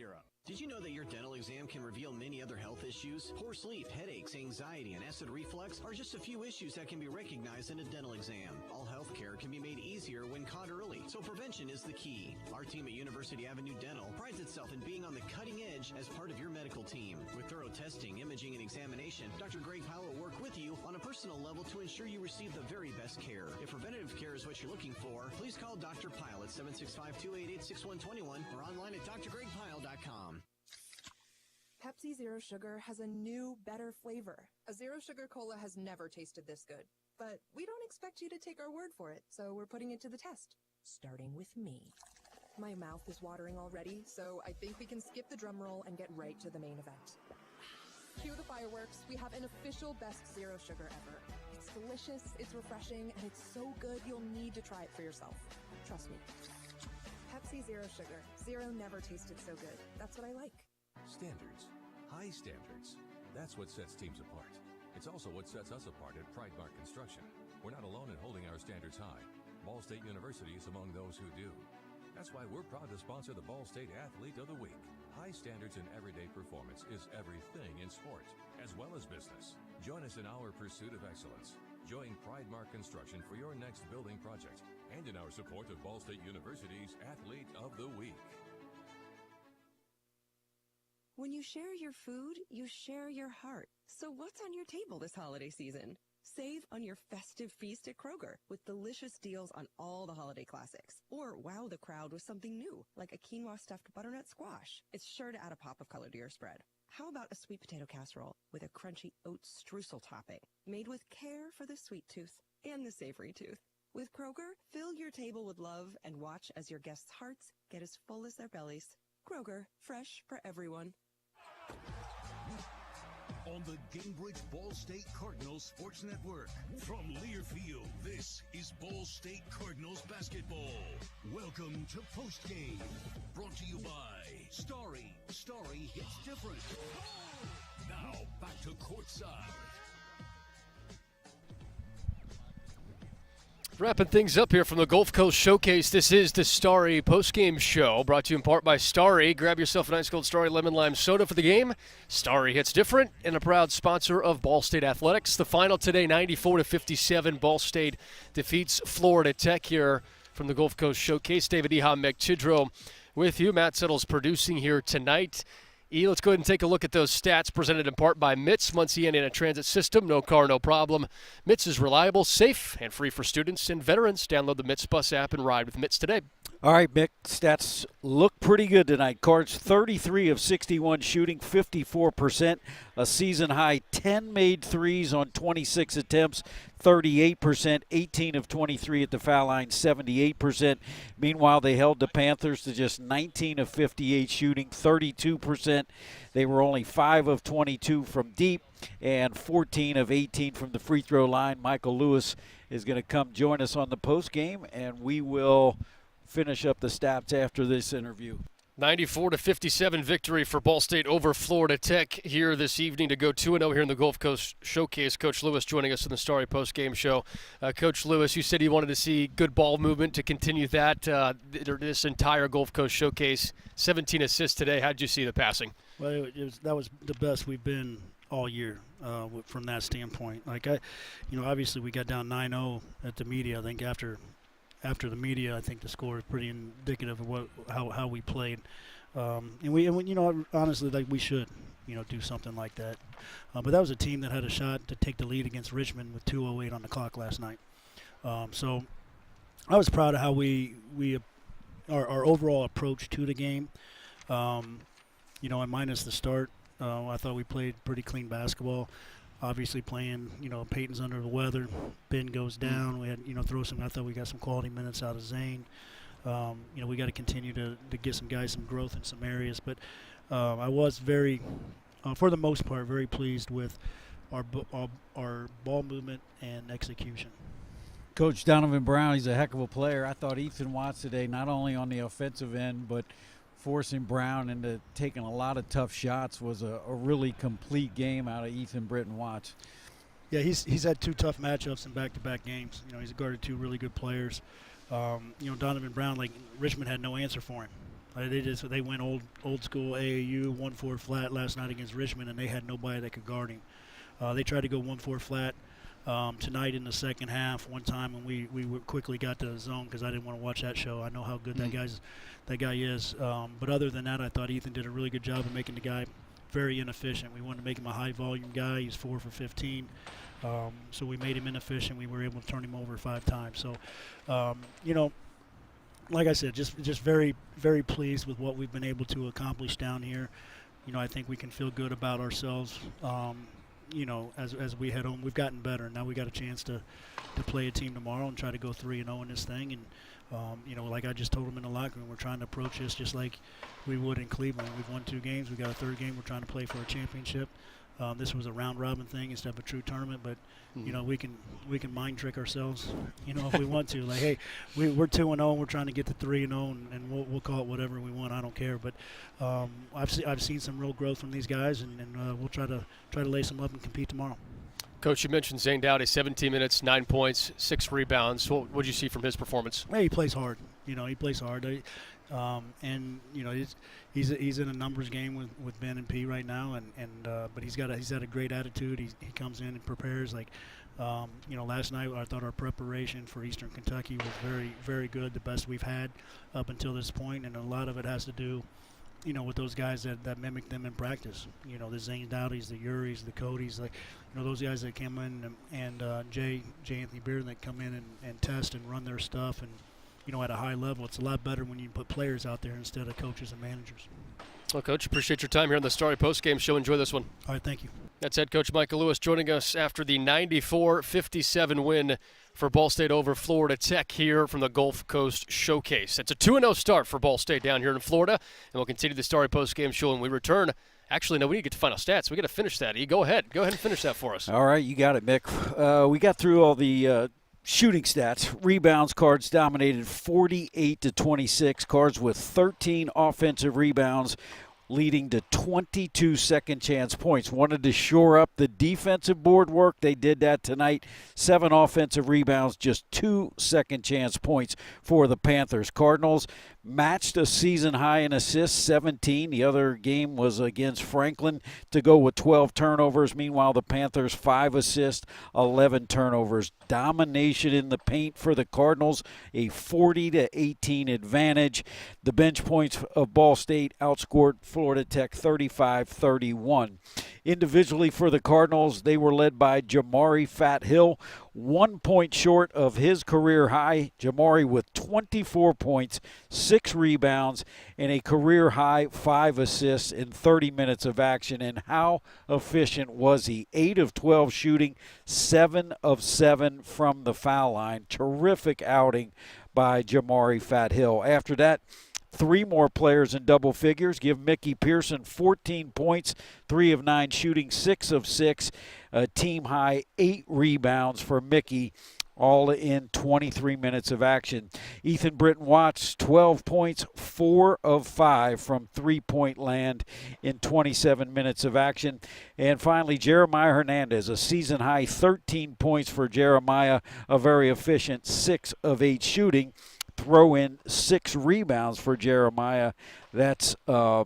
Did you know that your dental exam can reveal many other health issues? Poor sleep, headaches, anxiety, and acid reflux are just a few issues that can be recognized in a dental exam. All health care can be made easier when caught early, so prevention is the key. Our team at University Avenue Dental prides itself in being on the cutting edge as part of your medical team. With thorough testing, imaging, and examination, Dr. Greg Powell will work with you on a personal level to ensure you receive the very best care. If preventative care is what you're looking for, please call Dr. Pyle at 765-288-6121 or online at drgregpyle.com. Pepsi Zero Sugar has a new, better flavor. A Zero Sugar Cola has never tasted this good. But we don't expect you to take our word for it, so we're putting it to the test. Starting with me. My mouth is watering already, so I think we can skip the drum roll and get right to the main event. Cue the fireworks. We have an official best Zero Sugar ever. It's delicious, it's refreshing, and it's so good you'll need to try it for yourself. Trust me. Pepsi Zero Sugar. Zero never tasted so good. That's what I like. Standards. High standards. That's what sets teams apart. It's also what sets us apart at Pridemark Construction. We're not alone in holding our standards high. Ball State University is among those who do. That's why we're proud to sponsor the Ball State Athlete of the Week. High standards in everyday performance is everything in sport, as well as business. Join us in our pursuit of excellence. Join Pridemark Construction for your next building project and in our support of Ball State University's Athlete of the Week. When you share your food, you share your heart. So what's on your table this holiday season? Save on your festive feast at Kroger with delicious deals on all the holiday classics. Or wow the crowd with something new, like a quinoa stuffed butternut squash. It's sure to add a pop of color to your spread. How about a sweet potato casserole with a crunchy oat streusel topping, made with care for the sweet tooth and the savory tooth? With Kroger, fill your table with love and watch as your guests' hearts get as full as their bellies. Kroger, fresh for everyone. On the Gainbridge Ball State Cardinals Sports Network. From Learfield, this is Ball State Cardinals basketball. Welcome to Postgame. Brought to you by Starry. Starry hits different. Now, back to courtside. Wrapping things up here from the Gulf Coast Showcase, this is the Starry postgame show, brought to you in part by Starry. Grab yourself an ice cold Starry lemon lime soda for the game. Starry hits different, and a proud sponsor of Ball State Athletics. The final today, 94-57. Ball State defeats Florida Tech here from the Gulf Coast Showcase. David Eha, Meg Tidrow with you. Matt Settles producing here tonight. Let's go ahead and take a look at those stats presented in part by MITS, Muncie Indiana Transit System. No car, no problem. MITS is reliable, safe, and free for students and veterans. Download the MITS Bus app and ride with MITS today. All right, Mick, stats look pretty good tonight. Cards 33 of 61 shooting, 54%, a season-high 10 made threes on 26 attempts, 38%, 18 of 23 at the foul line, 78%. Meanwhile, they held the Panthers to just 19 of 58 shooting, 32%. They were only 5 of 22 from deep and 14 of 18 from the free throw line. Michael Lewis is going to come join us on the post game, and we will finish up the stats after this interview. 94-57 victory for Ball State over Florida Tech here this evening to go 2-0 here in the Gulf Coast Showcase. Coach Lewis joining us in the Starry post-game show. Coach Lewis, you said you wanted to see good ball movement to continue that this entire Gulf Coast Showcase. 17 assists today. How did you see the passing? Well, that was the best we've been all year from that standpoint. Obviously we got down 9-0 at the media. I think after the media, I think the score is pretty indicative of how we played, and we honestly we should do something like that. But that was a team that had a shot to take the lead against Richmond with 2:08 on the clock last night. So I was proud of how our overall approach to the game. And minus the start, I thought we played pretty clean basketball. Obviously playing, Peyton's under the weather. Ben goes down. We had, I thought we got some quality minutes out of Zane. We got to continue to get some guys some growth in some areas. But I was very, for the most part, very pleased with our ball movement and execution. Coach Donovan Brown, he's a heck of a player. I thought Ethan Watts today, not only on the offensive end, but forcing Brown into taking a lot of tough shots, was a really complete game out of Ethan Britton Watts. Yeah, he's had two tough matchups in back-to-back games. He's guarded two really good players. Donovan Brown, Richmond had no answer for him. They went old school AAU 1-4 flat last night against Richmond, and they had nobody that could guard him. They tried to go 1-4 flat tonight in the second half one time, and we quickly got to the zone because I didn't want to watch that show. I know how good that guy is. But other than that, I thought Ethan did a really good job of making the guy very inefficient. We wanted to make him a high-volume guy. He's 4 for 15. So we made him inefficient. We were able to turn him over 5 times. So, like I said, just very, very pleased with what we've been able to accomplish down here. I think we can feel good about ourselves. As we head home, we've gotten better. Now we got a chance to play a team tomorrow and try to go 3-0 in this thing. And like I just told them in the locker room, we're trying to approach this just like we would in Cleveland. We've won 2 games. We got a third game. We're trying to play for a championship. this was a round robin thing instead of a true tournament, but you know, we can mind trick ourselves, you know, if we want to. Like, hey, we're 2-0 and we're trying to get to 3-0, and we'll call it whatever we want. I don't care. But I've seen some real growth from these guys, and we'll try to lace them up and compete tomorrow. Coach, you mentioned Zane Dowdy, 17 minutes, 9 points, 6 rebounds. What did you see from his performance? Yeah, he plays hard. You know, he plays hard. And you know, he's in a numbers game with Ben and P right now, but he's had a great attitude. He comes in and prepares. Like, you know, last night I thought our preparation for Eastern Kentucky was very, very good, the best we've had up until this point, and a lot of it has to do, you know, with those guys that mimic them in practice. You know, the Zane Dowdys, the Uris, the Codys, like, you know, those guys that come in and J. Anthony Bearden that come in and test and run their stuff, and you know, at a high level. It's a lot better when you put players out there instead of coaches and managers. Well, Coach, appreciate your time here on the Starry Postgame Show. Enjoy this one. All right, thank you. That's head coach Michael Lewis joining us after the 94-57 win for Ball State over Florida Tech here from the Gulf Coast Showcase. It's a 2-0 start for Ball State down here in Florida, and we'll continue the Starry Postgame Show when we return. Actually, no, we need to get to final stats. We got to finish that. Go ahead and finish that for us. All right, you got it, Mick. We got through all the shooting stats. Rebounds, Cards dominated 48-26. Cards with 13 offensive rebounds, leading to 22 second chance points. Wanted to shore up the defensive board work. They did that tonight. 7 offensive rebounds, just 2 second chance points for the Panthers. Cardinals matched a season high in assists, 17. The other game was against Franklin to go with 12 turnovers. Meanwhile, the Panthers 5 assists, 11 turnovers. Domination in the paint for the Cardinals, a 40-18 advantage. The bench points of Ball State outscored Florida Tech 35-31. Individually for the Cardinals, they were led by Jamari Fat Hill, 1 point short of his career high. Jamari with 24 points, 6 rebounds, and a career high 5 assists in 30 minutes of action. And how efficient was he? 8 of 12 shooting, 7 of 7 from the foul line. Terrific outing by Jamari Fat Hill. After that, 3 more players in double figures. Give Mickey Pearson 14 points, 3 of 9 shooting, 6 of 6. A team high 8 rebounds for Mickey, all in 23 minutes of action. Ethan Britton Watts, 12 points, 4 of 5 from three-point land in 27 minutes of action. And finally, Jeremiah Hernandez, a season high 13 points for Jeremiah, a very efficient 6 of 8 shooting. Throw in 6 rebounds for Jeremiah. That's 2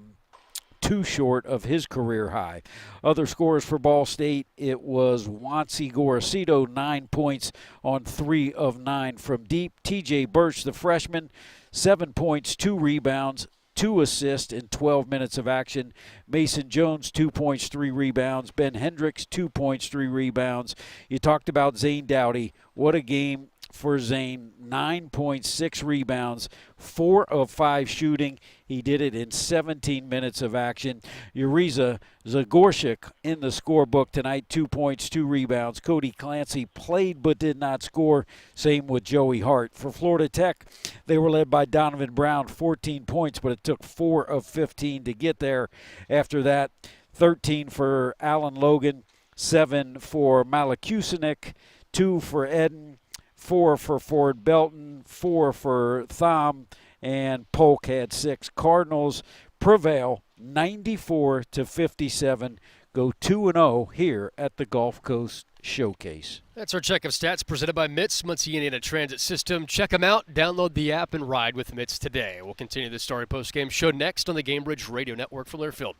short of his career high. Other scores for Ball State, it was Wansi Gorosito, 9 points on 3 of 9 from deep. TJ Birch, the freshman, 7 points, 2 rebounds, 2 assists in 12 minutes of action. Mason Jones, 2 points, 3 rebounds. Ben Hendricks, 2 points, 3 rebounds. You talked about Zane Dowdy. What a game for Zane. 9 points, 6 rebounds, 4 of 5 shooting. He did it in 17 minutes of action. Uriza Zagorczyk in the scorebook tonight, 2 points, 2 rebounds. Cody Clancy played but did not score. Same with Joey Hart. For Florida Tech, they were led by Donovan Brown, 14 points, but it took 4 of 15 to get there. After that, 13 for Alan Logan, 7 for Malakusinik, 2 for Eden, 4 for Ford Belton, 4 for Thom, and Polk had 6. Cardinals prevail 94-57, go 2-0 here at the Gulf Coast Showcase. That's our check of stats presented by MITS, Muncie Indiana Transit System. Check them out, download the app, and ride with MITS today. We'll continue the Starry Postgame Show next on the Gamebridge Radio Network from Learfield.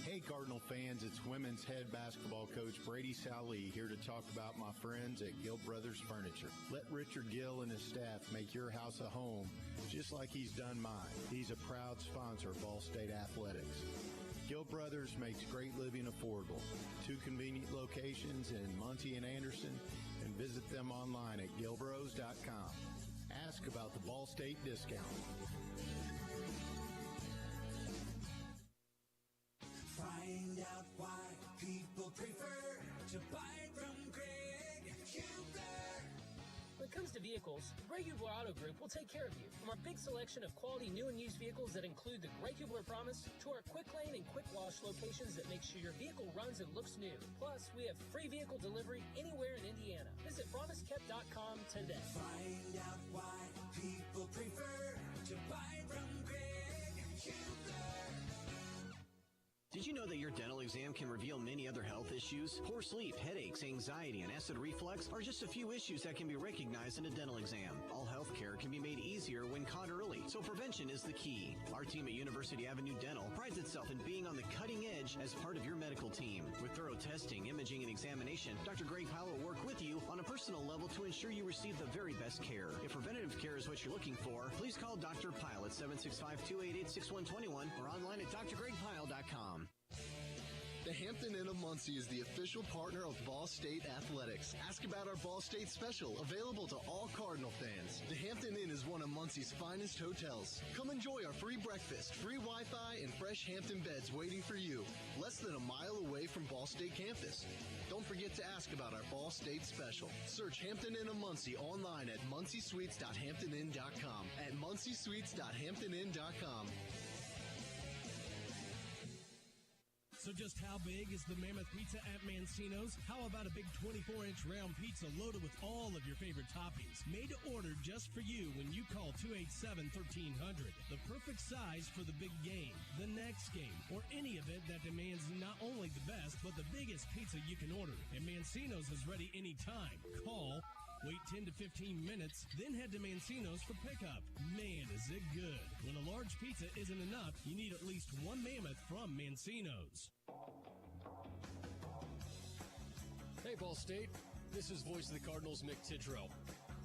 Hey Cardinal fans, it's women's head basketball coach Brady Sally here to talk about my friends at Gill Brothers Furniture. Let Richard Gill and his staff make your house a home just like he's done mine. He's a proud sponsor of Ball State Athletics. Gill Brothers makes great living affordable. 2 convenient locations in Muncie and Anderson, and visit them online at gilbros.com. Ask about the Ball State discount. Find out why people prefer to buy from Greg and Schuster. With it comes to vehicles, the Greg Hubler Auto Group will take care of you. From our big selection of quality new and used vehicles that include the Greg Hubler Promise to our quick lane and quick wash locations that make sure your vehicle runs and looks new. Plus, we have free vehicle delivery anywhere in Indiana. Visit promisekept.com today. Find out why people prefer to buy from Greg Hubler. Did you know that your dental exam can reveal many other health issues? Poor sleep, headaches, anxiety, and acid reflux are just a few issues that can be recognized in a dental exam. All health care can be made easier when caught early, so prevention is the key. Our team at University Avenue Dental prides itself in being on the cutting edge as part of your medical team. With thorough testing, imaging, and examination, Dr. Greg Powell will work with you on a personal level to ensure you receive the very best care. If preventative care is what you're looking for, please call Dr. Pyle at 765-288-6121 or online at drgregpyle.com. The Hampton Inn of Muncie is the official partner of Ball State Athletics. Ask about our Ball State special, available to all Cardinal fans. The Hampton Inn is one of Muncie's finest hotels. Come enjoy our free breakfast, free Wi-Fi, and fresh Hampton beds waiting for you. Less than a mile away from Ball State campus. Don't forget to ask about our Ball State special. Search Hampton Inn of Muncie online at munciesweets.hamptoninn.com. At munciesweets.hamptoninn.com. So just how big is the Mammoth Pizza at Mancino's? How about a big 24-inch round pizza loaded with all of your favorite toppings? Made to order just for you when you call 287-1300. The perfect size for the big game, the next game, or any event that demands not only the best, but the biggest pizza you can order. And Mancino's is ready anytime. Call, wait 10 to 15 minutes, then head to Mancino's for pickup. Man, is it good. When a large pizza isn't enough, you need at least one Mammoth from Mancino's. Hey, Ball State. This is voice of the Cardinals, Mick Tidrow.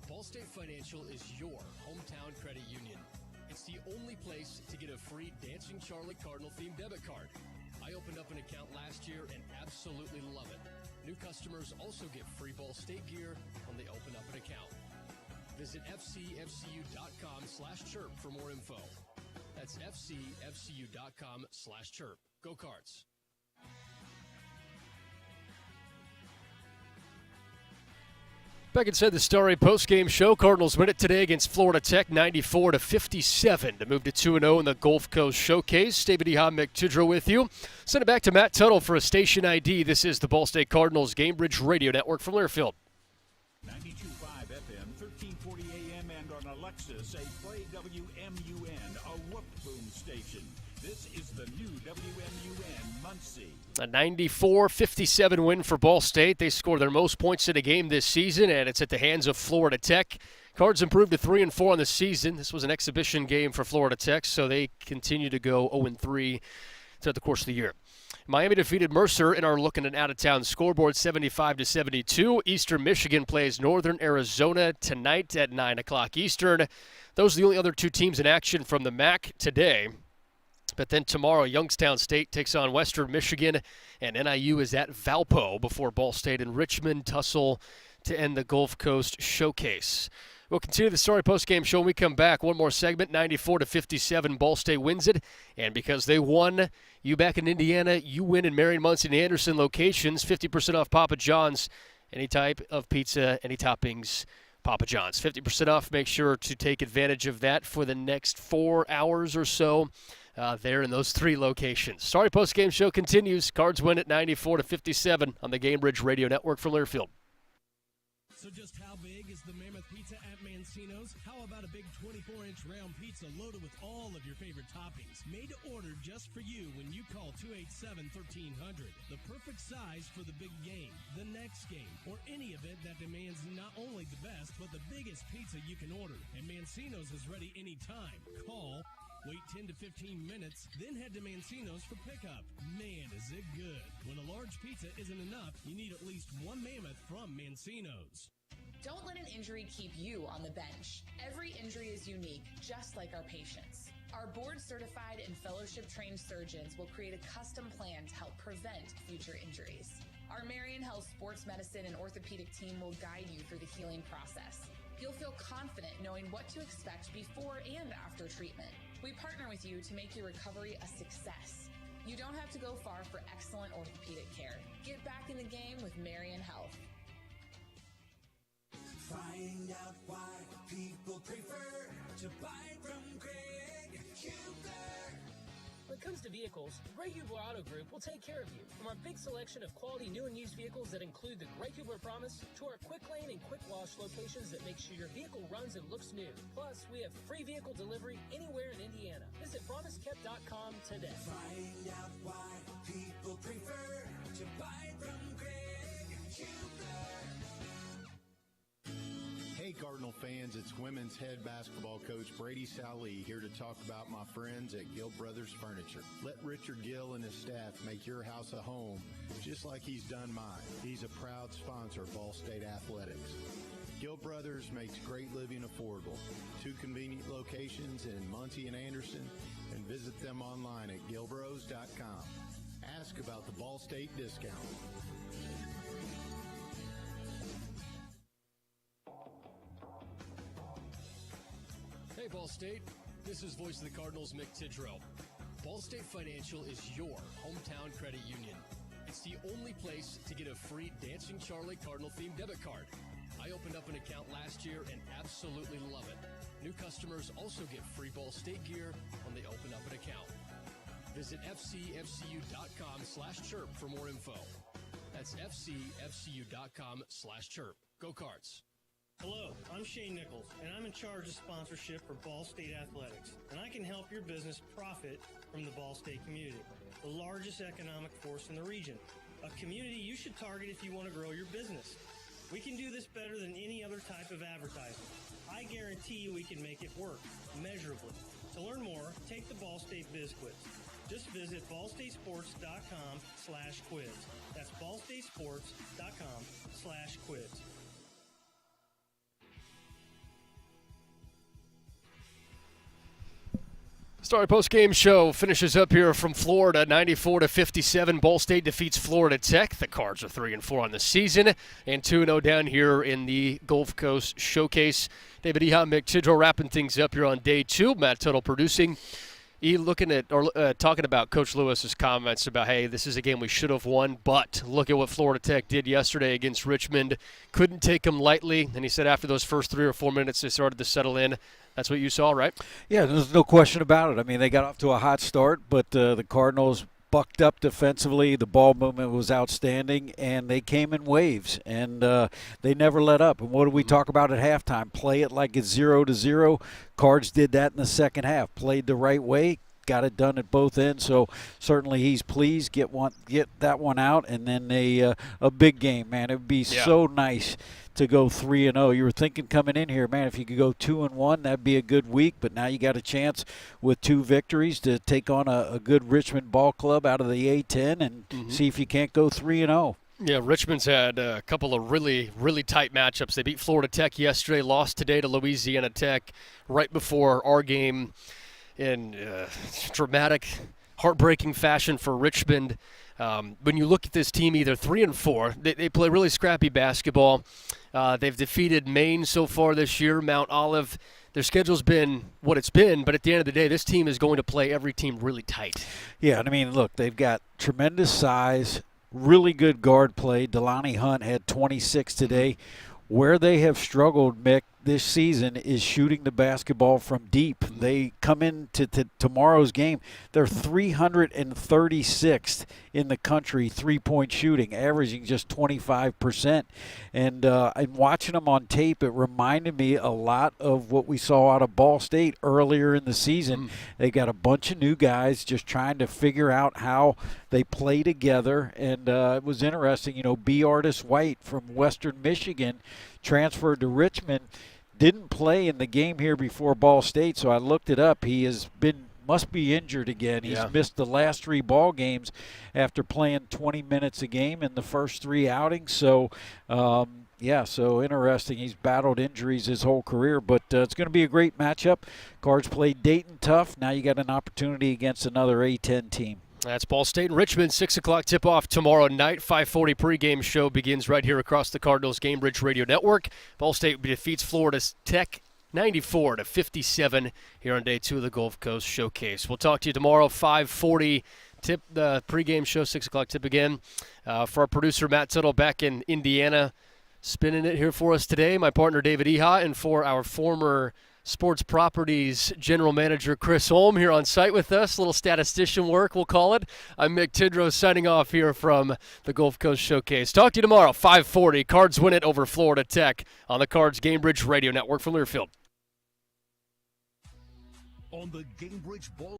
Ball State Financial is your hometown credit union. It's the only place to get a free Dancing Charlie Cardinal-themed debit card. I opened up an account last year and absolutely love it. New customers also get free Ball State gear when they open up an account. Visit fcfcu.com/chirp for more info. That's fcfcu.com/chirp. Go Cards. Back inside the Starry postgame show, Cardinals win it today against Florida Tech, 94-57 to move to 2-0 in the Gulf Coast Showcase. David Ehan, Mick Tidrow with you. Send it back to Matt Tuttle for a station ID. This is the Ball State Cardinals Gamebridge Radio Network from Learfield. 92.5 FM, 1340 AM, and on Alexis, a Play WMUN, a whoop boom station. This is the new WMUN Muncie. A 94-57 win for Ball State. They scored their most points in a game this season, and it's at the hands of Florida Tech. Cards improved to 3-4 on the season. This was an exhibition game for Florida Tech, so they continue to go 0-3 throughout the course of the year. Miami defeated Mercer and are looking at an out-of-town scoreboard 75-72. Eastern Michigan plays Northern Arizona tonight at 9 o'clock Eastern. Those are the only other two teams in action from the MAC today. But then tomorrow, Youngstown State takes on Western Michigan, and NIU is at Valpo before Ball State and Richmond tussle to end the Gulf Coast Showcase. We'll continue the Starry postgame show when we come back. One more segment, 94-57, Ball State wins it. And because they won, you back in Indiana, you win in Marion, Muncie, and Anderson locations, 50% off Papa John's. Any type of pizza, any toppings, Papa John's. 50% off. Make sure to take advantage of that for the next 4 hours or so. There in those three locations. Starry postgame show continues. Cards win at 94-57 on the Gamebridge Radio Network from Learfield. So just how big is the Mammoth Pizza at Mancino's? How about a big 24-inch round pizza loaded with all of your favorite toppings? Made to order just for you when you call 287-1300. The perfect size for the big game, the next game, or any event that demands not only the best, but the biggest pizza you can order. And Mancino's is ready anytime. Call, wait 10 to 15 minutes, then head to Mancino's for pickup. Man, is it good. When a large pizza isn't enough, you need at least one Mammoth from Mancino's. Don't let an injury keep you on the bench. Every injury is unique, just like our patients. Our board-certified and fellowship-trained surgeons will create a custom plan to help prevent future injuries. Our Marion Health Sports Medicine and Orthopedic team will guide you through the healing process. You'll feel confident knowing what to expect before and after treatment. We partner with you to make your recovery a success. You don't have to go far for excellent orthopedic care. Get back in the game with Marion Health. Find out why people prefer to buy from Greg Hubler. When it comes to vehicles, Greg Hubler Auto Group will take care of you. From our big selection of quality new and used vehicles that include the Greg Hubler Promise to our quick lane and quick wash locations that make sure your vehicle runs and looks new. Plus, we have free vehicle delivery anywhere in Indiana. Visit PromiseKept.com today. Find out why people prefer to buy from Greg Hubler. Hey Cardinal fans, it's women's head basketball coach Brady Sally here to talk about my friends at Gill Brothers Furniture. Let Richard Gill and his staff make your house a home just like he's done mine. He's a proud sponsor of Ball State Athletics. Gill Brothers makes great living affordable. 2 convenient locations in Muncie and Anderson, and visit them online at gilbros.com. Ask about the Ball State discount. Hey, Ball State. This is Voice of the Cardinals, Mick Tidrow. Ball State Financial is your hometown credit union. It's the only place to get a free Dancing Charlie Cardinal-themed debit card. I opened up an account last year and absolutely love it. New customers also get free Ball State gear when they open up an account. Visit fcfcu.com/chirp for more info. That's fcfcu.com/chirp. Go Cards. Hello, I'm Shane Nichols, and I'm in charge of sponsorship for Ball State Athletics, and I can help your business profit from the Ball State community, the largest economic force in the region, a community you should target if you want to grow your business. We can do this better than any other type of advertising. I guarantee you we can make it work, measurably. To learn more, take the Ball State Biz Quiz. Just visit ballstatesports.com/quiz. That's ballstatesports.com/quiz. Starry post-game show finishes up here from Florida, 94-57. Ball State defeats Florida Tech. The Cards are 3-4 on the season and 2-0 down here in the Gulf Coast Showcase. David Eha, Mick Tidrow wrapping things up here on day 2. Matt Tuttle producing. Looking at or talking about Coach Lewis's comments about, hey, this is a game we should have won, but look at what Florida Tech did yesterday against Richmond. Couldn't take them lightly. And he said after those first 3 or 4 minutes, they started to settle in. That's what you saw, right? Yeah, there's no question about it. I mean, they got off to a hot start, but the Cardinals bucked up defensively. The ball movement was outstanding, and they came in waves, and they never let up. And what do we talk about at halftime? Play it like it's 0-0. Cards did that in the second half. Played the right way. Got it done at both ends, so certainly he's pleased. Get that one out, and then a big game, man. It would be so nice to go 3-0. You were thinking coming in here, man, if you could go 2-1, that'd be a good week. But now you got a chance with 2 victories to take on a good Richmond ball club out of the A-10 and see if you can't go 3-0. Yeah, Richmond's had a couple of really, really tight matchups. They beat Florida Tech yesterday, lost today to Louisiana Tech right before our game in dramatic, heartbreaking fashion for Richmond. When you look at this team, either 3 and 4, they play really scrappy basketball. They've defeated Maine so far this year, Mount Olive. Their schedule's been what it's been, but at the end of the day, this team is going to play every team really tight. Yeah, and I mean, look, they've got tremendous size, really good guard play. Delaney Hunt had 26 today. Where they have struggled, Mick, this season is shooting the basketball from deep. They come into tomorrow's game, they're 336th in the country three-point shooting, averaging just 25%. And watching them on tape, it reminded me a lot of what we saw out of Ball State earlier in the season. They got a bunch of new guys just trying to figure out how they play together. And it was interesting, B. Artis White from Western Michigan transferred to Richmond. Didn't play in the game here before Ball State, so I looked it up. He must be injured again. He's missed the last 3 ball games after playing 20 minutes a game in the first 3 outings. So, so interesting. He's battled injuries his whole career, but it's going to be a great matchup. Cards played Dayton tough. Now you got an opportunity against another A-10 team. That's Ball State and Richmond, 6 o'clock tip-off tomorrow night. 5:40 pregame show begins right here across the Cardinals Gamebridge Radio Network. Ball State defeats Florida Tech 94-57 here on day 2 of the Gulf Coast Showcase. We'll talk to you tomorrow, 5:40 tip, the pregame show, 6 o'clock tip again. For our producer, Matt Tuttle, back in Indiana, Spinning it here for us today, my partner David Eha, and for our former Sports Properties General Manager Chris Holm here on site with us. A little statistician work, we'll call it. I'm Mick Tidrow signing off here from the Gulf Coast Showcase. Talk to you tomorrow, 5:40. Cards win it over Florida Tech on the Cards Gamebridge Radio Network from Learfield. On the Gamebridge Ball